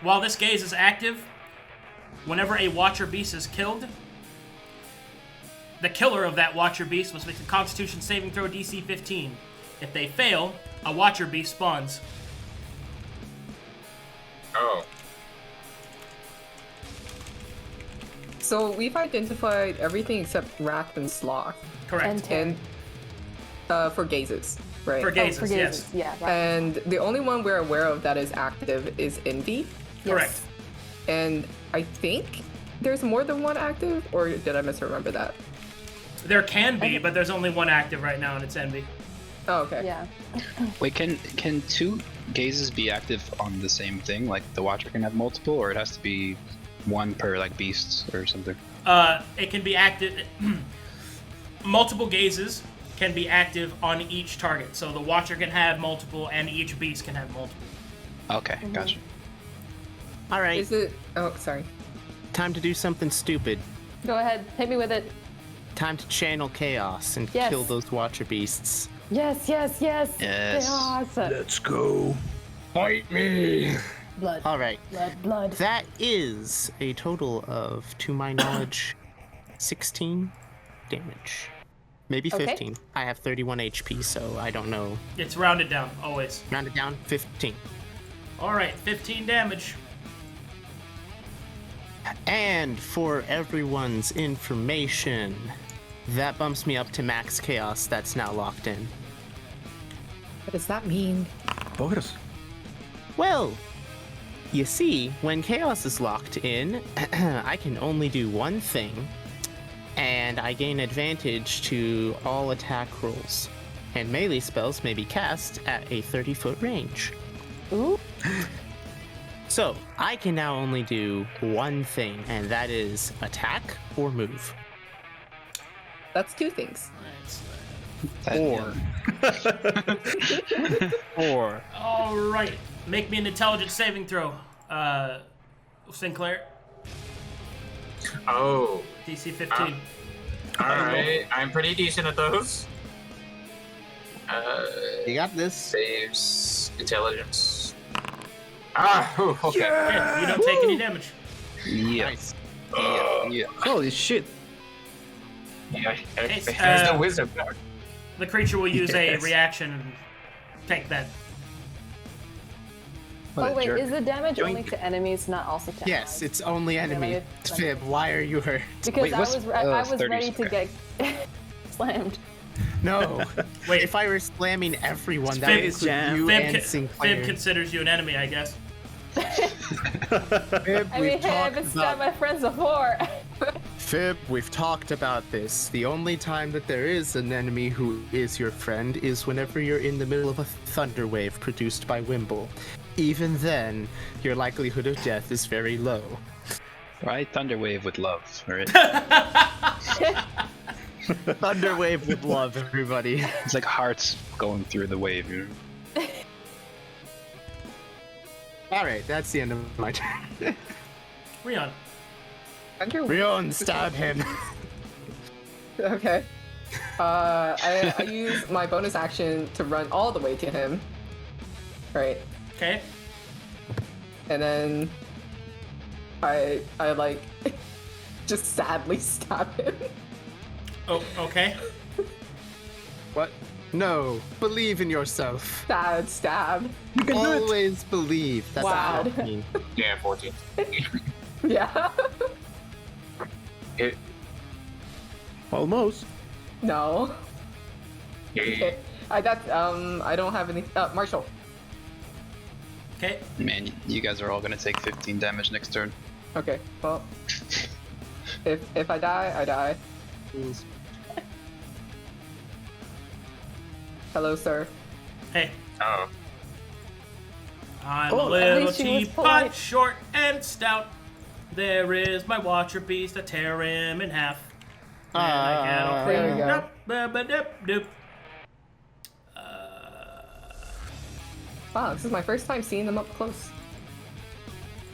While this gaze is active, whenever a Watcher Beast is killed, the killer of that Watcher Beast must make a Constitution saving throw DC 15. If they fail, a Watcher Beast spawns. oh, So we've identified everything except Wrath and Sloth. Correct. And Terror. And for gazes, right? For Oh, gazes, for yes. gazes. Yeah. Right. And the only one we're aware of that is active is Envy. Correct. And I think there's more than one active, or did I misremember that? There can be, but there's only one active right now, and it's Envy. Oh, okay. Yeah. Wait, can two gazes be active on the same thing? Like the Watcher can have multiple, or it has to be one per like beasts or something? It can be active. Multiple gazes can be active on each target. So the Watcher can have multiple, and each beast can have multiple. Okay, gotcha. Alright, Is it? Oh, sorry. time to do something stupid. Go ahead. Hit me with it. Time to channel chaos and Yes. kill those Watcher Beasts. Yes. Yes. Yes. Yes. Chaos. Let's go. Fight me! Blood. Alright, Blood. Blood. that is a total of, to my knowledge, 16 damage. Maybe Okay. 15. I have 31 HP, so I don't know. It's rounded down, always. Round it down, 15. Alright, 15 damage. And for everyone's information, that bumps me up to max chaos that's now locked in. What does that mean? Ogres. Well, you see, when chaos is locked in, I can only do one thing, and I gain advantage to all attack rolls. And melee spells may be cast at a 30-foot range. Ooh. So, I can now only do one thing, and that is attack or move. That's two things. Or. All right. Make me an intelligence saving throw. Sinclair. Oh. DC 15. Alright, I'm pretty decent at those. You got this. Saves intelligence. Okay. Yeah, you don't take any damage. Yeah. Nice. Yeah. Holy shit. Yeah, It's, there's the wisdom there. The creature will use a Yes. reaction and take that. What Oh a wait, jerk. is the damage only Yoink. to enemies, not also to Yes, allies? it's only enemy. let me- Fib, why are you hurt? Because Wait, I what's- was I was 30, ready to okay. get slammed. No. Wait. If I were slamming everyone, that Fib- would include Jam. you Fib, and Fib Sinclair. considers you an enemy, I guess. Fib, I we've mean, hey, I've talked been stabbed by about friends before. Fib, we've talked about this. The only time that there is an enemy who is your friend is whenever you're in the middle of a thunder wave produced by Wimble. Even then, your likelihood of death is very low. Right? Thunderwave with love. Alright. Thunder wave with love, everybody. It's like hearts going through the wave. You know? Alright, that's the end of my turn. Rry-on. Rry-on, stab him. Okay. I use my bonus action to run all the way to him. Right. Okay. And then I like just sadly stab him. Oh, okay. What? No, believe in yourself. Sad stab. You can do it. Always believe. That's Wow. what I mean. Yeah, 14. Yeah. It, Almost. No. yeah, Okay. I don't have any. Marshall. Okay. Man, you guys are all gonna take 15 damage next turn. Okay. Well, if I die, I die. Hello, sir. Hey. Oh. I'm Oh, a at little least she was teapot, polite. short and stout. There is my watcher beast, I tear him in half. And I get there we cleaned go. up. Ba-ba-dip-dip. Wow, this is my first time seeing them up close.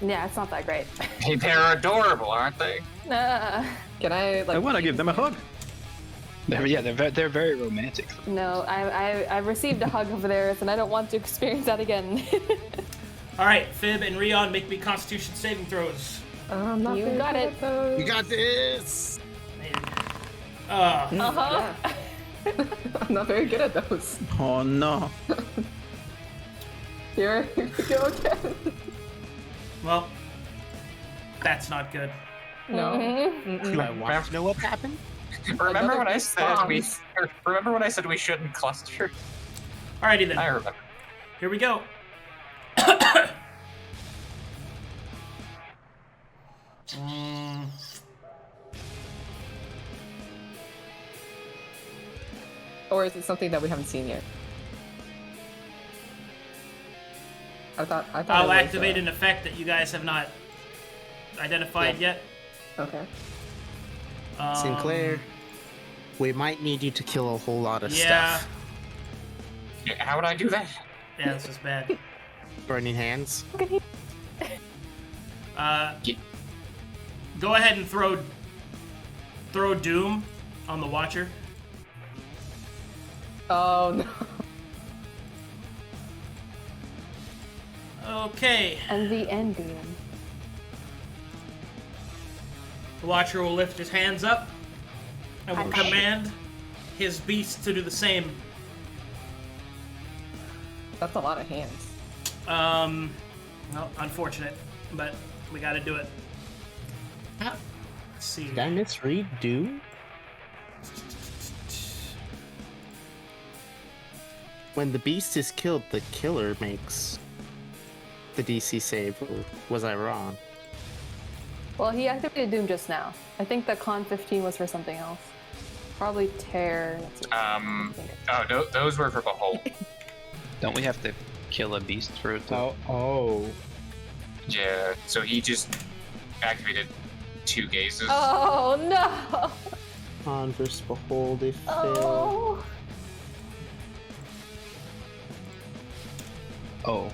Yeah, it's not that great. Hey, they're adorable, aren't they? Can I like? I want to give them a hug. They're very romantic. No, I've received a hug over there, and I don't want to experience that again. All right, Fib and Rry-on, make me Constitution saving throws. I'm not You very got good it. at those. You got this. Uh-huh. I'm not very good at those. Oh no. Here we go again. Well, that's not good. No. Do I want to know what happened? Remember when I Another said we? response. Remember when I said we shouldn't cluster? Alrighty then. I remember. Here we go. Or is it something that we haven't seen yet? I thought. I'll it was, activate an effect that you guys have not identified yet. Okay. Sinclair, we might need you to kill a whole lot of Yeah. stuff. Yeah, how would I do that? Yeah, this is bad. Burning hands. Go ahead and throw Doom on the Watcher. Oh no. Okay. And the ending. The Watcher will lift his hands up and will command his beast to do the same. That's a lot of hands. Well, unfortunate, but we gotta do it. Let's see. Did I misread Doom? when the beast is killed, the killer makes the DC save. Or was I wrong? Well, he activated Doom just now. I think the Con 15 was for something else. Probably Tear. Those were for Behold. Don't we have to kill a beast for it to... Oh. Yeah, so he just activated 2 gazes. Oh no! Converse Behold, they fail. Oh. Oh.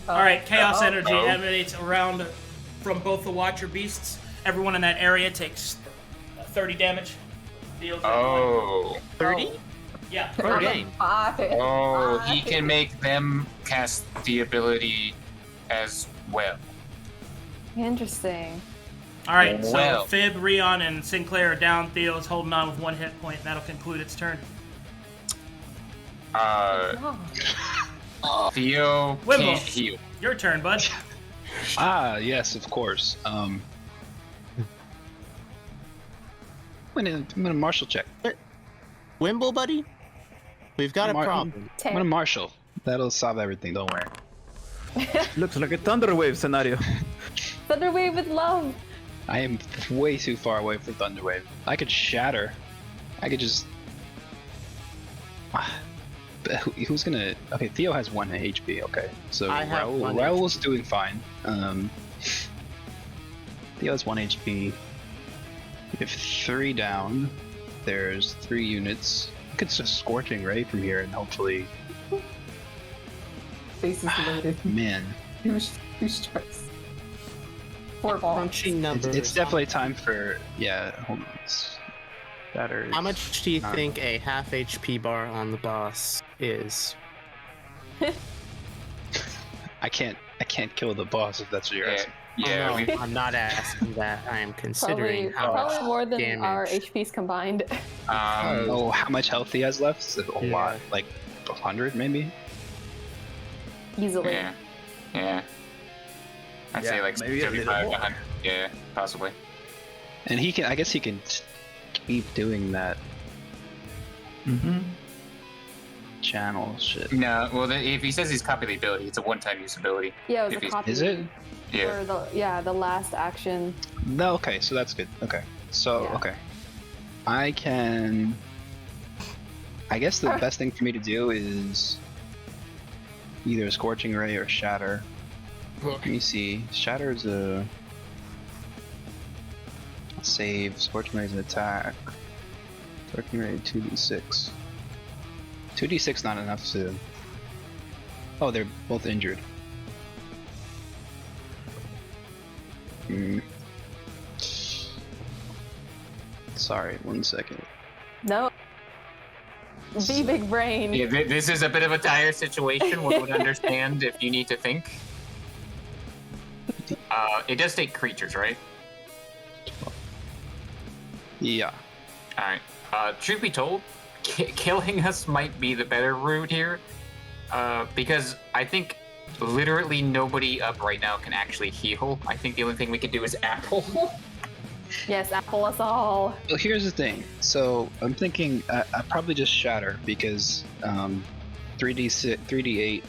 Alright, Chaos Energy emanates around from both the Watcher beasts. Everyone in that area takes 30 damage. Deals 30? Yeah. Okay. He can make them cast the ability as well. Interesting. Alright, Well. so Fib, Rry-on, and Sinclair are down. Theo's holding on with 1 hit point, and that'll conclude its turn. Theo Wimble. can't heal. Your turn, bud. Yes, of course. I'm gonna marshal check. Wimble, buddy? We've got a problem. I'm gonna marshal. That'll solve everything, don't worry. Looks like a Thunderwave scenario. Thunderwave with love. I am way too far away from Thunderwave. I could shatter. I could just... But who's gonna... Okay, Theo has 1 HP, okay. So I have one Raul's doing fine. Theo has 1 HP. We have 3 down. There's 3 units. I could just Scorching Ray from here and hopefully... Face is loaded. Man. Who's stressed? 4 balls. Crunching numbers. It's definitely time for... Yeah, hold on. Shatter. How much do you think a half HP bar on the boss is? I can't kill the boss if that's what you're asking. Yeah, Oh, no, I'm not asking that. I am considering Probably how more than damage. our HPs combined. Oh, how much health he has left? Is it a Yeah. lot? Like 100 maybe? Easily. Yeah. I'd say like maybe a little 75 to more. 100. Yeah, possibly. And he can, I guess he can keep doing that channel shit. No, well, if he says he's copied the ability, it's a one-time use ability. Yeah, it If was a he's- copy. Is it? Yeah. For the last action. No, okay, so that's good. Okay. So, Yeah. okay. I can... I guess the best thing for me to do is either a Scorching Ray or Shatter. Let me see. Shatter is a save. Scorching Ray is an attack. Scorching Ray 2d6. 2d6 not enough to... Oh, they're both injured. Sorry, 1 second. No. Be big brain. Yeah, this is a bit of a dire situation. One would understand if you need to think. It does take creatures, right? Yeah. Alright. Truth be told, killing us might be the better route here. Because I think literally nobody up right now can actually heal. I think the only thing we can do is apple. Yes, apple us all. Well, here's the thing. So I'm thinking I probably just Shatter because 3d6, 3d8.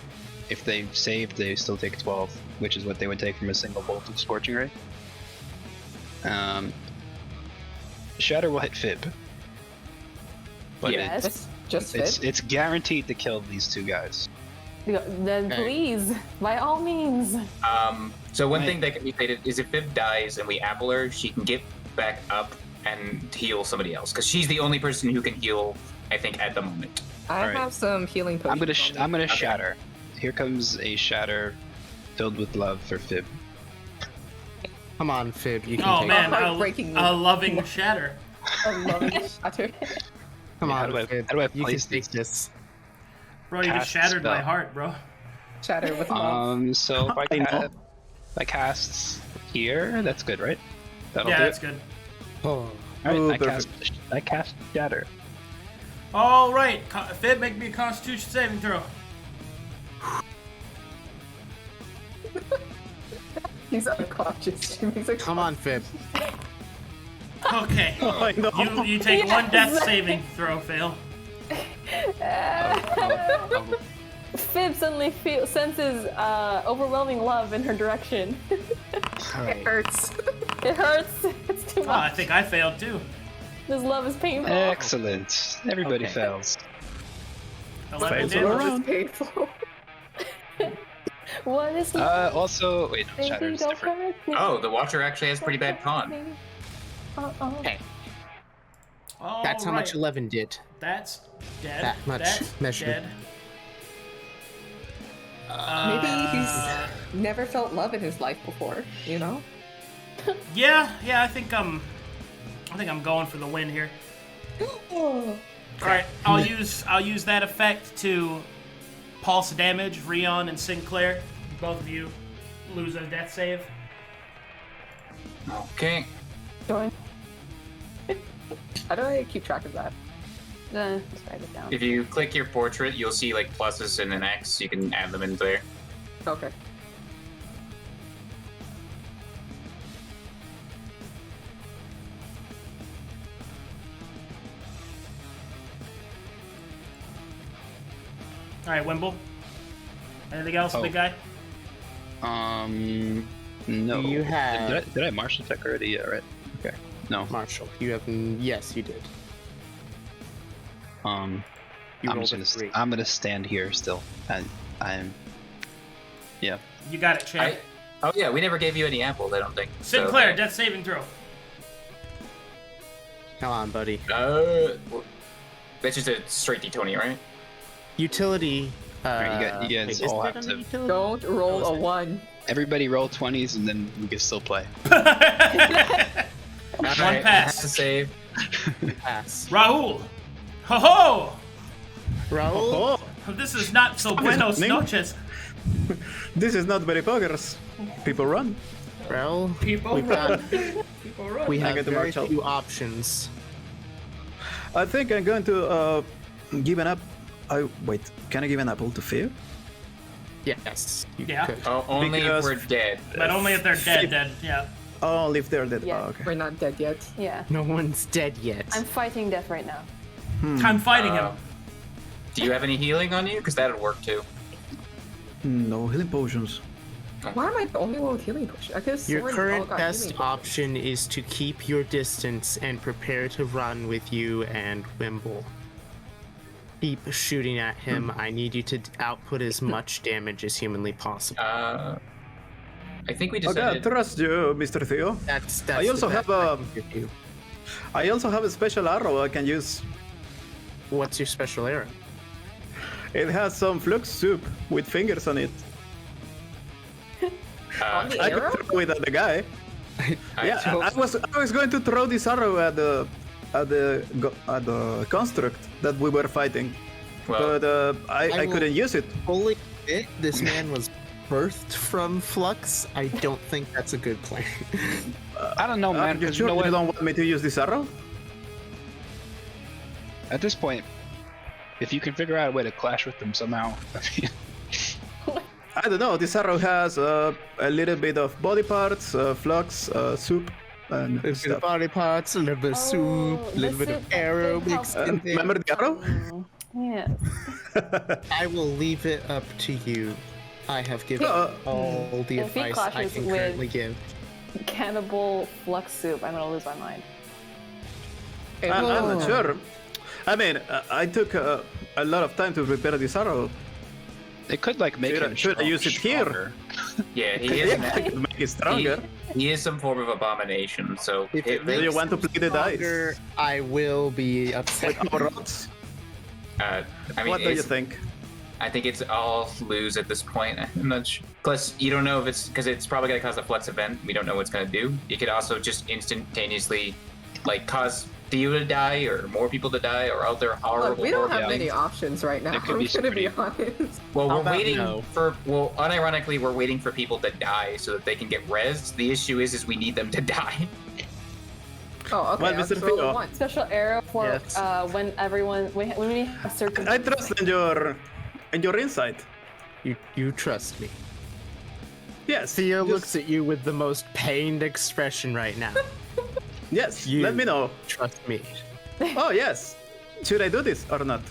If they save, they still take 12, which is what they would take from a single bolt of Scorching Ray. Shatter will hit Fib. But Yes. Just fit. it's guaranteed to kill these 2 guys. Then please, by all means. So one Right. thing that can be stated is if Viv dies and we apple her, she can get back up and heal somebody else. Because she's the only person who can heal, I think, at the moment. I Alright. have some healing potions. I'm gonna Shatter. Here comes a Shatter filled with love for Fib. Come on, Fib, you can Oh take man, it. Heartbreaking. a loving shatter. I love it. Shatter. Come Yeah, on, Fib. how do I You can place take this? this. Bro, you just Cast shattered my spell. heart, bro. Shatter with love. So if I know. I cast here, that's good, right? That'll Yeah, do that's it. good. Oh. Alright, Oh, I cast Shatter. All right, Fib, make me a Constitution saving throw. He's unconscious. He's like, Come on, Fib. Okay. I know. You take 1 death saving throw, fail. Fib suddenly senses overwhelming love in her direction. It hurts. It hurts. It's too much. I think I failed too. This love is painful. Excellent. Everybody Okay. fails. 11 Fails did. all Love around. is painful. What is love? Also, wait, Baby, Shatter's don't different. hurt me. Oh, the Watcher actually has pretty bad con. Uh-oh. Hey, All that's how much right. 11 did. That's dead. That much That's measured. dead. Maybe he's never felt love in his life before, you know? Yeah, I think I'm going for the win here. Oh. All right, I'll use that effect to pulse damage Rry-on and Sinclair. Both of you lose a death save. Okay. Join. How do I keep track of that? Just write it down. If you click your portrait, you'll see like pluses and an X. You can add them in there. Okay. All right, Wimble. Anything else, Oh. big guy? No. You have- Did I martial attack already? Yeah, right. Okay. No. Marshall, you have. Yes, you did. You I'm rolled just a gonna. 3. I'm gonna stand here still. I'm. Yeah. You got it, champ. Oh yeah, we never gave you any apples, I don't think. So- Sinclair, death saving throw. Come on, buddy. That's just a straight D20, right? Utility. Alright, you guys wait, all is have that to- under utility? Don't roll a 1. Everybody roll 20s and then we can still play. One Alright, pass. has to save. Pass. Raul. Ho ho! Raul. This is not so buenos happening? noches. This is not very poggers. People run. Raul. People we run. got. People run. We I have get the very marshal. few options. I think I'm going to give an up. Wait, can I give an apple to Theo? Yes. You Yeah. could. Oh, only Because- if we're dead. But only if they're dead, yeah. Oh, if they're dead. Yeah. Oh, okay. We're not dead yet. Yeah. No one's dead yet. I'm fighting death right now. I'm fighting him. Do you have any healing on you? Because that'd work too. No healing potions. Why am I the only one with healing potion? I could have Your sworn we all current got best healing potions. option is to keep your distance and prepare to run with you and Wimble. Keep shooting at him. I need you to output as much damage as humanly possible. I think we Okay, I decided. trust you, Mr. Theo. That's I also the have best I a- can give you. I also have a special arrow I can use. What's your special arrow? It has some flux soup with fingers on it. On the I arrow? can throw it at the guy. Yeah, I was going to throw this arrow at the construct that we were fighting, Well, but I will- couldn't use it. Fully admit this man was birthed from Flux. I don't think that's a good plan. I don't know, man. You 'cause sure you know you what? don't want me to use this arrow? At this point, if you can figure out a way to clash with them somehow, I don't know. This arrow has a little bit of body parts, flux, soup, and A bit of stuff. body parts, a little bit of soup, a little bit of arrow mixed in there. Remember the arrow? Yes. I will leave it up to you. I have given all the If he advice I clashes can with- currently give. Cannibal flux soup. I'm gonna lose my mind. I'm not sure. I mean, I took a lot of time to prepare this arrow. it could like make him Should I use it here? stronger. yeah, he is. I could make it stronger. He is some form of abomination. So If it Do you makes want to play the Stronger, dice? I will be upset. With our odds? I mean, What do you it's- think? I think it's all lose at this point. I'm not sure. Plus, you don't know if it's because it's probably going to cause a flux event. We don't know what it's going to do. It could also just instantaneously, like, cause Theo to die or more people to die or other horrible. Look, we don't have horrible many things. options right now. There could I'm be some gonna be pretty- honest. Well, How we're about waiting no? for. Well, unironically, we're waiting for people to die so that they can get rezzed. The issue is we need them to die. Oh, okay. Well, I'll Mr. just roll a Theo. 1. Special arrow for Yes. when we have a certain. I trust in your insight. You trust me. Yes. Theo just- looks at you with the most pained expression right now. Yes. You- Let me know. Trust me. Oh yes. Should I do this or not?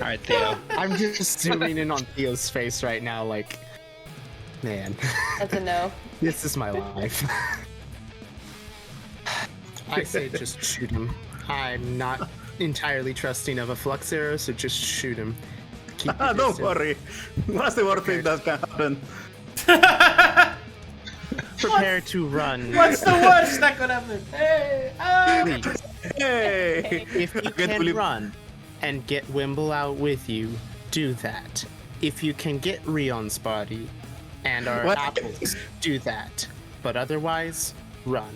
All right, Theo. I'm just zooming in on Theo's face right now, like, man, That's a no. this is my life. I say just shoot him. I'm not entirely trusting of a flux arrow, so just shoot him. Keep your Don't distance. worry. What's the worst thing that can happen? Prepare to run. What's the worst that could happen? Hey, Please. Hey! If you Good can fully- run and get Wimble out with you, do that. If you can get Rry-on's body and our What? apples, do that. But otherwise, run.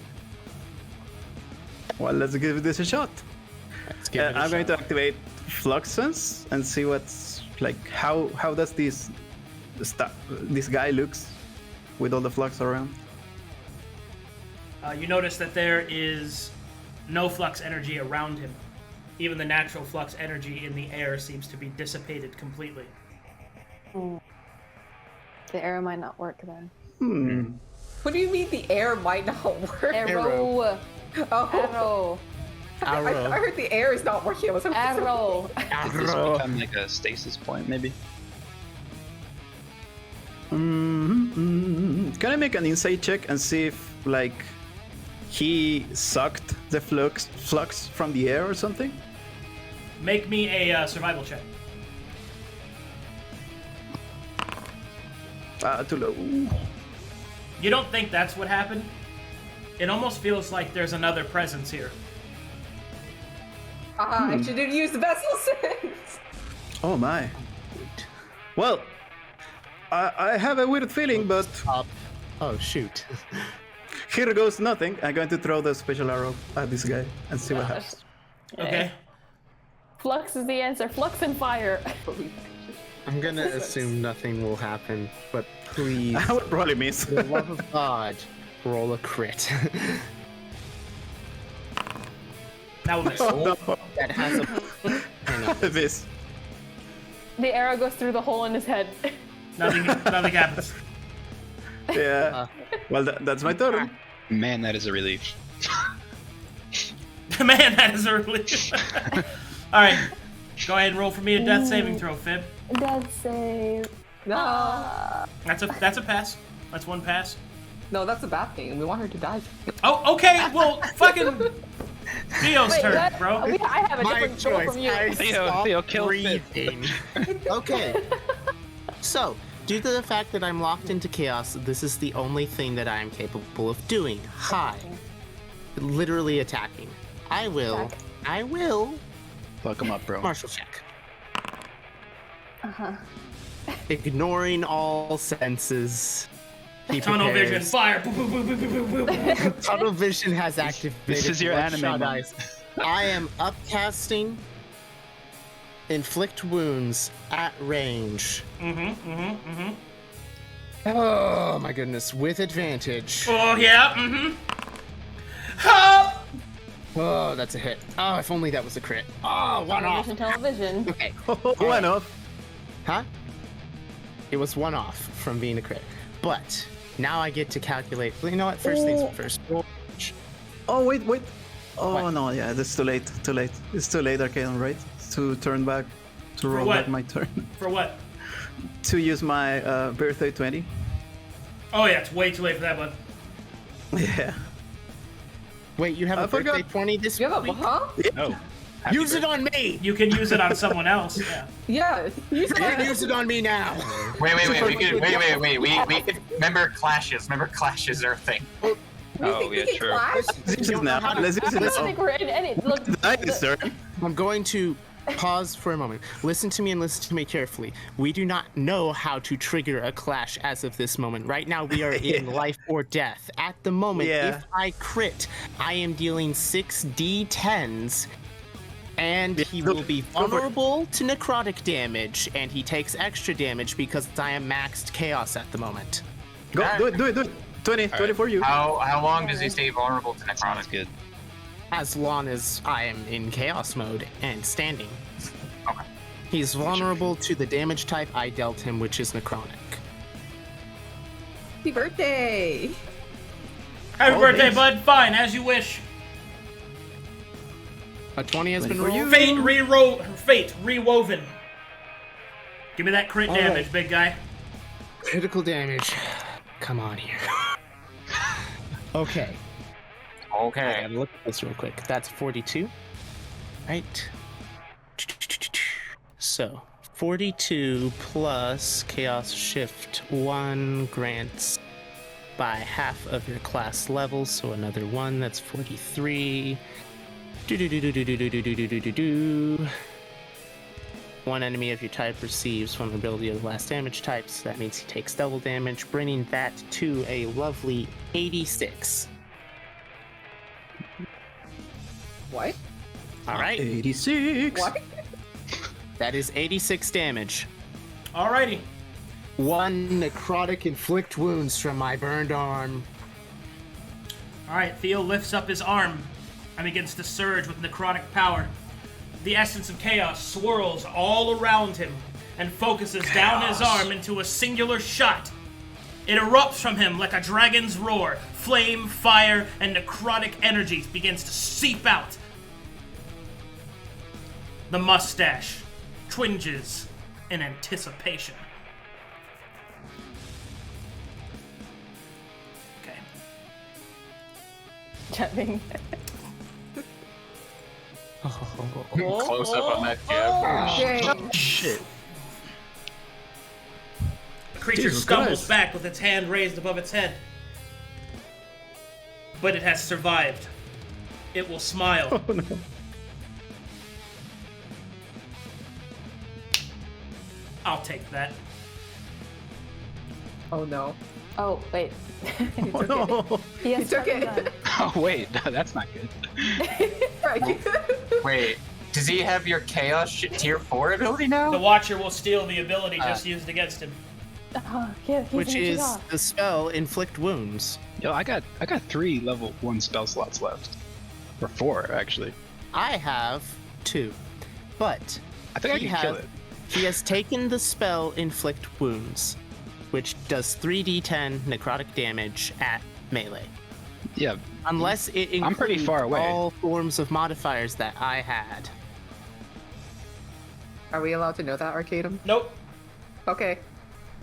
Well, let's give this a shot. Let's give it a I'm going to shot. activate Flux Sense and see what's like. How does this guy looks with all the flux around? You notice that there is no flux energy around him. Even the natural flux energy in the air seems to be dissipated completely. The arrow might not work then. What do you mean the air might not work? Arrow. Oh, Arrow. I heard the air is not working. I was Arrow. Does this become like a stasis point, maybe? Can I make an insight check and see if like he sucked the flux from the air or something? Make me a survival check. Too low. You don't think that's what happened? It almost feels like there's another presence here. I should have used the vessel sense. Oh my. Well, I have a weird feeling, but Oh, shoot. here goes nothing. I'm going to throw the special arrow at this guy and see what happens. Okay. Flux is the answer. Flux and fire. I'm gonna assume nothing will happen, but please, I would probably miss. for the love of God, roll a crit. That will miss. No, That has a miss. The arrow goes through the hole in his head. Nothing happens. Yeah. Well, that's my turn. Man, that is a relief. Man, that is a relief. All right, go ahead and roll for me a death saving throw, Fib. Death save. No, That's a pass. That's one pass. no, that's a bad thing. We want her to die. Oh, okay. Well, fucking Theo's Wait, turn, what? bro. I have a my different roll choice. from you. I Theo, stopped kill Fib. breathing. Okay. So, due to the fact that I'm locked into chaos, this is the only thing that I am capable of doing. Hi. Literally attacking. I will Fuck him up, bro. martial check. Ignoring all senses. He Tunnel vision, prepares. fire. Boop, boop, boop, boop, boop, boop, boop. Tunnel vision has activated. This is your anime Bloodshot moment. eyes. I am upcasting inflict wounds at range. Oh my goodness, with advantage. Oh yeah. Oh! Oh, that's a hit. Oh, if only that was a crit. Oh, one off. Television. Okay. One off. Huh? It was one off from being a crit. But now I get to calculate. Well, you know what? First things first. Oh wait. Oh What? no, yeah, that's too late. It's too late, Arcadum, right? To turn back, to roll what? back my turn. For what? To use my birthday 20. Oh yeah, it's way too late for that, bud. Yeah. Wait, you have I a birthday forgot. 20 this You have a week? huh? Oh. Use it on me! You can use it on someone else. Yeah. Yeah. You can use it on me now! Wait. We could remember clashes. Remember clashes are a thing. Oh, We yeah, can true. clash? Let's use it now. Let's use it I don't now. think we're in any. Look, Nice, sir. I'm going to pause for a moment. Listen to me and listen to me carefully. We do not know how to trigger a clash as of this moment. Right now, we are in life or death. At the moment, Yeah. if I crit, I am dealing 6 D10s, and he will be vulnerable to necrotic damage, and he takes extra damage because I am maxed chaos at the moment. Go, do it. 20 for you. How long does he stay vulnerable to Sounds necrotic? good. As long as I am in chaos mode and standing. Okay. He's vulnerable to the damage type I dealt him, which is necrotic. Happy birthday! Happy Oh, birthday, thanks. bud. Fine, as you wish. A 20 has been For you. rolled. Fate rewoven. Give me that crit damage, big guy. Critical damage. Come on here. Okay. I Okay. gotta look at this real quick. That's 42. Right. So, 42 plus Chaos Shift 1 grants by half of your class level, so another 1, that's 43. One enemy of your type receives vulnerability of the last damage type, so that means he takes double damage, bringing that to a lovely 86. What? Alright, 86. What? that is 86 damage. Alrighty. 1 necrotic inflict wounds from my burned arm. Alright, Theo lifts up his arm and begins to surge with necrotic power. The essence of chaos swirls all around him and focuses down his arm into a singular shot. It erupts from him like a dragon's roar. Flame, fire, and necrotic energy begins to seep out. The mustache twinges in anticipation. Okay. Jumping. Close up on that jab. Dang. Shit. The creature Jesus stumbles Christ. back with its hand raised above its head. But it has survived. It will smile. Oh no. I'll take that. Oh no. Oh, wait. He Oh took no. it. He has He took second it. gun. Oh wait, that's not good. Right. Wait, does he have your Chaos tier 4 ability now? The Watcher will steal the ability just used against him. Oh, yeah, he's Which gonna is take off. the spell Inflict Wounds. Yo, I got 3 level 1 spell slots left. Or 4, actually. I have 2. But I think I he can kill has- it. he has taken the spell Inflict Wounds, which does 3d10 necrotic damage at melee. Yeah, Unless it includes I'm pretty far away. all forms of modifiers that I had. Are we allowed to know that, Arcadum? Nope. Okay.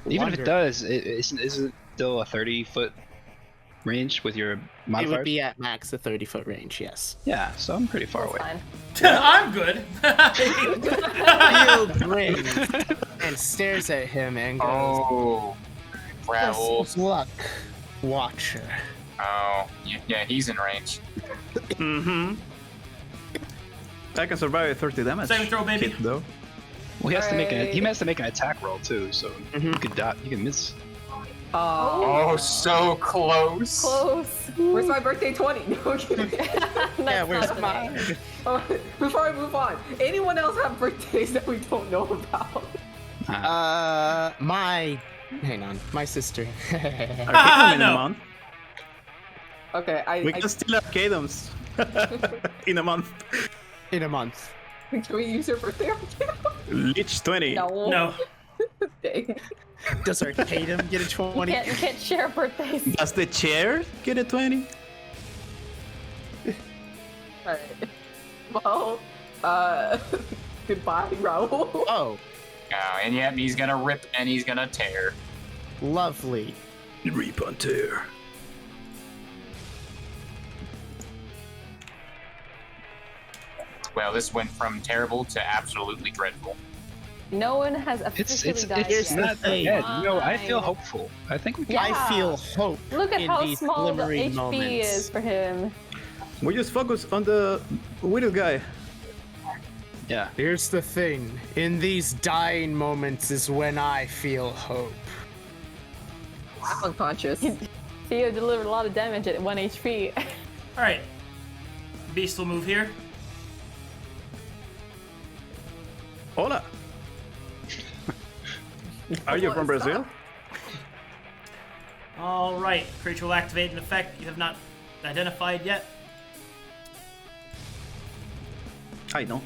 even if Wonder. it does, is it still a 30-foot range with your It modifiers? would be at max a 30-foot range, yes. Yeah, so I'm pretty far away. Fine. I'm good. Theo grins and stares at him and goes, Oh, Raul. "Best of luck, Watcher." Oh, yeah, he's in range. Mm-hmm. I can survive a 30 damage. Saving throw, baby. hit, though. Well, he has to make Right. he has to make an attack roll too, so you could dot, you can miss. Oh, so close. Close. Where's my birthday 20? No, I'm kidding. Yeah, where's not mine? Oh, before I move on, anyone else have birthdays that we don't know about? Hang on, my sister. Arcadum in no. a month. Okay, We can steal Arcadums in a month. In a month. Can we use your birthday? Lich 20. No. No. Dang. Does Arcadum get a 20? You can't share birthdays. Does the chair get a 20? Alright. Well, goodbye, Raul. Oh, Oh, and yet he's gonna rip and he's gonna tear. lovely. Reap on tear. Well, this went from terrible to absolutely dreadful. No one has It's officially died it's yet. not thing. dead. No, I feel Fine. hopeful. I think we can. Yeah. I feel hope Look at in how these small the glimmering HP moments. is for him. We just focus on the widow guy. Yeah. Here's the thing. In these dying moments is when I feel hope. I'm unconscious. Theo delivered a lot of damage at 1 HP. Alright. Beast will move here. Hola. Are you from Brazil? Alright. Creature will activate an effect you have not identified yet. I know.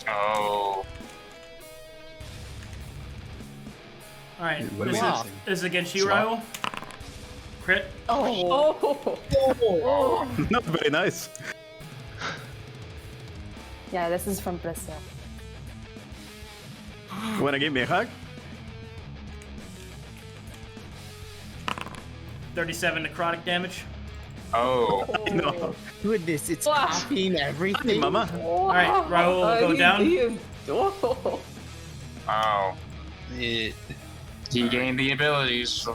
Oh, Alright. What are This we is, missing? this is against you, Swap. Raul. Crit. Oh. Not very nice. Yeah, this is from Brazil. Wanna give me a hug? 37 necrotic damage. Oh. No. Goodness, it's Wow. copying everything. Mama. All right, Raul will go down. He is. Oh. Oh. It, He gained the abilities.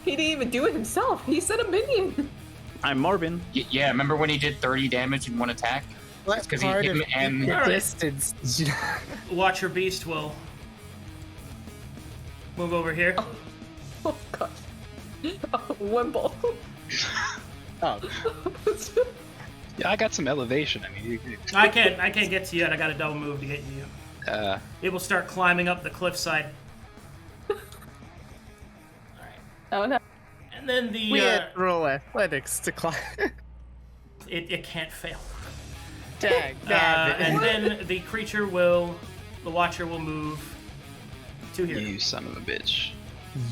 He didn't even do it himself. He said a minion. I'm Morbin. Yeah, remember when he did 30 damage in one attack? What It's 'cause he part hit of him and- the Alright. distance? Watcher Beast will move over here. Oh god. Wimble. Oh, yeah, I got some elevation. I mean, I can't get to you yet. I got a double move to get to you. uh, It will start climbing up the cliffside. Oh no. And then the we had to roll athletics to climb. it can't fail. Dag, And then the creature will, the Watcher will move to here. you son of a bitch.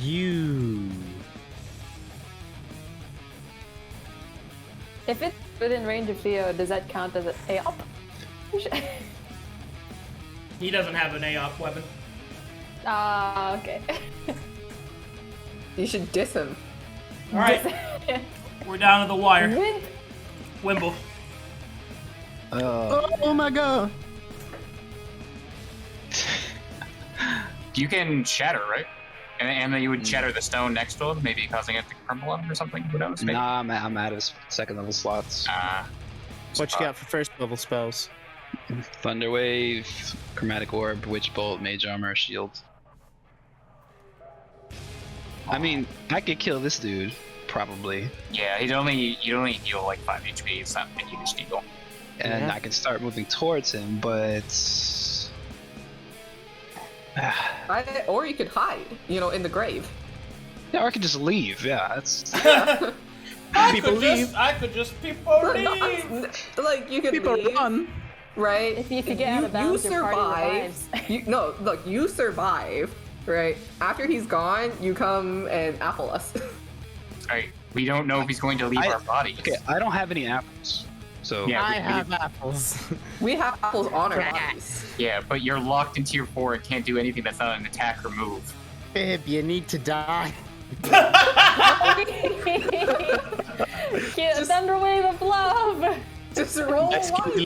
You. If it's within range of Theo, does that count as an AOP? He doesn't have an AOP weapon. Ah, okay. You should diss him. All right, we're down to the wire. Wind. Wimble. Oh my god. You can shatter, right? And then you would shatter the stone next to him, maybe causing it to crumble him or something. Who knows? Maybe. Nah, I'm out of second level slots. What you got for first level spells? Thunder Wave, Chromatic Orb, Witch Bolt, Mage Armor, Shield. I mean, I could kill this dude, probably. Yeah, you only heal like 5 HP. It's not a huge deal. And Yeah. I can start moving towards him, but... Or you could hide, in the grave. yeah, or I could just leave, yeah, that's... People leave. I could just people Like, you could People leave, run. right? If you get out of bounds, you your party survive. revives. You survive, right? After he's gone, you come and apple us. Right. We don't know if he's going to leave our bodies. Okay, I don't have any apples, so... Yeah, I we- have apples. We have apples on our bodies. Yeah, but you're locked in tier 4 and can't do anything that's not an attack or move. Babe, you need to die. Get a thunder wave of love. Just roll That's one.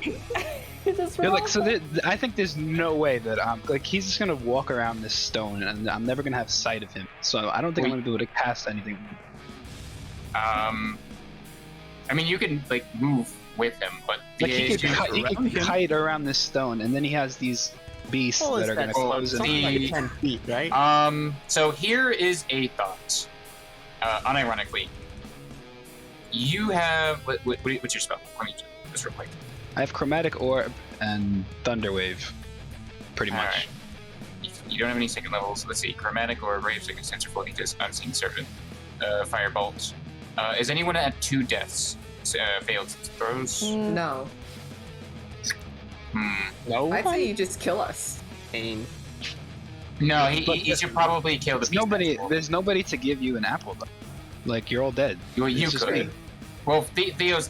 Just Yeah, roll. like, so I think there's no way that he's just gonna walk around this stone and I'm never gonna have sight of him. So I don't think I'm gonna be able to cast anything. I mean, you can like move with him, but Like he issue- could kite around this stone, and then he has these beasts Well, that is are gonna that close in. something like 10 feet, right? So here is a thought. Unironically, you have what's your spell? Let me just real quick. I have Chromatic Orb and Thunder Wave, pretty much. Alright. You don't have any second levels. Let's see. Chromatic or Rave Second Sensor Floating Disc, Unseen Servant, Firebolt. Is anyone at 2 deaths? Failed throws? No. No, I'd say you just kill us. Pain. No, he should probably kill the beast. there's nobody to give you an apple. Though. Like you're all dead. Well, you It's just could. me. Well, Theo's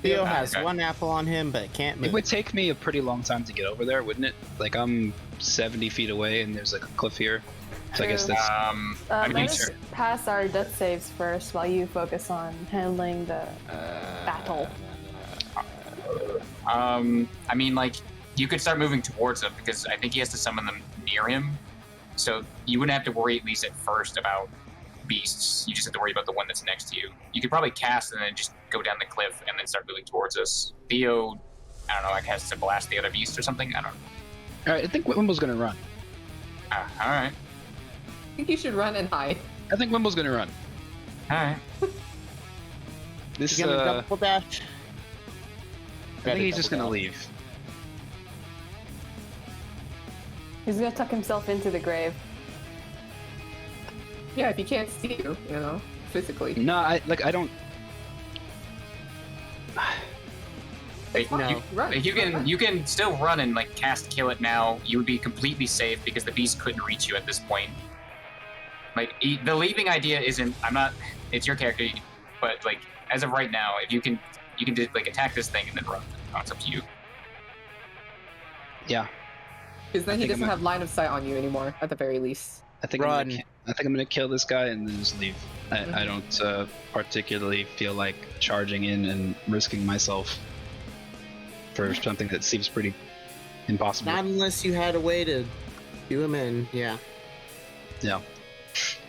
Theo has one apple on him, but can't It move. would take me a pretty long time to get over there, wouldn't it? Like I'm 70 feet away, and there's like a cliff here. So I guess True. that's. I Let mean, us sure. pass our death saves first while you focus on handling the battle. I mean, like, you could start moving towards him because I think he has to summon them near him. So you wouldn't have to worry, at least at first, about beasts. You just have to worry about the one that's next to you. You could probably cast and then just go down the cliff and then start moving towards us. Theo, I don't know, I guess to blast the other beast or something. I don't know. All right, I think Wimble's gonna run. All right. I think you should run and hide. I think Wimble's gonna run. All right. This. You gonna double dash? I think he's just gonna leave. He's gonna tuck himself into the grave. Yeah, if he can't see you, physically. No, I don't. Like, No. Run. you can still run and like cast Kill It now. You would be completely safe because the beast couldn't reach you at this point. Like the leaving idea isn't. I'm not. It's your character, but like as of right now, if you can just like attack this thing and then run. It's up to you. Yeah, Because then I he think doesn't I'm have line of sight on you anymore, at the very least. I think Run. I think I'm gonna kill this guy and then just leave. I don't particularly feel like charging in and risking myself for something that seems pretty impossible. Not unless you had a way to do him in, yeah. Yeah.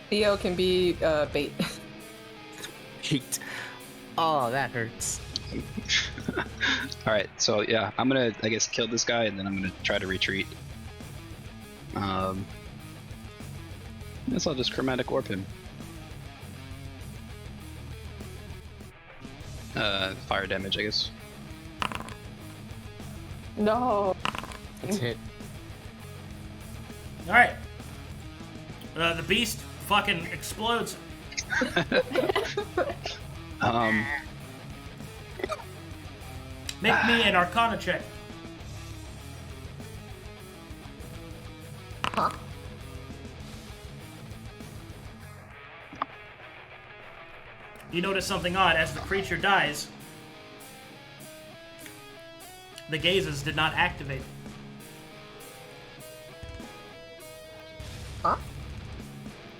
Theo can be bait. Heat. Oh, that hurts. Alright, so yeah, I'm gonna, I guess, kill this guy and then I'm gonna try to retreat. I guess I'll just chromatic orb him. Fire damage, I guess. No. Let's hit. All right. The beast fucking explodes. Make me an Arcana check. Huh? You notice something odd. As the creature dies, the gazes did not activate. Huh?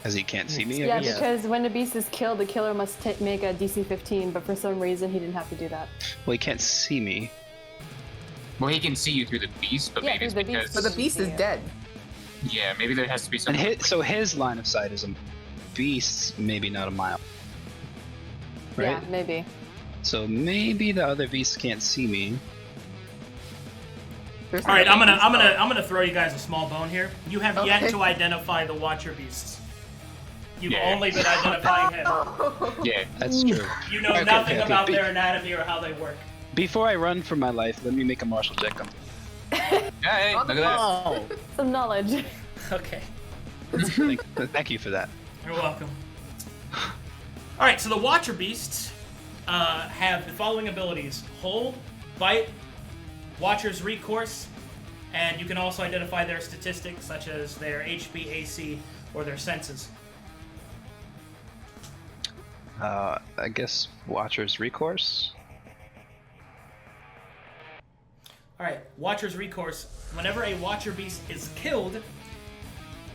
As he can't see me, I Yeah, guess? because when the beast is killed, the killer must make a DC 15, but for some reason he didn't have to do that. Well, he can't see me. Well, he can see you through the beast, but Yeah, maybe it's through the because... beast. But the beast is dead. Yeah, maybe there has to be some... And so his line of sight is a beast, maybe not a mile. Right? Yeah, maybe. So maybe the other beast can't see me. There's All right, no I'm beast. gonna throw you guys a small bone here. You have yet Okay. to identify the Watcher beasts. You've Yeah. only been identifying him. Yeah. That's true. You know Okay, nothing okay, about their anatomy or how they work. Before I run for my life, let me make a martial check. Hey, look at that. Oh! Some knowledge. Okay, Thank you for that. you're welcome. All right, so the Watcher beasts have the following abilities: Hold, Bite, Watcher's Recourse, and you can also identify their statistics such as their HP, AC, or their senses. I guess Watcher's Recourse. Alright, Watcher's Recourse. Whenever a Watcher beast is killed,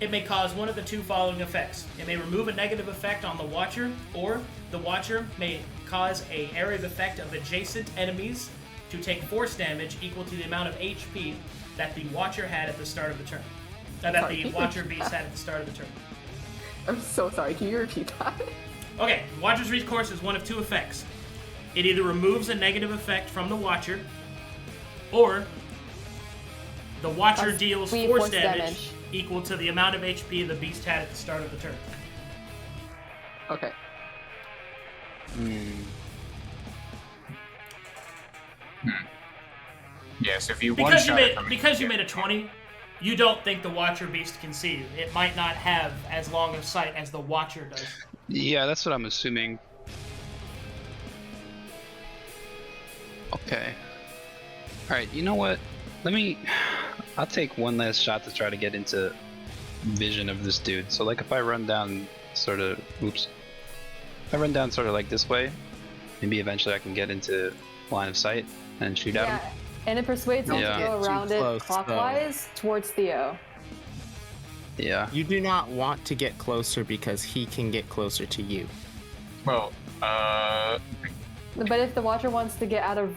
it may cause one of the two following effects. It may remove a negative effect on the Watcher, or the Watcher may cause an area of effect of adjacent enemies to take force damage equal to the amount of HP that the Watcher had at the start of the turn. That Sorry, the Watcher beast had at the start of the turn. I'm so sorry. Can you repeat that? Okay, Watcher's Recourse is one of two effects. It either removes a negative effect from the Watcher, or the Watcher That's deals three force force damage damage. equal to the amount of HP the beast had at the start of the turn. Okay. Yeah, so if you Because you one-shot made it from... because you made a 20, you don't think the Watcher beast can see you. It might not have as long of sight as the Watcher does. Yeah, that's what I'm assuming. Okay. Alright, you know what? I'll take one last shot to try to get into vision of this dude. So like if I run down sort of, if I run down sort of like this way, maybe eventually I can get into line of sight and shoot at him. Yeah, and it persuades him Yeah. to go Get too around it close, clockwise towards Theo. Yeah. You do not want to get closer because he can get closer to you. Well, But if the Watcher wants to get out of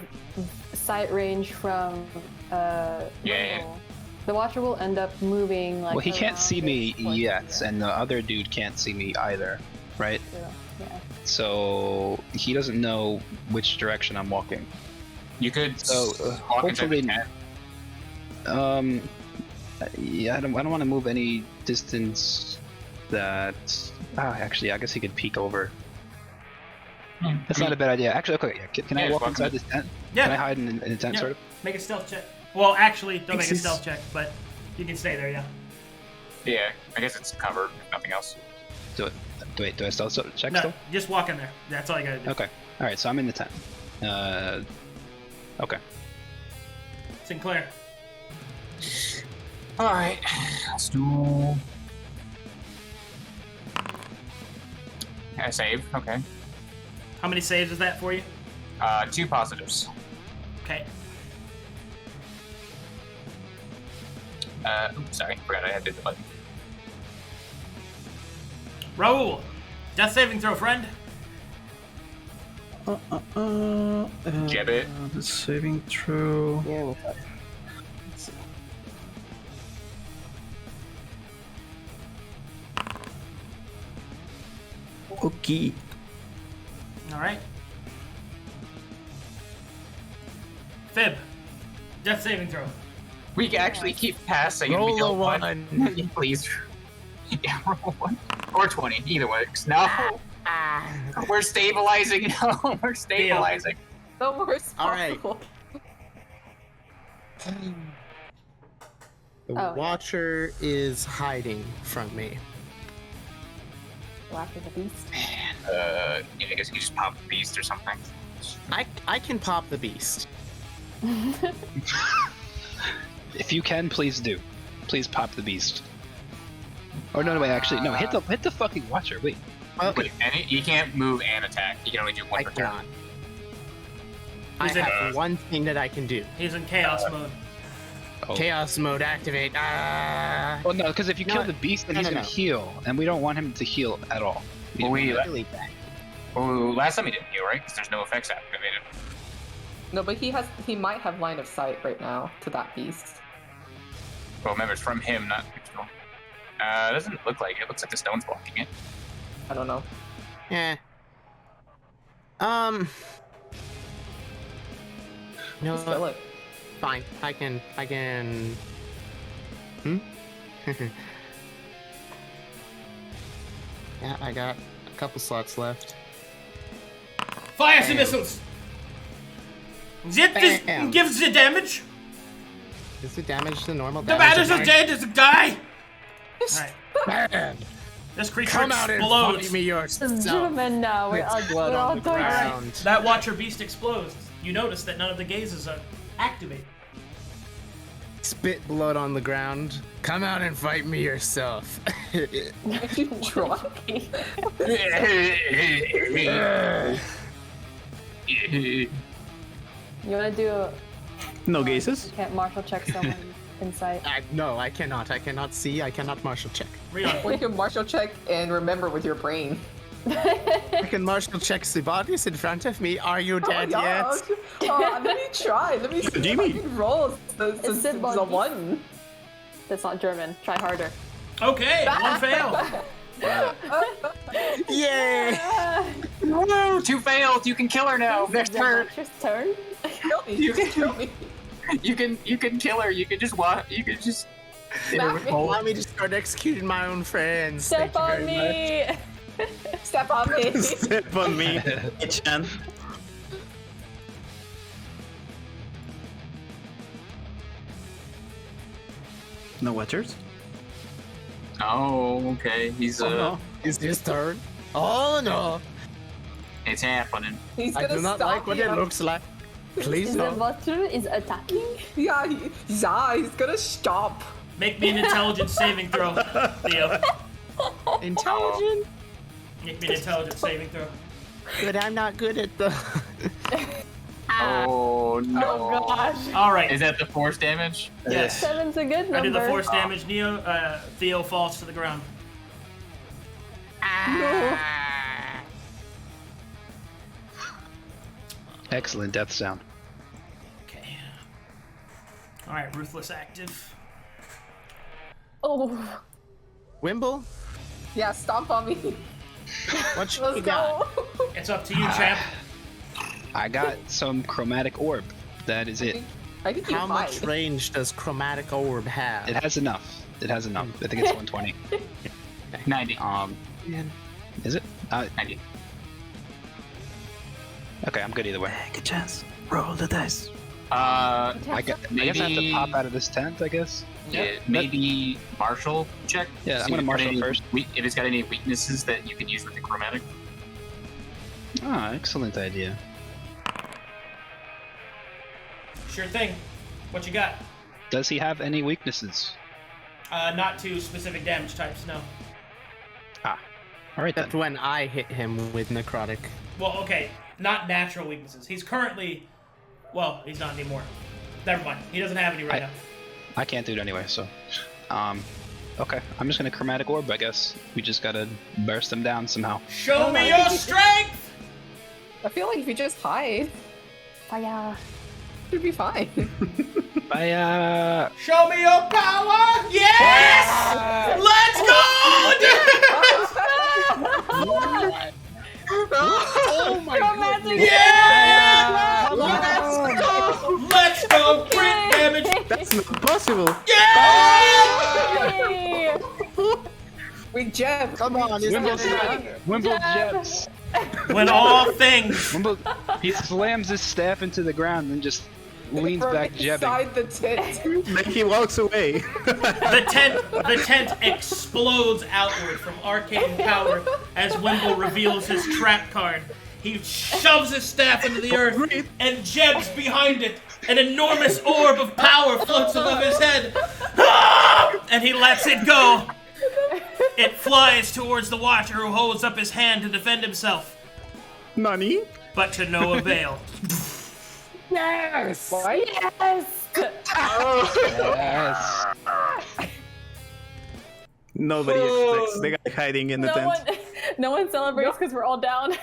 sight range from Yeah. Wimble, the Watcher will end up moving like. Well, he can't around see it me towards yet, Theo. and the other dude can't see me either, right? Yeah. So he doesn't know which direction I'm walking. you could So walk into the hopefully, tent. yeah, I don't want to move any distance that. Actually, I guess he could peek over. That's not a bad idea. Actually, okay, yeah. Can I Yeah, walk walk inside in. this tent? Yeah. Can I hide in a tent, Yeah. sort of? Make a stealth check. Well, actually, don't make a Thanks, stealth check, but you can stay there, yeah. Yeah, I guess it's covered, if nothing else. Do I stealth check No, still? just walk in there. That's all you gotta do. Okay. All right. So I'm in the tent. Okay. Sinclair. Alright, let's do... Save, okay. How many saves is that for you? 2 positives. Okay. Oops, sorry, forgot I had to hit the button. Raul, death saving throw, friend. Jab it. The saving throw. Yeah, we'll try. Okay. All right. Fib, death saving throw. We can actually keep passing and we Roll don't a want... one. Please. Yeah, roll 1. Or 20, either works. No. We're stabilizing. No, we're stabilizing. The worst All right. possible. The Oh. Watcher is hiding from me. Go after the beast. Yeah, I guess you just pop the beast or something. I can pop the beast. If you can, please do. Please pop the beast. Or no, wait, actually, no. Hit the fucking Watcher. Wait. Wait, and you can't move and attack. You can only do one I per turn. cannot. I He's in- have one thing that I can do. He's in chaos mode. Oh. Chaos mode activate. Well, no, because if you No, kill the beast, then no, he's no, gonna no. heal, and we don't want him to heal at all. Well, we- Really bad. Oh, last time he didn't heal, right? Because there's no effects activated. No, but he might have line of sight right now to that beast. Well, remember, it's from him, not original. It doesn't look like it. It looks like the stone's blocking it. I don't know. Yeah. No, Just kill it. fine. I can. Yeah, I got a couple slots left. Fire some missiles. That Bam. gives the damage. Is the damage the normal The damage? man is dead. Is a guy. Alright. Man, This creature come out and explodes. fight me yourself. Gentlemen, now we're all, Blood we're all on the done. ground. That Watcher beast explodes. You notice that none of the gazes are activated. Spit blood on the ground. Come out and fight me yourself. You try. You wanna do? No gazes. Can't martial check someone insight. No, I cannot. I cannot see. I cannot martial check. Rry-on. We can martial check and remember with your brain. I can martial check the bodies in front of me. Are you dead yet? Oh, let me try. Let me see if I Jimmy. can roll. It's The body. one. That's not German. Try harder. Okay, one fail. Yay! Woo! 2 failed. You can kill her now. Next turn. Just turn. Kill me. You can- kill me. You can kill her. You can just walk. You can just. Smack me. Allow me to start executing my own friends. Step Thank on you very much. me. Step on me. Step on me, Chan. No Watchers? Oh, okay. He's Oh no. Is his turn? Oh no! It's happening. He's I gonna do not stop like what you. it looks like. Please Is the no. Watcher is attacking? Yeah, he's gonna stop. Make me an intelligence saving throw, Theo. Intelligent? Make me an intelligence saving throw. But I'm not good at the. Oh no. Oh gosh. All right. Is that the force damage? Yes. 7's a good number. I did the force damage. Theo falls to the ground. Excellent death sound. Okay. All right, ruthless active. Oh. Wimble? Yeah, stomp on me. What you Let's got? go. It's up to you, champ. I got some chromatic orb. That is it. I think you How hide. much range does chromatic orb have? It has enough. It has enough. I think it's 120. 90. Is it? 90. Okay, I'm good either way. Take a chance. Roll the dice. I guess I have to Maybe- pop out of this tent, I guess. Yeah, maybe martial check. Yeah, I'm See gonna if it's got martial any first. If it's got any weaknesses that you can use with the chromatic. Ah, excellent idea. Sure thing. What you got? Does he have any weaknesses? Not to specific damage types, no. All right then. Except when I hit him with necrotic. Well, okay, not natural weaknesses. He's currently, well, he's not anymore. Never mind. He doesn't have any right now. I can't do it anyway, so. Okay, I'm just gonna chromatic orb, I guess. We just gotta burst them down somehow. Show me your strength! I feel like if you just hide, Fire. you'd be fine. Fire! Show me your power! Yes! Let's go! Oh my god! Yeah! Let's go! Crit damage! That's not possible. Yeah! We jab. Come on, Wimble jets. When all things Wimble, he slams his staff into the ground and just leans From back jabbing. inside the tent. Then he walks away. the tent explodes outward from arcane power as Wimble reveals his trap card. He shoves his staff into the earth and jabs behind it. An enormous orb of power floats above his head. And he lets it go. It flies towards the Watcher, who holds up his hand to defend himself, Nani? but to no avail. Yes! What? Yes! Yes. Nobody expects the guy hiding in the tent. No one celebrates because we're all down.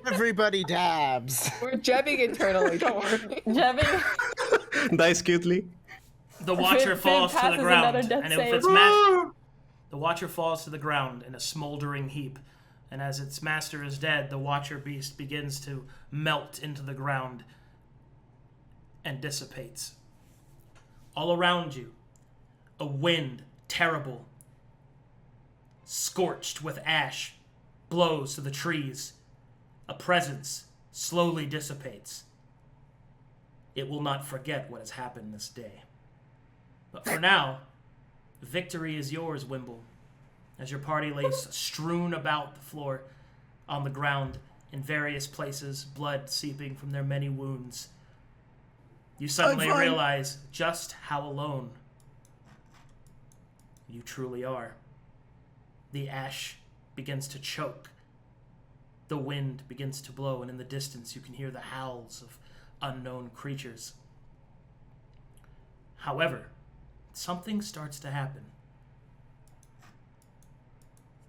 Everybody dabs. We're jabbing internally, don't worry. Jabbing. Dies cutely. The Watcher Finn falls to the passes ground, another death and save. if its the Watcher falls to the ground in a smoldering heap, and as its master is dead, the Watcher beast begins to melt into the ground and dissipates. All around you, a wind, terrible, scorched with ash, blows to the trees. A presence slowly dissipates. It will not forget what has happened this day. But for now, victory is yours, Wimble, as your party lays strewn about the floor, on the ground, in various places, blood seeping from their many wounds. You suddenly realize just how alone you truly are. The ash begins to choke. The wind begins to blow, and in the distance you can hear the howls of unknown creatures. However, something starts to happen.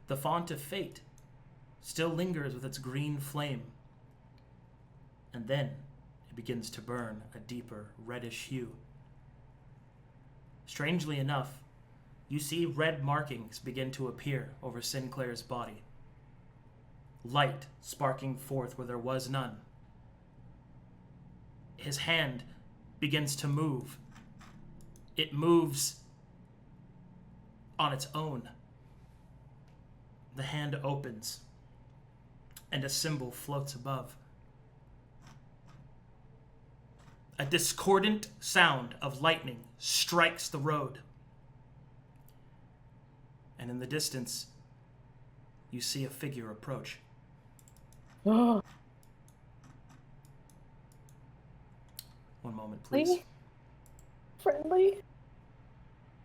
The font of fate still lingers with its green flame, and then it begins to burn a deeper reddish hue. Strangely enough, you see red markings begin to appear over Sinclair's body. Light sparking forth where there was none. His hand begins to move. It moves on its own. The hand opens, and a symbol floats above. A discordant sound of lightning strikes the road. And in the distance, you see a figure approach. One moment, please. Friendly.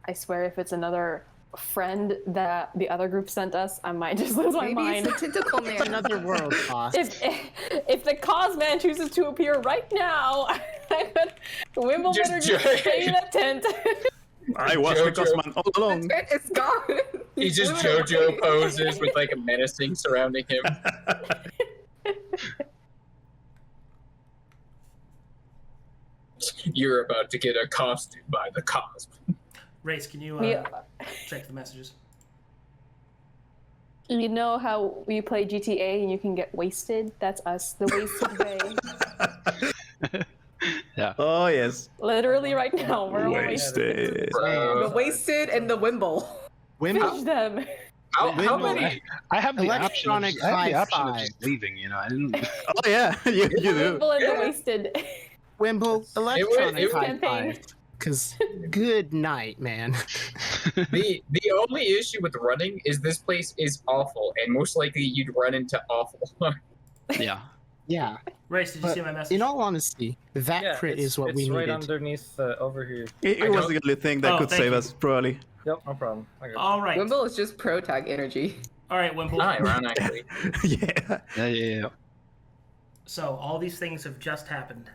I swear if it's another friend that the other group sent us, I might just lose my mind. It's a tentacle man. Another world boss. If the cause man chooses to appear right now, Wimble better just stay in that tent. I was the Cosman all along. It's gone. He just JoJo poses with like a menacing surrounding him. You're about to get accosted by the cause. Race, can you check the messages? You know how we play GTA and you can get wasted? That's us, the wasted way. Yeah. Oh yes. Literally right now, we're all wasted. Wasted. The wasted and the Wimble. Finish them. How many? I have the option. Of, Electronic I have the option of high just leaving. You know, I didn't. Oh yeah, you do. Wimble and the wasted. Wimble, electronic high campaign. five. Because good night, man. The only issue with running is this place is awful, and most likely you'd run into awful. Yeah. Yeah. Race, did you But see my message? in all honesty, that crit is what we It's right needed. underneath over here. It was the only thing that could thank save you. us, probably. Yep, no problem. I got you. All right. Wimble is just pro tag energy. All right, Wimble. Hi, Ron, actually. Yeah. So all these things have just happened,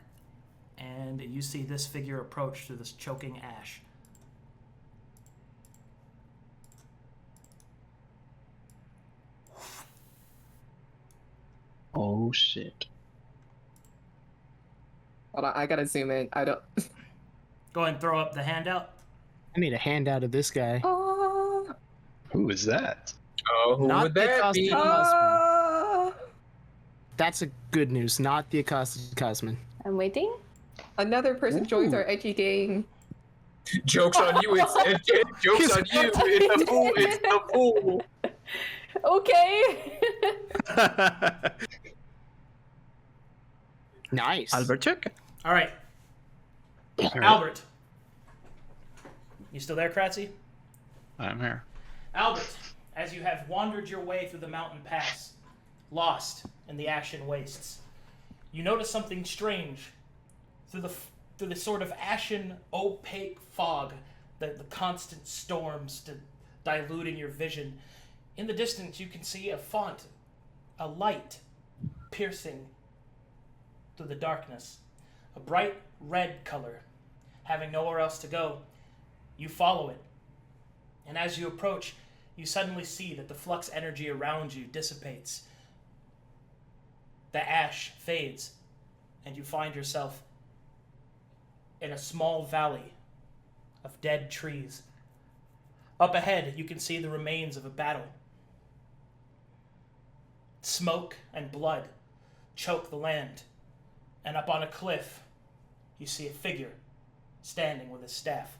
and you see this figure approach through this choking ash. Oh shit. Hold on, I gotta zoom in. I don't. Go ahead and throw up the handout. I need a handout of this guy. Who is that? Oh, who Not would the that accosted be? Cosman. That's a good news, not the accosted Cosman. I'm waiting. Another person joins our edgy gang. Joke's on you, it's joke's on you, it's the fool, it's the fool. Okay. Nice. Albert check. All right, All right. Albert. You still there, Kratzy? I'm here. Albert, as you have wandered your way through the mountain pass, lost in the ashen wastes, you notice something strange through the sort of ashen, opaque fog, the constant storms diluting your vision. In the distance, you can see a font, a light piercing through the darkness, a bright red color. Having nowhere else to go, you follow it. And as you approach, you suddenly see that the flux energy around you dissipates. The ash fades, and you find yourself in a small valley of dead trees. Up ahead, you can see the remains of a battle. Smoke and blood choke the land, and up on a cliff, you see a figure standing with his staff.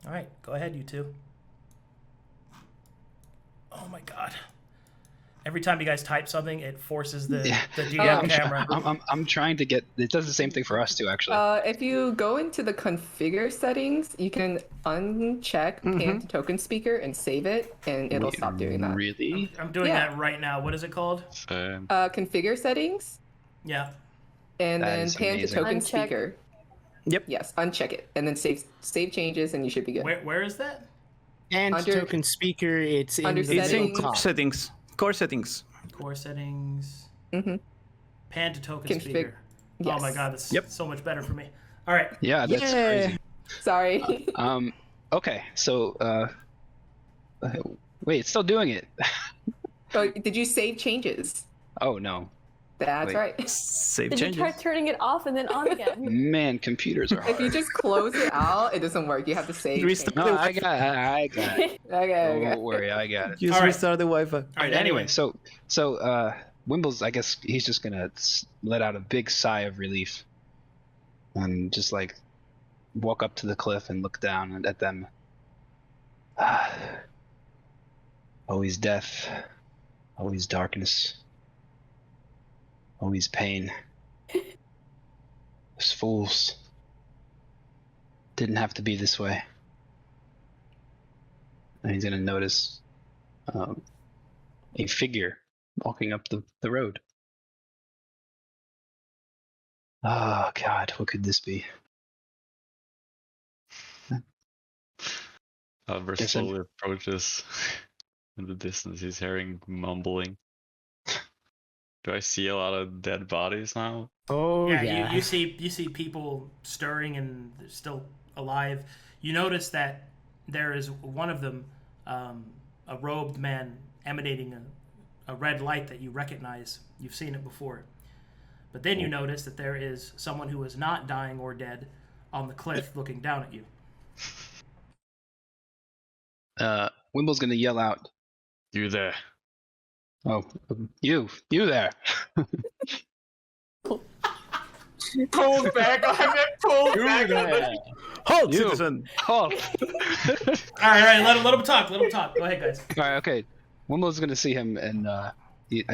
All right, go ahead, you two. Oh my god. Every time you guys type something, it forces the GM camera. I'm trying to get. It does the same thing for us too, actually. If you go into the configure settings, you can uncheck pan to token speaker and save it, and it'll stop doing that. Really? I'm doing that right now. What is it called? Configure settings. Yeah. And That then is pan to amazing. token Uncheck. speaker. Yep. Yes, uncheck it, and then save changes, and you should be good. Where is that? And Under- token speaker, it's in under the It's in middle top. settings. Core settings. Core settings. Mm-hmm. Pan to token Config- speaker. Yes. Oh my god, that's Yep. so much better for me. All right. Yeah, that's crazy. Sorry. Okay, so wait, it's still doing it. Oh, did you save changes? Oh no, That's Wait. right. Save Did you changes. try turning it off and then on again? man, computers are If you hard. just close it out, it doesn't work. You have to save. Restart changes. No, I got it. Okay. Don't worry, I got it. Just All right. restart the Wi-Fi. All right. Anyway, so Wimble's, I guess he's just gonna let out a big sigh of relief, and just like walk up to the cliff and look down at them. Always death, always darkness, always pain. Those fools didn't have to be this way. And he's gonna notice a figure walking up the road. Oh god, what could this be? Albert Guess I'm- slowly approaches. In the distance, he's hearing mumbling. Do I see a lot of dead bodies now? Oh yeah, yeah. You see people stirring and they're still alive. You notice that there is one of them, a robed man emanating a red light that you recognize. You've seen it before. But then you notice that there is someone who is not dying or dead on the cliff looking down at you. Wimble's gonna yell out, You there? "Oh, you there!" Pulled back on it, pulled back on it. Hold, You. citizen. Oh. All right, let him talk. Let him talk. Go ahead, guys. All right, okay. Wimble's gonna see him, and I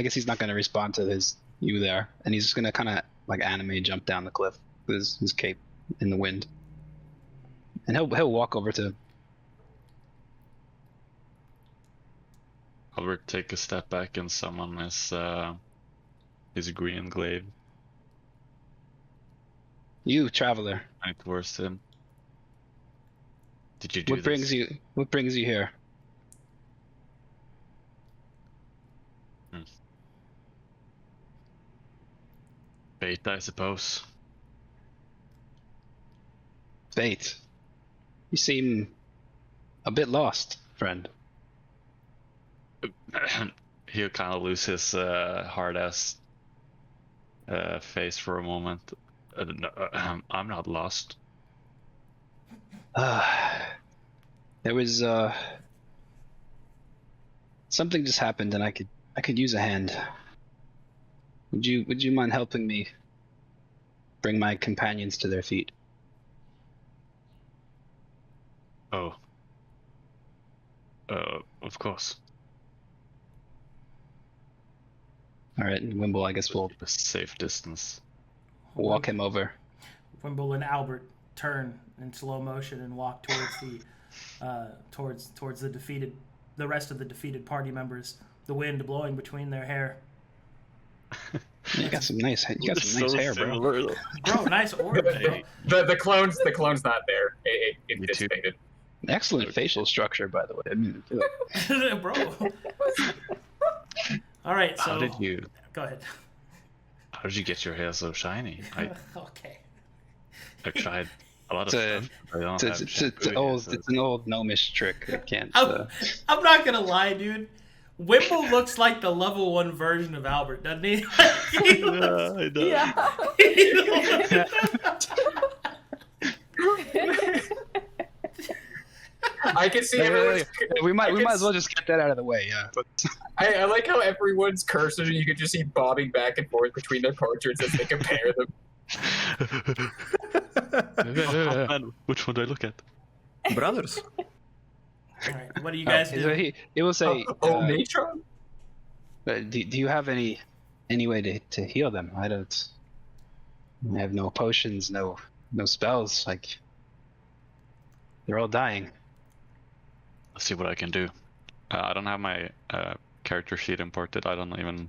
guess he's not gonna respond to his "you there," and he's just gonna kind of like anime jump down the cliff with his cape in the wind, and he'll walk over to. Albert take a step back and summon his green glaive You, traveler. right towards him. Did you do What brings you? What brings you here? Fate, I suppose. Fate. You seem a bit lost, friend. He'll kind of lose his hard-ass face for a moment. No, I'm not lost. There was something just happened, and I could use a hand. Would you mind helping me bring my companions to their feet? Oh. Of course. All right, and Wimble, I guess we'll A safe distance. walk him over. Wimble and Albert turn in slow motion and walk towards the towards the rest of the defeated party members. The wind blowing between their hair. You got some nice hair, bro. Bro, nice orb. Bro. The clone's not there. It Me too. dissipated. Excellent facial structure, by the way. I mean, Bro. All right, so How did you get your hair so shiny? Okay. I tried a lot of It's stuff. I don't have it's shampoo yet, an old gnomish trick. I can't. I'm not gonna lie, dude. Wimble looks like the level 1 version of Albert, doesn't he? I know. Yeah. I can see everyone's. We might as well just get that out of the way. Yeah. I like how everyone's cursors you could just see bobbing back and forth between their portraits as they compare them. Man, which one do I look at? Brothers. All right, what do you guys So do? it will say. Natron? Do you have any way to heal them? I have no potions, no spells. Like they're all dying. Let's see what I can do. I don't have my character sheet imported. I don't even.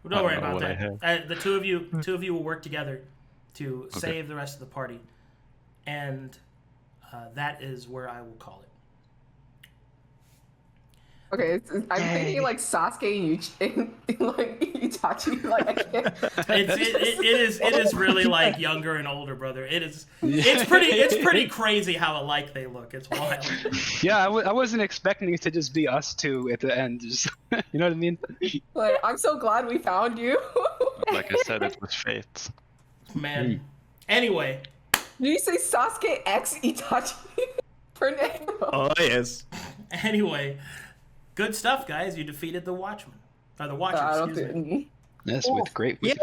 Don't worry know about what I that. The two of you will work together to save the rest of the party, and that is where I will call it. Okay, I'm thinking like Sasuke and like Itachi. Like I can't. It is really like younger and older, brother. It's pretty crazy how alike they look. It's wild. Yeah, I wasn't expecting it to just be us two at the end. Just, you know what I mean? Like I'm so glad we found you. Like I said, it was fate. Man. Anyway. Did you say Sasuke X Itachi? Fernando. Oh yes. Anyway. Good stuff, guys. You defeated the Watchman. Or the Watcher, I don't excuse me. think. Yes, with great ease.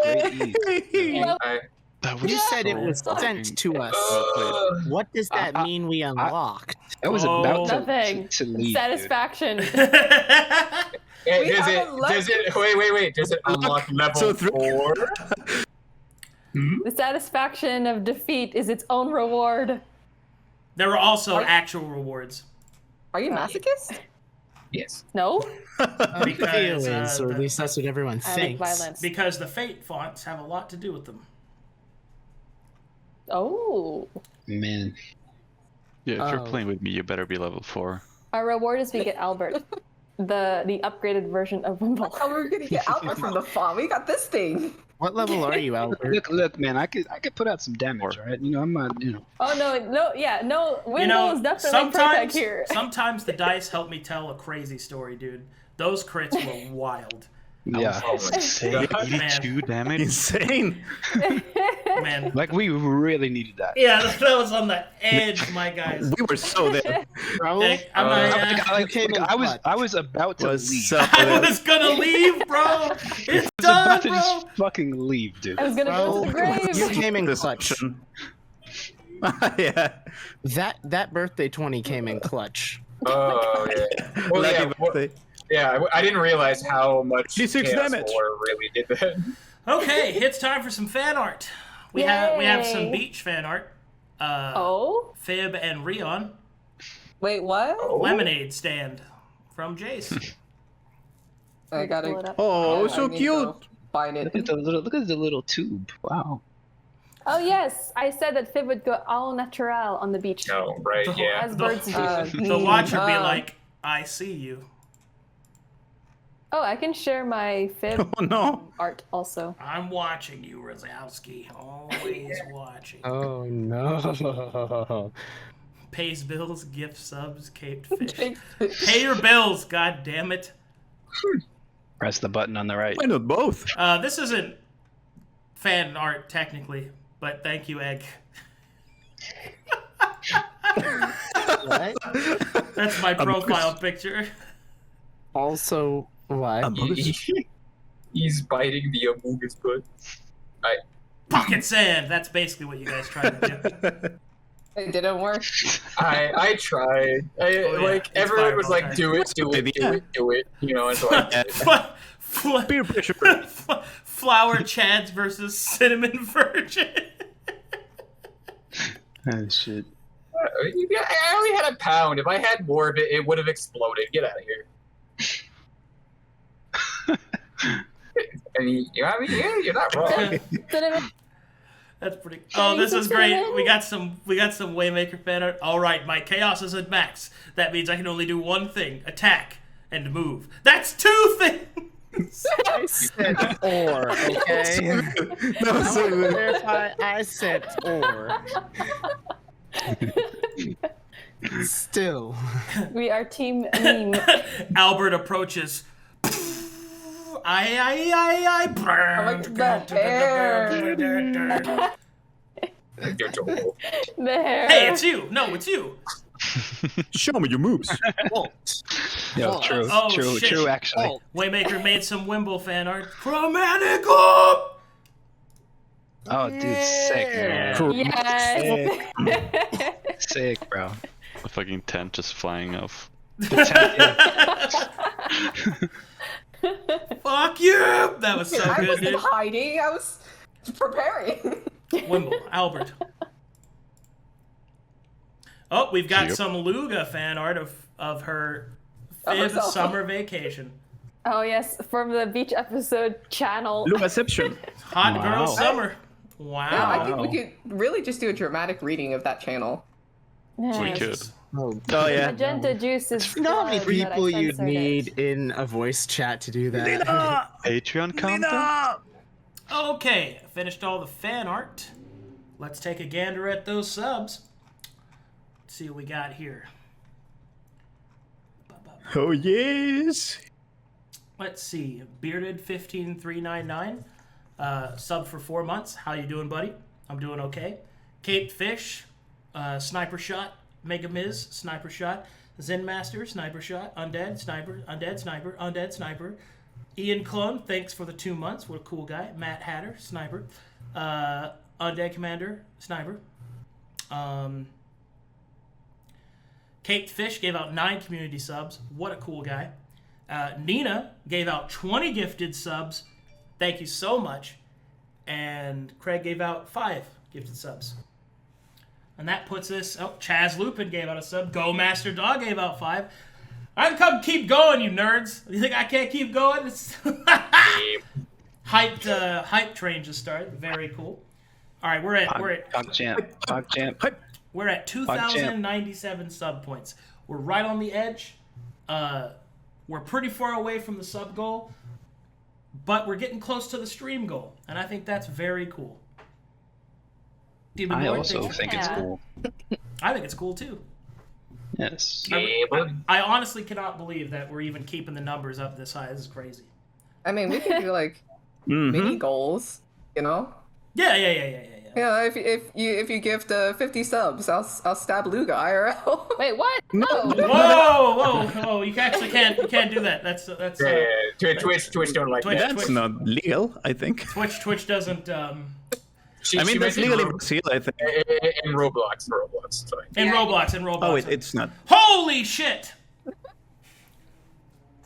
That You said it was sent to us. What does that mean we unlocked? I was about Nothing. to leave. Satisfaction. Does it unlock level 4? The satisfaction of defeat is its own reward. There were also actual rewards. Are you masochist? Yes. No? Because, Feelings, or at least that's what everyone I like thinks. violence. Because the fate fonts have a lot to do with them. Oh. Man. Yeah, if you're Oh. playing with me, you better be level 4. Our reward is we get Albert. The upgraded version of Wimble. Oh, we're gonna get Albert from the farm. We got this thing. What level are you, Albert? Look, man, I could put out some damage, all right? You know, I'm not, Oh no, Wimble is definitely perfect here. sometimes the dice help me tell a crazy story, dude. Those crits were wild. Yeah. Insane. 82 damage? Insane. Man. Like we really needed that. Yeah, that was on the edge, my guys. We were so there. Raul? Hey, I was about to Was leave. so I there. was gonna leave, bro. It's I was done, about to bro. just fucking leave, dude. I was gonna go to the grave. You came in clutch. Deception. Yeah. That birthday 20 came in clutch. Oh, yeah. Well, Lucky yeah, birthday. I didn't realize how much D6 Chaos damage. War really did that. Okay, it's time for some fan art. We have some Yay. beach fan art. Oh? Fib and Rry-on. Wait, what? Lemonade stand from Jace. I gotta. Pull it up. Oh, I so need to cute. Find it. Look at the little tube. Wow. Oh yes, I said that Fib would go all natural on the beach. No, right, yeah. As birds do. The watch would be like, I see you. Oh, I can share my Fib Oh no. art also. I'm watching you, Rozowski. Always watching. Oh no. Pays bills, gift subs, caped fish. Pay your bills, god damn it. Press the button on the right. Why not both? This isn't fan art technically, but thank you, Egg. What? That's my profile picture. Also, what? He's biting the Amogus butt. Pocket sand. That's basically what you guys tried to do. It didn't work. I tried. Like it's everyone was fireball like, do it. You know, and so I did. Peer pressure. Flower Chads versus Cinnamon Virgin. Oh, shit. I only had a pound. If I had more of it, it would have exploded. Get out of here. I mean, yeah, you're not wrong. That's pretty. Oh, this is great. We got some Waymaker fan art. All right, my chaos is at max. That means I can only do one thing: attack and move. That's 2 things. I said or, okay? No, so Clarify, I said or. Still. We are team meme. Albert approaches. like the hair. The hair. Hey, it's you. No, it's you. show me your moves. Yeah, true, Oh, true, shit. true. Actually, Waymaker made some Wimble fan art. Chromatic up. oh, dude, sick, man. Yes. Sick, bro. The fucking tent just flying off. Fuck you. That was so I good, wasn't dude. hiding. I was preparing. Wimble, Albert. Oh, we've got Yep. some Luga fan art of her Of 5th herself. summer vacation. Oh yes, from the beach episode channel. Lugaception. Hot girl Wow. summer. Yeah, Wow. I think we could really just do a dramatic reading of that channel. Yeah. We could. Oh, Oh yeah. Magenta juice is. you know how many blood, but I people you'd censored it. need in a voice chat to do that? Patreon content? Okay, finished all the fan art. Let's take a gander at those subs. Let's see what we got here. Oh yes. Let's see. Bearded 15399. Sub for 4 months. How you doing, buddy? I'm doing okay. Caped Fish. Sniper Shot. Mega Miz. Sniper Shot. Zen Master. Sniper Shot. Undead. Sniper. Undead. Sniper. Undead. Sniper. Ian Clone. Thanks for the 2 months. What a cool guy. Matt Hatter. Sniper. Undead Commander. Sniper. Caped Fish gave out 9 community subs. What a cool guy. Nina gave out 20 gifted subs. Thank you so much. And Kraig gave out 5 gifted subs. And that puts us... Oh, Chaz Lupin gave out a sub. Go Master Dog gave out 5. I can come keep going, you nerds. You think I can't keep going? Hype train just started. Very cool. All right, we're at PogChamp. we're at 2,097 sub points. We're right on the edge. We're pretty far away from the sub goal, but we're getting close to the stream goal, and I think that's very cool. I also think it's cool. I think it's cool too. Yes. I honestly cannot believe that we're even keeping the numbers up this high. This is crazy. I mean, we can do like mini goals, you know? Yeah. Yeah, if you gift 50 subs, I'll stab Luga IRL. Wait, what? No. Whoa! You actually can't do that. That's Twitch don't like Twitch, that. That's not legal, I think. Twitch doesn't. I mean, that's legal in Brazil, I think. In Roblox. Sorry. In Roblox. Oh, it's not. Holy shit!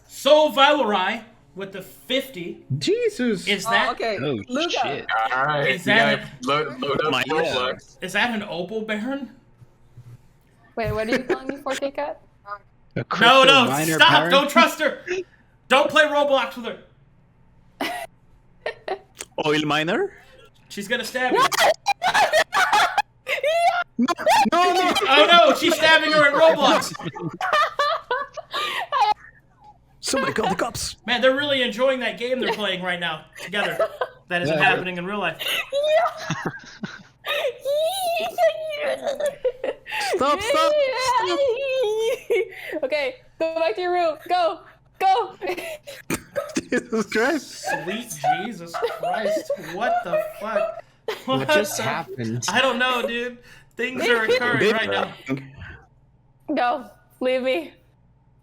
So Valorai with the 50. Jesus. Is that okay, Oh, Luga. shit. All right. Is that load up My- Roblox? is that an Opal Baron? Wait, what are you calling me for, K-Cat? A crypto No, miner stop! parent? Don't trust her. Don't play Roblox with her. Oil miner? She's gonna stab you. No. Oh no, she's stabbing her in Roblox. Somebody call the cops. Man, they're really enjoying that game they're playing right now together. That isn't happening in real life. Stop! Okay, go back to your room. Go. Jesus Christ! Sweet Jesus Christ! What the fuck? What just happened? I don't know, dude. Things are occurring right now. Go. Leave me.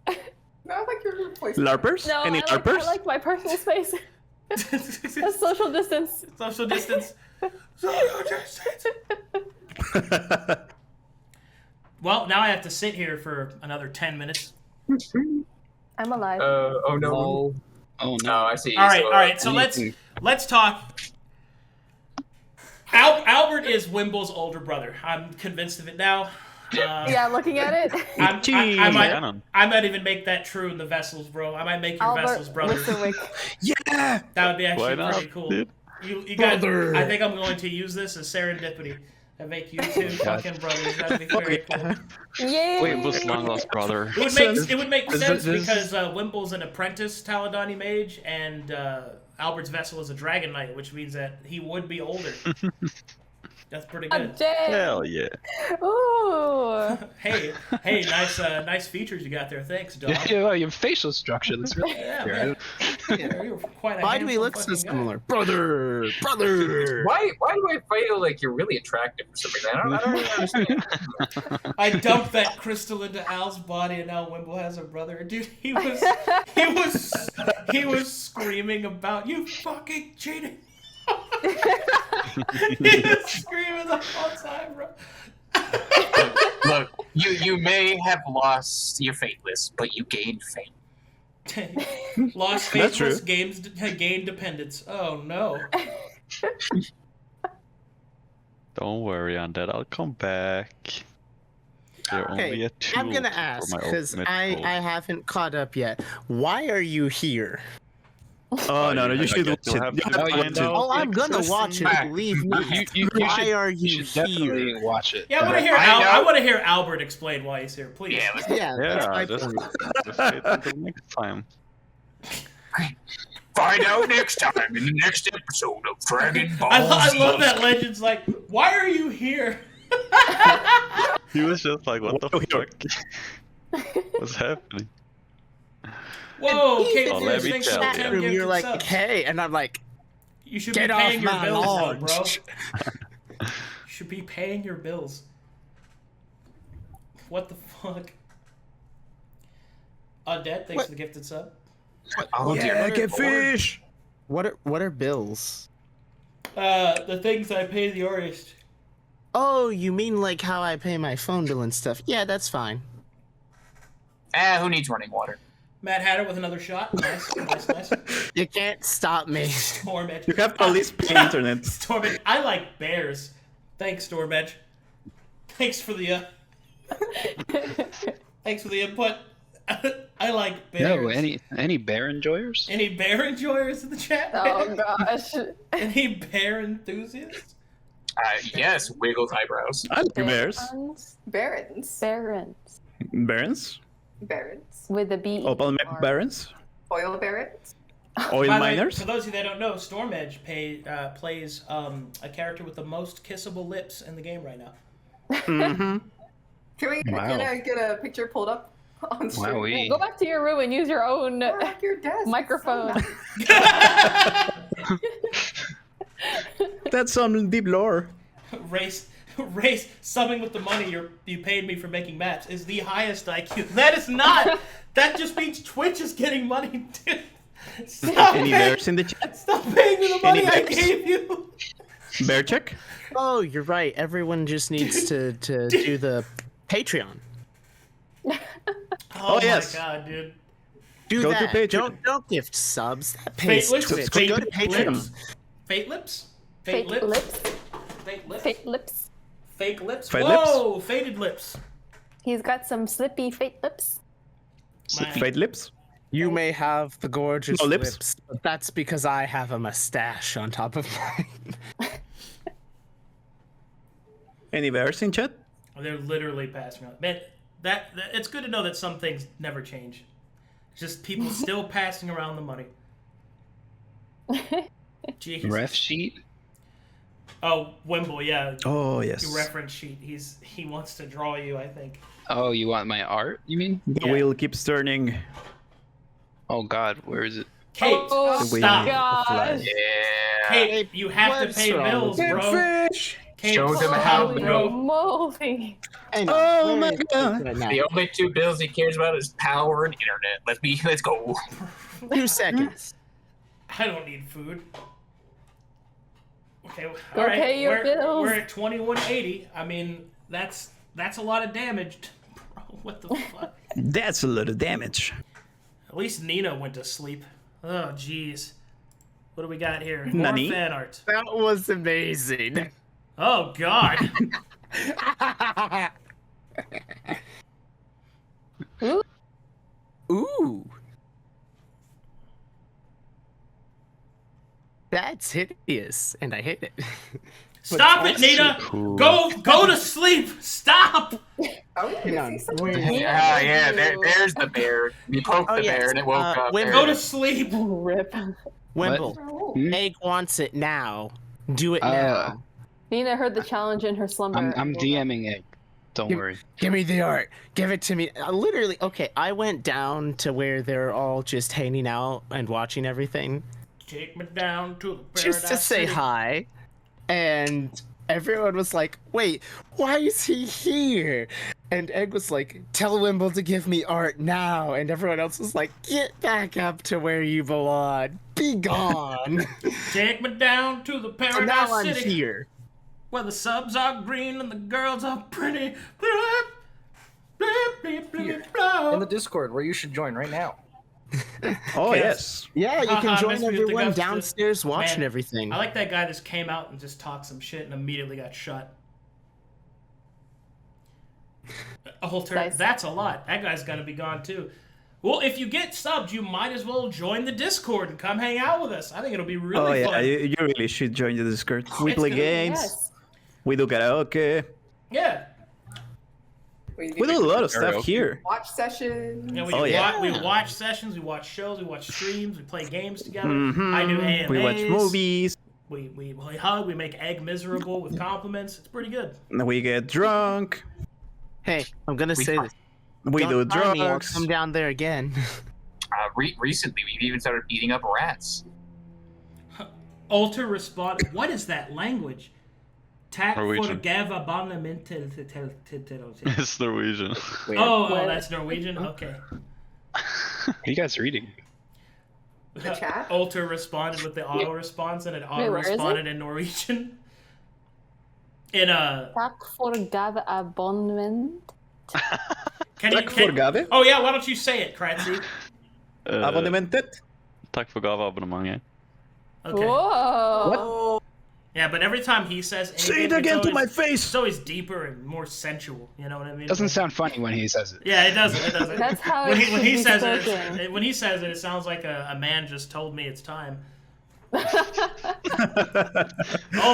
Not like you're replaced. LARPers? No, Any I LARPers? like my personal space. A social distance. Social distance. Social distance. Well, now I have to sit here for another 10 minutes. I'm alive. Oh no. Oh Oh, no. I see. All right. So let's talk. Albert is Wimble's older brother. I'm convinced of it now. Yeah, looking at it. I might even make that true in the vessels, bro. I might make your Albert vessels brothers. Wisterwick. Yeah! That would be Why actually not, pretty cool. dude? You guys, I think I'm going to use this as serendipity. I make you two fucking brothers. That'd be very cool. Yay! Wimble's long lost brother. It would make sense this- because Wimble's an apprentice Taladoni mage, and Albert's vessel is a dragon knight, which means that he would be older. That's pretty good. Hell yeah. Ooh. Hey, nice features you got there. Thanks, dog. Yeah, your facial structure looks really Yeah, accurate. man. You're quite a Why do we handsome look so fucking guy. similar? Brother! Why do I feel like you're really attractive for some reason? I don't understand. I dumped that crystal into Al's body, and now Wimble has a brother. Dude, he was screaming about you fucking cheating. He was screaming the whole time, bro. Look, you may have lost your fateless, but you gained fate. Lost faithless, gained dependence. Oh no. Don't worry on that. I'll come back. You're only Okay, at 2 I'm gonna for ask, my because ultimate I goal. haven't caught up yet. Why are you here? Oh no, you should watch it. You have to Oh, you watch know. it. Oh, I'm gonna watch it, believe me. Why are you should definitely here? watch it. Yeah, I want to hear Albert explain why he's here, please. Yeah, Yeah, that's my Yeah, just point. wait until next time. find out next time in the next episode of Dragon Ball I Z. love that Legend's like, why are you here? He was just like, what the Whoa, fuck? What's happening? Whoa, Even Kate, Oh, let me thanks for tell the you. 10 You're gifted like, subs. hey, and I'm like, You should get be off paying your my bills, though, bro. launch. You should be paying your bills. What the fuck? Undead, thanks What? for the gifted sub. Oh, dear Yeah, get Lord. fish! What are bills? The things I pay the artist. Oh, you mean like how I pay my phone bill and stuff? Yeah, that's fine. Who needs running water? Matt Hatter with another shot. Nice. You can't stop me. Stormedge. You have to at least pay internet. Stormedge. I like bears. Thanks, Stormedge. Thanks for the thanks for the input. I like bears. No, any bear enjoyers? Any bear enjoyers in the chat? Oh gosh. Any bear enthusiasts? Yes, Wiggles eyebrows. I like bears. Barons. Barons. Barons? Barons. With a B. Opal Or- barons? Oil barons. Oil By the way, miners? for those of you that don't know, Stormedge plays a character with the most kissable lips in the game right now. Mm-hmm. Can I get a picture pulled up on stream? Wowee. Go back to your room and use your own Or at your desk. microphone. That's some deep lore. Race, subbing with the money you paid me for making maps is the highest IQ. That is not. That just means Twitch is getting money. Dude. Stop Any paying, bears in the chat? stop paying me the money I bears? gave you. Bear check? Oh, you're right. Everyone just needs to do the Patreon. Oh, yes. my god, dude. Do Go to that. Patreon. Don't gift subs. That pays Fateless? Twitch. Fate Go to lips? Patreon. Fate lips? Fake lips? lips. Fake lips? Fake lips. Fake lips? Fake Whoa! Faded lips. He's got some slippy fake lips. My- Fade lips? You may have the gorgeous No lips? lips, but that's because I have a mustache on top of mine. Any bears in chat? They're literally passing out. Man, that it's good to know that some things never change. It's just people still passing around the money. Jeez. Ref sheet? Oh, Wimble, yeah. Oh yes. Your reference sheet. He wants to draw you, I think. Oh, you want my art? You mean? The Yeah. wheel keeps turning. Oh God, where is it? Kate, Oh, The wheel stop. gosh. Yeah. Kate, you have to What's pay wrong bills, with bro. Fish. Kate, Show them how, Holy bro. moly. I know. Oh Where my is it God. right now? The only two bills he cares about is power and internet. Let's go. 2 seconds. I don't need food. Okay, all Go right. pay your bills. We're at 2180. I mean, that's a lot of damage. Bro, what the fuck? That's a lot of damage. At least Nina went to sleep. Oh, jeez. What do we got here? More Nani? fan art. That was amazing. Oh, God. Ooh. That's hideous, and I hate it. Stop it, Nina! cool. Go to sleep! Stop! Hang on. Where- Yeah. There's the bear. You poked Oh, the yes. bear and it woke up. Wimble. Go to sleep! Rip. Wimble. Hmm? Egg wants it now. Do it Uh, now. Nina heard the challenge in her slumber. I'm DMing it. Don't worry. Give me the art. Give it to me. Literally, okay, I went down to where they're all just hanging out and watching everything Take me down to the just to paradise say city. hi. And everyone was like, wait, why is he here? And Egg was like, tell Wimble to give me art now. And everyone else was like, get back up to where you belong. Be gone. Take me down to the So paradise now I'm city here. where the subs are green and the girls are pretty. In the Discord, where you should join right now. Oh Yes. yes. Yeah, you Haha, can join miss me with the everyone gusto. downstairs watching Man, everything. I like that guy that just came out and just talked some shit and immediately got shot. A whole turn. Nice. That's a lot. That guy's gonna be gone too. Well, if you get subbed, you might as well join the Discord and come hang out with us. I think it'll be really Oh yeah, fun. you really should join the Discord. We It's play gonna be- games. Yes. We do karaoke. Yeah. We do a lot of stuff Karaoke. here. Watch sessions. Yeah, we, Oh, yeah. we watch sessions, we watch shows, we watch streams, we play games together. Mhm. I do AMAs. We watch movies. We hug, we make Egg miserable with compliments. It's pretty good. We get drunk. Hey, I'm gonna say this. We do Don't mind me, I'll drugs. come down there again. Recently, we've even started eating up rats. Alter respond. What is that language? Tak Norwegian. forgava abominamental. It's Norwegian. Oh, that's Norwegian? Okay. What are you guys reading? The chat? Alter responded with the auto response and it auto where is it? responded in Norwegian. In a. Tack for gav abonnement. Can you, Tack for gavet. Oh, yeah, why don't you say it, Kratzy? Abonnementet. Tack for gava-abonnementet. Okay. Whoa. Yeah, but every time he says anything, Say it it's again to always- my It's face. always deeper and more sensual. You know what I mean? Doesn't sound funny when he says it. Yeah, it doesn't. It doesn't. That's how when it he, when should he be says spoken. it, when he says it, it sounds like a man just told me it's time. Oh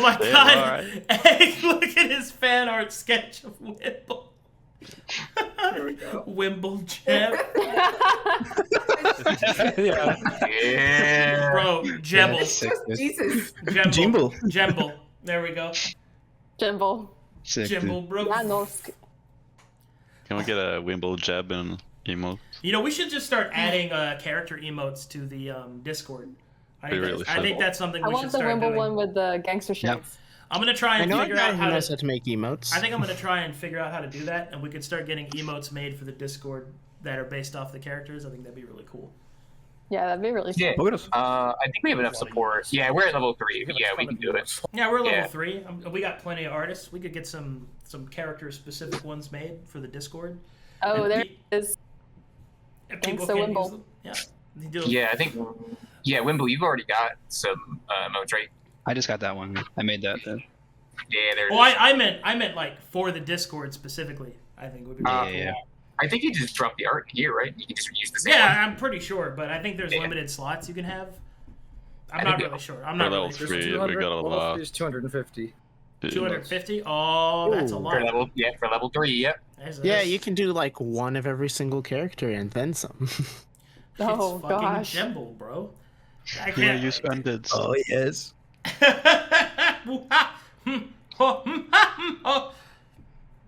my Yeah, god! alright. Egg, look at his fan art sketch of Wimble. Here we go. Wimble Jeb. Yeah. Yeah. Bro, Jebble. That's sick, dude. Jesus. Jemble. Jimble. Jemble. There we go. Jimbo. Sick, dude. Jimble, bro. Ja, norsk. Can we get a Wimble jab and emote? You know, we should just start adding character emotes to the Discord. I We think, really I think should. that's something I we should want the start Wimble doing. one with the gangster shades. I'm gonna try I and know a figure guy out who how knows to. how to make emotes. I think I'm gonna try and figure out how to do that, and we could start getting emotes made for the Discord that are based off the characters. I think that'd be really cool. Yeah, that'd be really Yeah. Look at us. I think we have enough support. Yeah, we're at level 3. But yeah, we can do it. Yeah, we're level Yeah. 3. We got plenty of artists. We could get some character specific ones made for the Discord. Oh, And there pe- it is. and Thanks people to can Wimble. use them. Yeah. You do- Yeah, I think. Yeah, Wimble, you've already got some emotes, right? I just got that one. I made that. Then. Yeah, there it Oh, is. I meant like for the Discord specifically. I think would be really cool. Yeah. I think you just drop the art here, right? You can just use the same Yeah, one. I'm pretty sure, but I think there's Yeah. limited slots you can have. I'm I not think really sure. I'm For not level really sure. 3, we 200, got a level lot. 3 is 250. 250? Oh, that's a Ooh. lot. For level 3, yep. There's- Yeah, there's- you can do like one of every single character and then some. Oh, it's fucking gosh. Jemble, bro. I Yeah, can't. use bandits. Oh yes.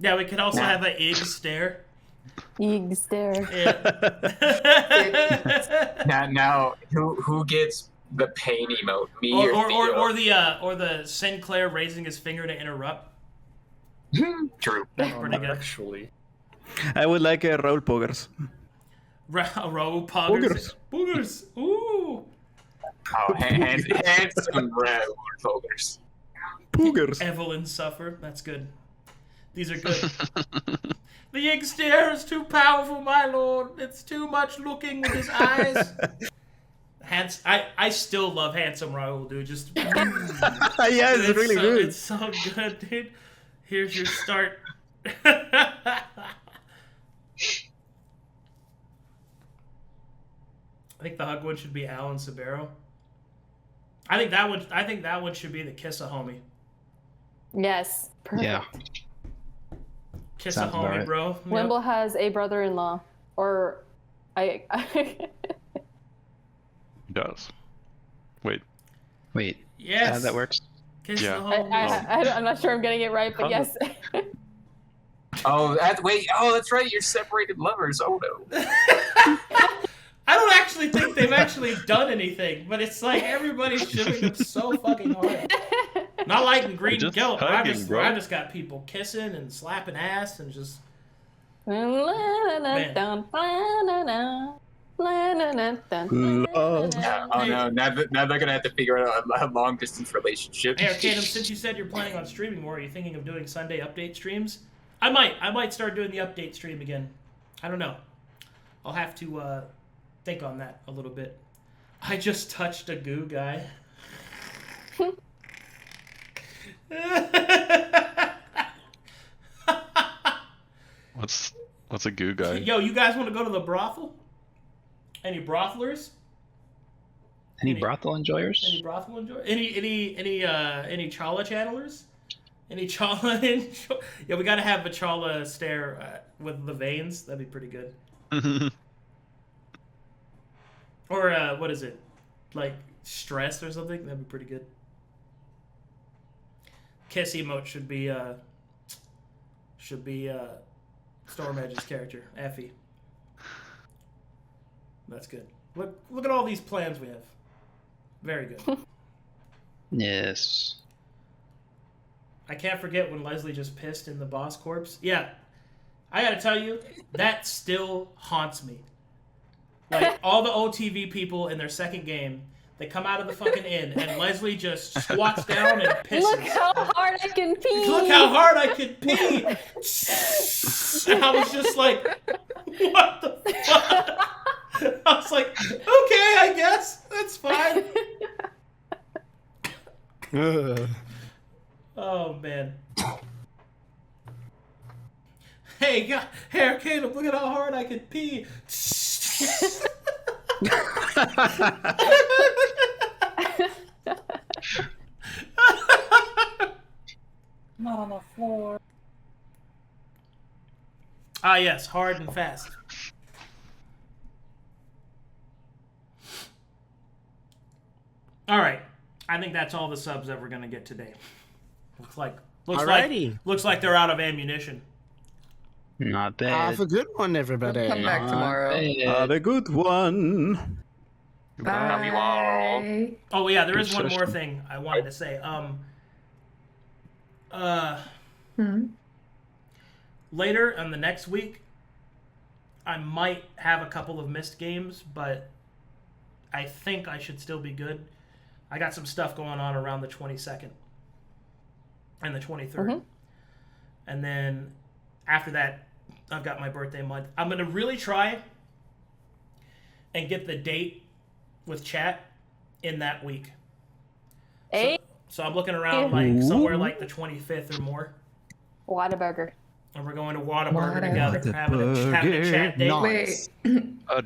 Yeah, we could also have an Ig stare. Ig stare. Yeah. Now, who gets the pain emote? Me or Theo? or the Sinclair raising his finger to interrupt. True. That's pretty good. Actually. I would like a Raul Poggers. Raul Poggers. Boogers. Ooh. Oh, handsome Raul Poggers. Poggers. Evelyn suffer. That's good. These are good. The Ig stare is too powerful, my lord. It's too much looking with his eyes. I still love handsome Raul, dude. Just Yeah, it's really good. It's so good, dude. Here's your start. I think the hug one should be Alan Sabero. I think that one should be the kiss a homie. Yes. Perfect. Yeah. Kiss Sounds a about homie, right. bro. Wimble has a brother-in-law, or I He does. Wait. Wait. Yes. How that works? Kiss Yeah. the homie. I'm not sure I'm getting it right, but yes. Oh, that's right. You're separated lovers. Oh no. I don't actually think they've actually done anything, but it's like everybody's shipping them so fucking hard. Not like in Green just Gulp. hugging, bro. I just got people kissing and slapping ass and just. Oh Oh no. Now they're gonna have to figure out a long distance relationship. Hey, Arcadum, since you said you're planning on streaming more, are you thinking of doing Sunday update streams? I might start doing the update stream again. I don't know. I'll have to think on that a little bit. I just touched a goo guy. What's a goo guy? Yo, you guys want to go to the brothel? Any brothelers? Any brothel enjoyers? Any brothel enjoy? Any Chala channelers? Any Chala enjoy? Yeah, we gotta have a Chala stare with the veins. That'd be pretty good. Or what is it? Like stressed or something? That'd be pretty good. Kiss emote should be Storm Edge's character, Effie. That's good. Look at all these plans we have. Very good. Yes. I can't forget when Leslie just pissed in the boss corpse. Yeah. I gotta tell you, that still haunts me. Like, all the OTV people in their second game, they come out of the fucking inn, and Leslie just squats down and pisses. Look how hard I can pee! Look how hard I can pee! And I was just like, what the fuck? I was like, okay, I guess. That's fine. Oh, man. Hey, Arcadum, look at how hard I can pee. Not on the floor. Ah, yes, hard and fast. All right, I think that's all the subs that we're gonna get today. Looks like they're out of ammunition. Not bad. Have a good one, everybody. Come back tomorrow. Have a good one. Love you all. Oh yeah, there is Good one more session. thing I wanted to say. Later on the next week, I might have a couple of missed games, but I think I should still be good. I got some stuff going on around the 22nd and the 23rd. And then after that, I've got my birthday month. I'm going to really try and get the date with chat in that week. Hey, So I'm looking around like somewhere like the 25th or more. Whataburger. And we're going to Whataburger together, having a chat date. Nice.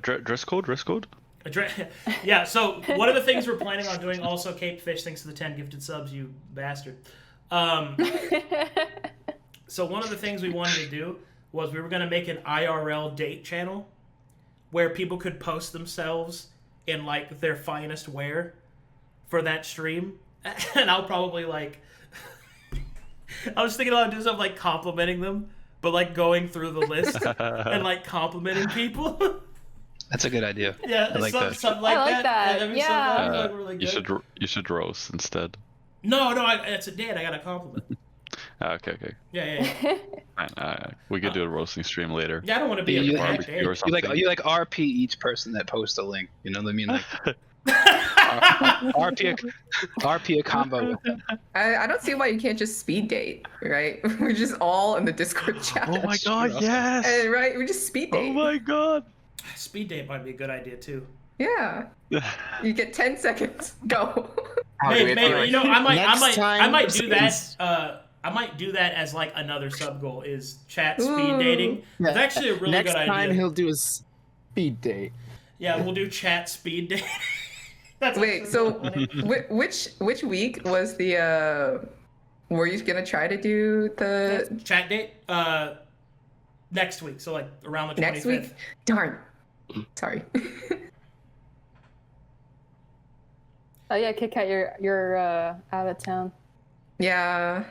Dress code? Yeah, so one of the things we're planning on doing also, Cape Fish, thanks to the 10 gifted subs, you bastard. So one of the things we wanted to do was we were going to make an IRL date channel where people could post themselves in like their finest wear for that stream. And I'll probably like I was thinking about doing something like complimenting them, but like going through the list and like complimenting people. That's a good idea. Yeah, I like that. something like I like that. That'd be Yeah. something like really good. You should roast instead. No, it's a date. I got a compliment. Okay. Yeah. Fine, we could do a roasting stream later. Yeah, I don't want to be You a bad barbecue date. or something. You like RP each person that posts a link. You know what I mean? Like RP a combo with them. I don't see why you can't just speed date, right? We're just all in the Discord chat. Oh my god, yes! And, right? We just speed date. Oh my god! Speed date might be a good idea too. Yeah. You get 10 seconds. Go. Maybe, you know, I might do Next that. I might do that as like another sub goal is chat speed dating. It's actually a really Next good idea. time he'll do a speed date. Yeah, we'll do chat speed dating. That's Wait, so which week was the were you gonna try to do the chat date? Next week, so like around the 25th. next week? Darn. Sorry. Oh yeah, Kit Kat, you're out of town. Yeah.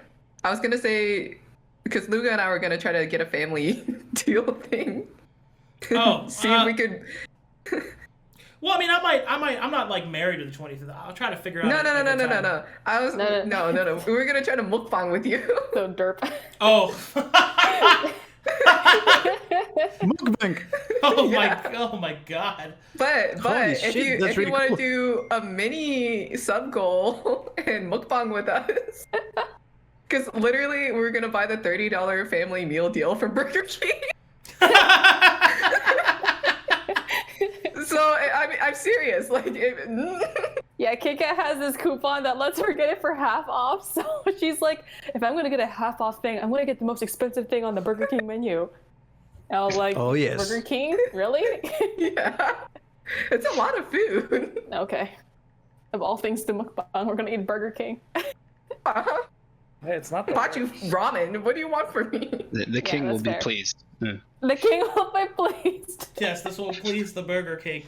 I was gonna say because Luga and I were gonna try to get a family deal thing. Oh, see if we could. Well, I mean, I'm not like married to the 25th. I'll try to figure out. No. I was no. We were gonna try to mukbang with you. So derp. Oh. Mukbang. Oh my god. But Holy if shit, you that's really want to cool. do a mini sub goal and mukbang with us, because literally we're gonna buy the $30 family meal deal from Burger King. So I'm serious. Like, Yeah, Kit Kat has this coupon that lets her get it for half off. So she's like, if I'm gonna get a half off thing, I'm gonna get the most expensive thing on the Burger King menu. And I was like, Oh, yes. Burger King? Really? yeah, it's a lot of food. Okay. Of all things to mukbang, we're gonna eat Burger King. Uh-huh. Hey, it's not that Bought you ramen. What do you want from me? The king will that's be fair. pleased. Yeah. The king will be pleased. Yes, this will please the Burger King.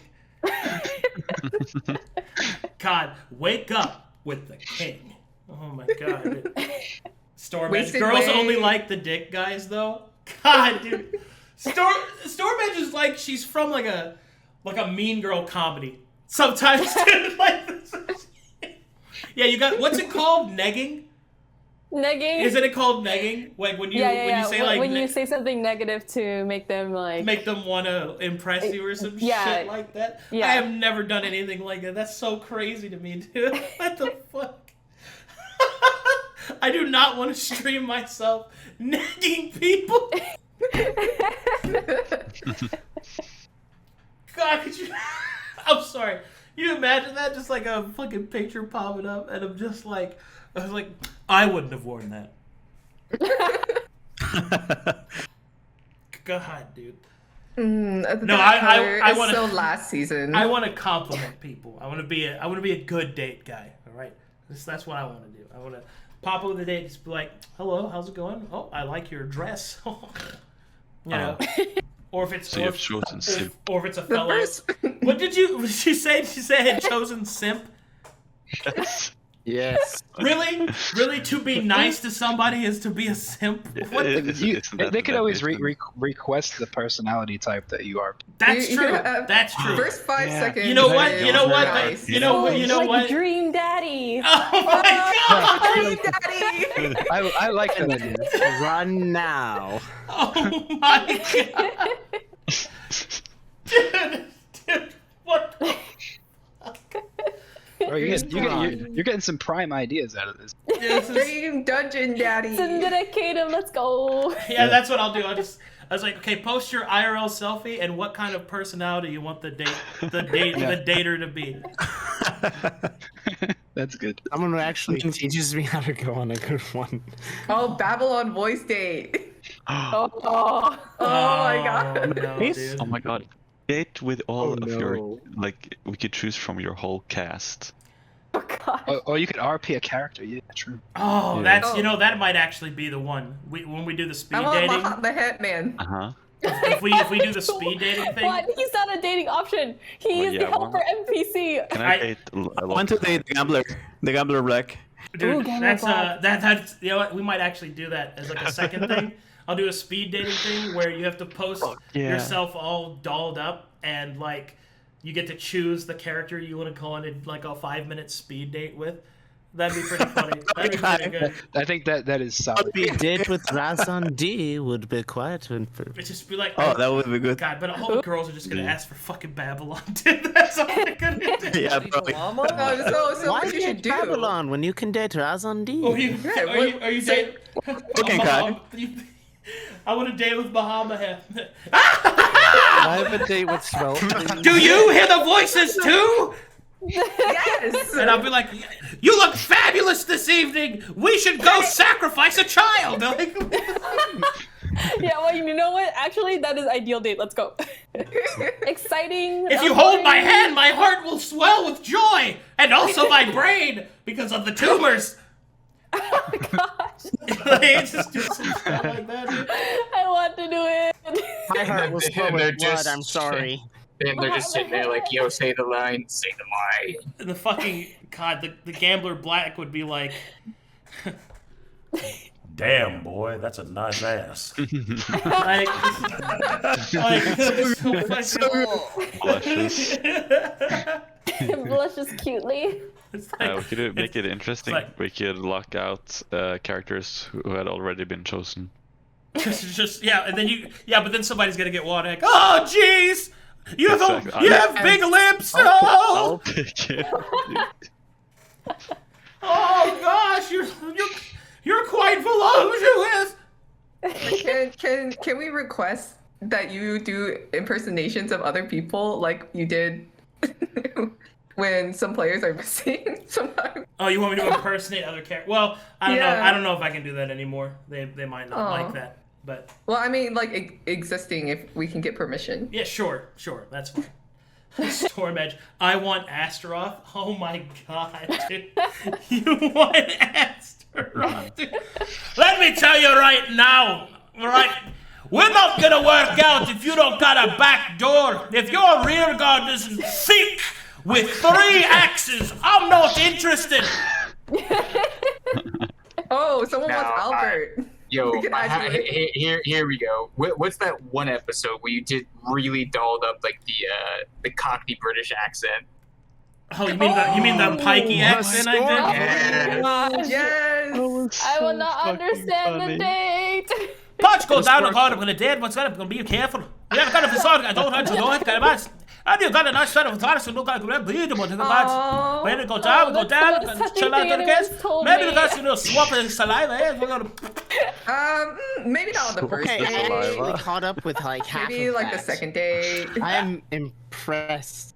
God, wake up with the king. Oh my god. Storm Wasted girls way. only like the dick guys though. God, dude. Storm Edge is like she's from like a Mean Girl comedy. Sometimes, dude, like this. Yeah, you got what's it called? Negging? Negging? Isn't it called negging? Like when you say like when you say something negative to make them like make them want to impress you or some shit like that. Yeah. I have never done anything like that. That's so crazy to me, dude. What the fuck? I do not want to stream myself negging people. God, could you? I'm sorry. You imagine that? Just like a fucking picture popping up, and I'm just like, I was like, I wouldn't have worn that. God, dude. No, I want so last season. I want to compliment people. I want to be a good date guy. All right, that's what I want to do. I want to pop over the date, just be like, "Hello, how's it going? Oh, I like your dress." You know, or if it's So you've chosen simp. or if it's a fellow. What did she say? She said had chosen simp. Yes. Really? Really? To be nice to somebody is to be a simp? What the- They could always request the personality type that you are. That's You true. could, That's true. First 5 seconds. You know what? is You know what? nice. You know what? You know like what? Dream Daddy. Oh my god! Dream Daddy. I like that idea. Run now. Oh my god! Dude, what the Bro, you're getting some prime ideas out of this. This is- Dream Dungeon Daddy. Syndicate him, let's go. Yeah, that's what I'll do. I was like, okay, post your IRL selfie and what kind of personality you want the dater to be. That's good. Someone who actually teaches me how to go on a good one. Oh, Babylon voice date. Oh. Oh my god. No, Please? dude. Oh my god. Date with all Oh, of no. your, like, we could choose from your whole cast. Oh god. Or you could RP a character. Yeah, true. Oh, Yeah. that's that might actually be the one. When we do the speed I want dating, the Hitman. Uh-huh. if we do the speed dating thing, What? He's not a dating option. He Well, is yeah, the helper NPC. Can I I- date a I want to date the gambler Black. Dude, Ooh, that's that's you know what? We might actually do that as like a second thing. I'll do a speed dating thing where you have to post yourself all dolled up and like you get to choose the character you want to go on like a 5-minute speed date with. That'd be pretty funny. That'd be pretty good. I think that is solid. A date with Razan D would be quite It'd just be like, Oh, that would be good. God, but all the girls are just gonna ask for fucking Babylon, dude. That's all they're gonna do. Yeah, probably. So Why what you should date do? Babylon when you can date Razan D? Are you dating? Okay, Kraig. I want to date with Muhammad. I have a date with Swell. Do you hear the voices too? Yes. And I'll be like, you look fabulous this evening. We should go sacrifice a child. Like, Yeah, well, you know what? Actually, that is ideal date. Let's go. Exciting. if you hold my hand, my heart will swell with joy, and also my brain because of the tumors. Oh my gosh. Like, just do some stuff like that. Dude. I want to do it. My heart was full They're with blood, just- I'm sorry. And they're just sitting there like, yo, say the line, say the line. And the fucking God, the gambler Black would be like, Damn, boy, that's a nice ass. like Blushes. Blushes cutely. It's like, We could make it interesting. like- We could lock out characters who had already been chosen. just and then but then somebody's gonna get water. Like, oh jeez, you have Exactly. you have big lips. I'll Oh, pick it. oh gosh, you're quite voluptuous. Can we request that you do impersonations of other people like you did when some players are missing sometimes? Oh, you want me to impersonate other characters? Well, I don't know. Yeah. I don't know if I can do that anymore. They might not like that. But Well, I mean, like existing if we can get permission. yeah, sure, that's fine. Storm Edge. I want Astaroth. Oh my god, dude. You want Astaroth, dude. Let me tell you right now, alright? We're not gonna work out if you don't got a back door. If your rear guard isn't thick with 3 axes, I'm not interested. Oh, someone wants Now, Albert. Yo, We can add you in. here we go. What's that one episode where you did really dolled up like the Cockney British accent? Oh, you mean the pikey accent I did? Yeah. Gosh. Yes. I will not understand the date. Potch go down the corner with a dead. What's gonna be careful? You have got a facade. I don't want to know it. And you got a nice set of thoughts to look like a beautiful to the Aw. When it go down, Oh, that's the most touching chill out thing to the anyone's kids. told Maybe me. the guys can swap the saliva. We're gonna. Maybe not on the first Okay, date. I actually caught up with like half Maybe of like the that. second date. I am impressed.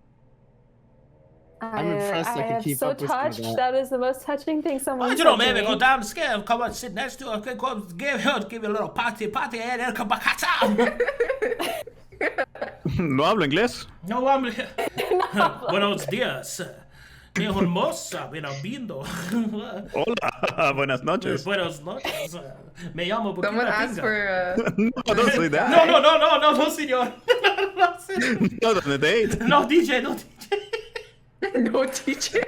I'm impressed I could am keep so up with some of touched. that. That is the most touching thing someone Why said don't you know, to maybe me. go down the scale, come and sit next to her, okay, go give you a little party, and then come back out. No hablo inglés. No, buenos días. Mi hermosa, bienvenido. Hola, buenas noches. Buenos noches. Me llamo Burkina Someone asked Pinga. for No, don't say that. No, señor. No, señor. Not on a date. No, DJ, no, DJ. no teaching.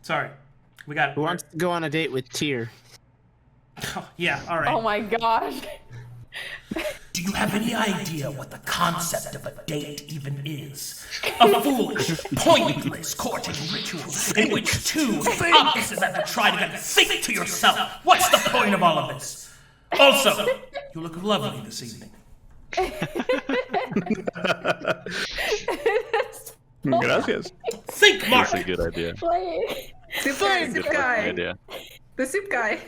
Sorry. We got Who wants to go on a date with Tyr? Yeah, all right. Oh my gosh. Do you have any idea what the concept of a date even is? A foolish, pointless courting ritual in which 2 opposites have to try to get think to yourself. What's the point of all of this? Also, you look lovely this evening. Gracias. Think, Mark. That's a good idea. Play. Soup Good fucking guy. idea. The soup guy.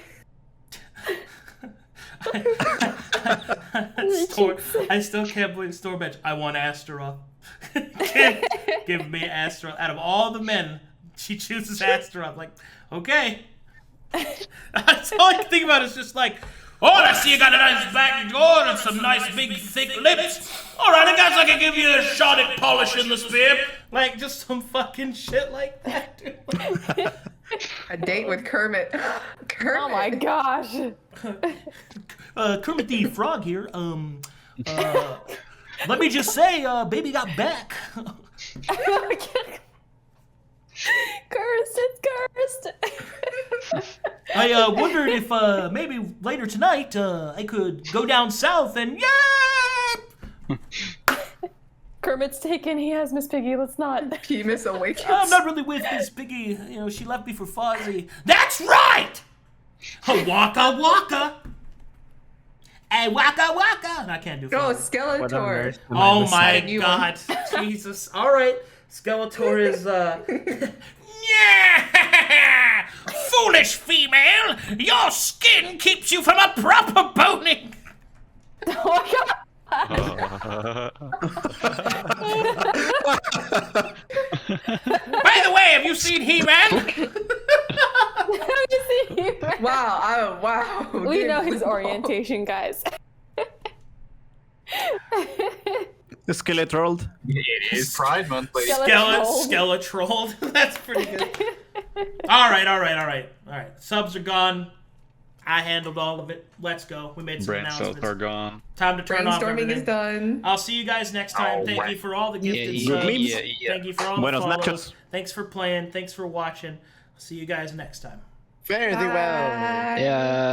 I still can't believe Storm Edge. I want Astaroth. Give me Astaroth. Out of all the men, she chooses Astaroth. Like, okay. That's all I can think about is just like, oh, I see you got a nice back door and some nice big thick lips. All right, I guess I can give you a shot at polishing the spear. Like, just some fucking shit like that, dude. A date with Kermit. Kermit. Oh my gosh. Kermit the Frog here. Let me just say, baby got back. Curse, it's curse. I wondered if maybe later tonight I could go down south and Kermit's taken. He has Miss Piggy. Let's not. Penis awakens. I'm not really with Miss Piggy. You know, she left me for Fozzie. That's right! Waka waka! Hey, waka waka! And I can't do Oh, Fozzie. Skeletor. Oh my New god. Jesus. Alright. Skeletor is, Yeah! Foolish female! Your skin keeps you from a proper boning! Oh my god. By the way, have you seen He-Man? Wow, wow. We know his orientation, guys. The Skeletrolled. It is Pride Month, ladies. Skeletrolled. That's pretty good. Alright. Subs are gone. I handled all of it. Let's go. We made some Brain cells announcements. are gone. Time to turn off Brainstorming everything. is done. I'll see you guys next time. Thank you for all the gifted subs. Thank you for all the Buenos follows. nachos. Thanks for playing. Thanks for watching. I'll see you guys next time. Fare thee well. Bye. Yeah.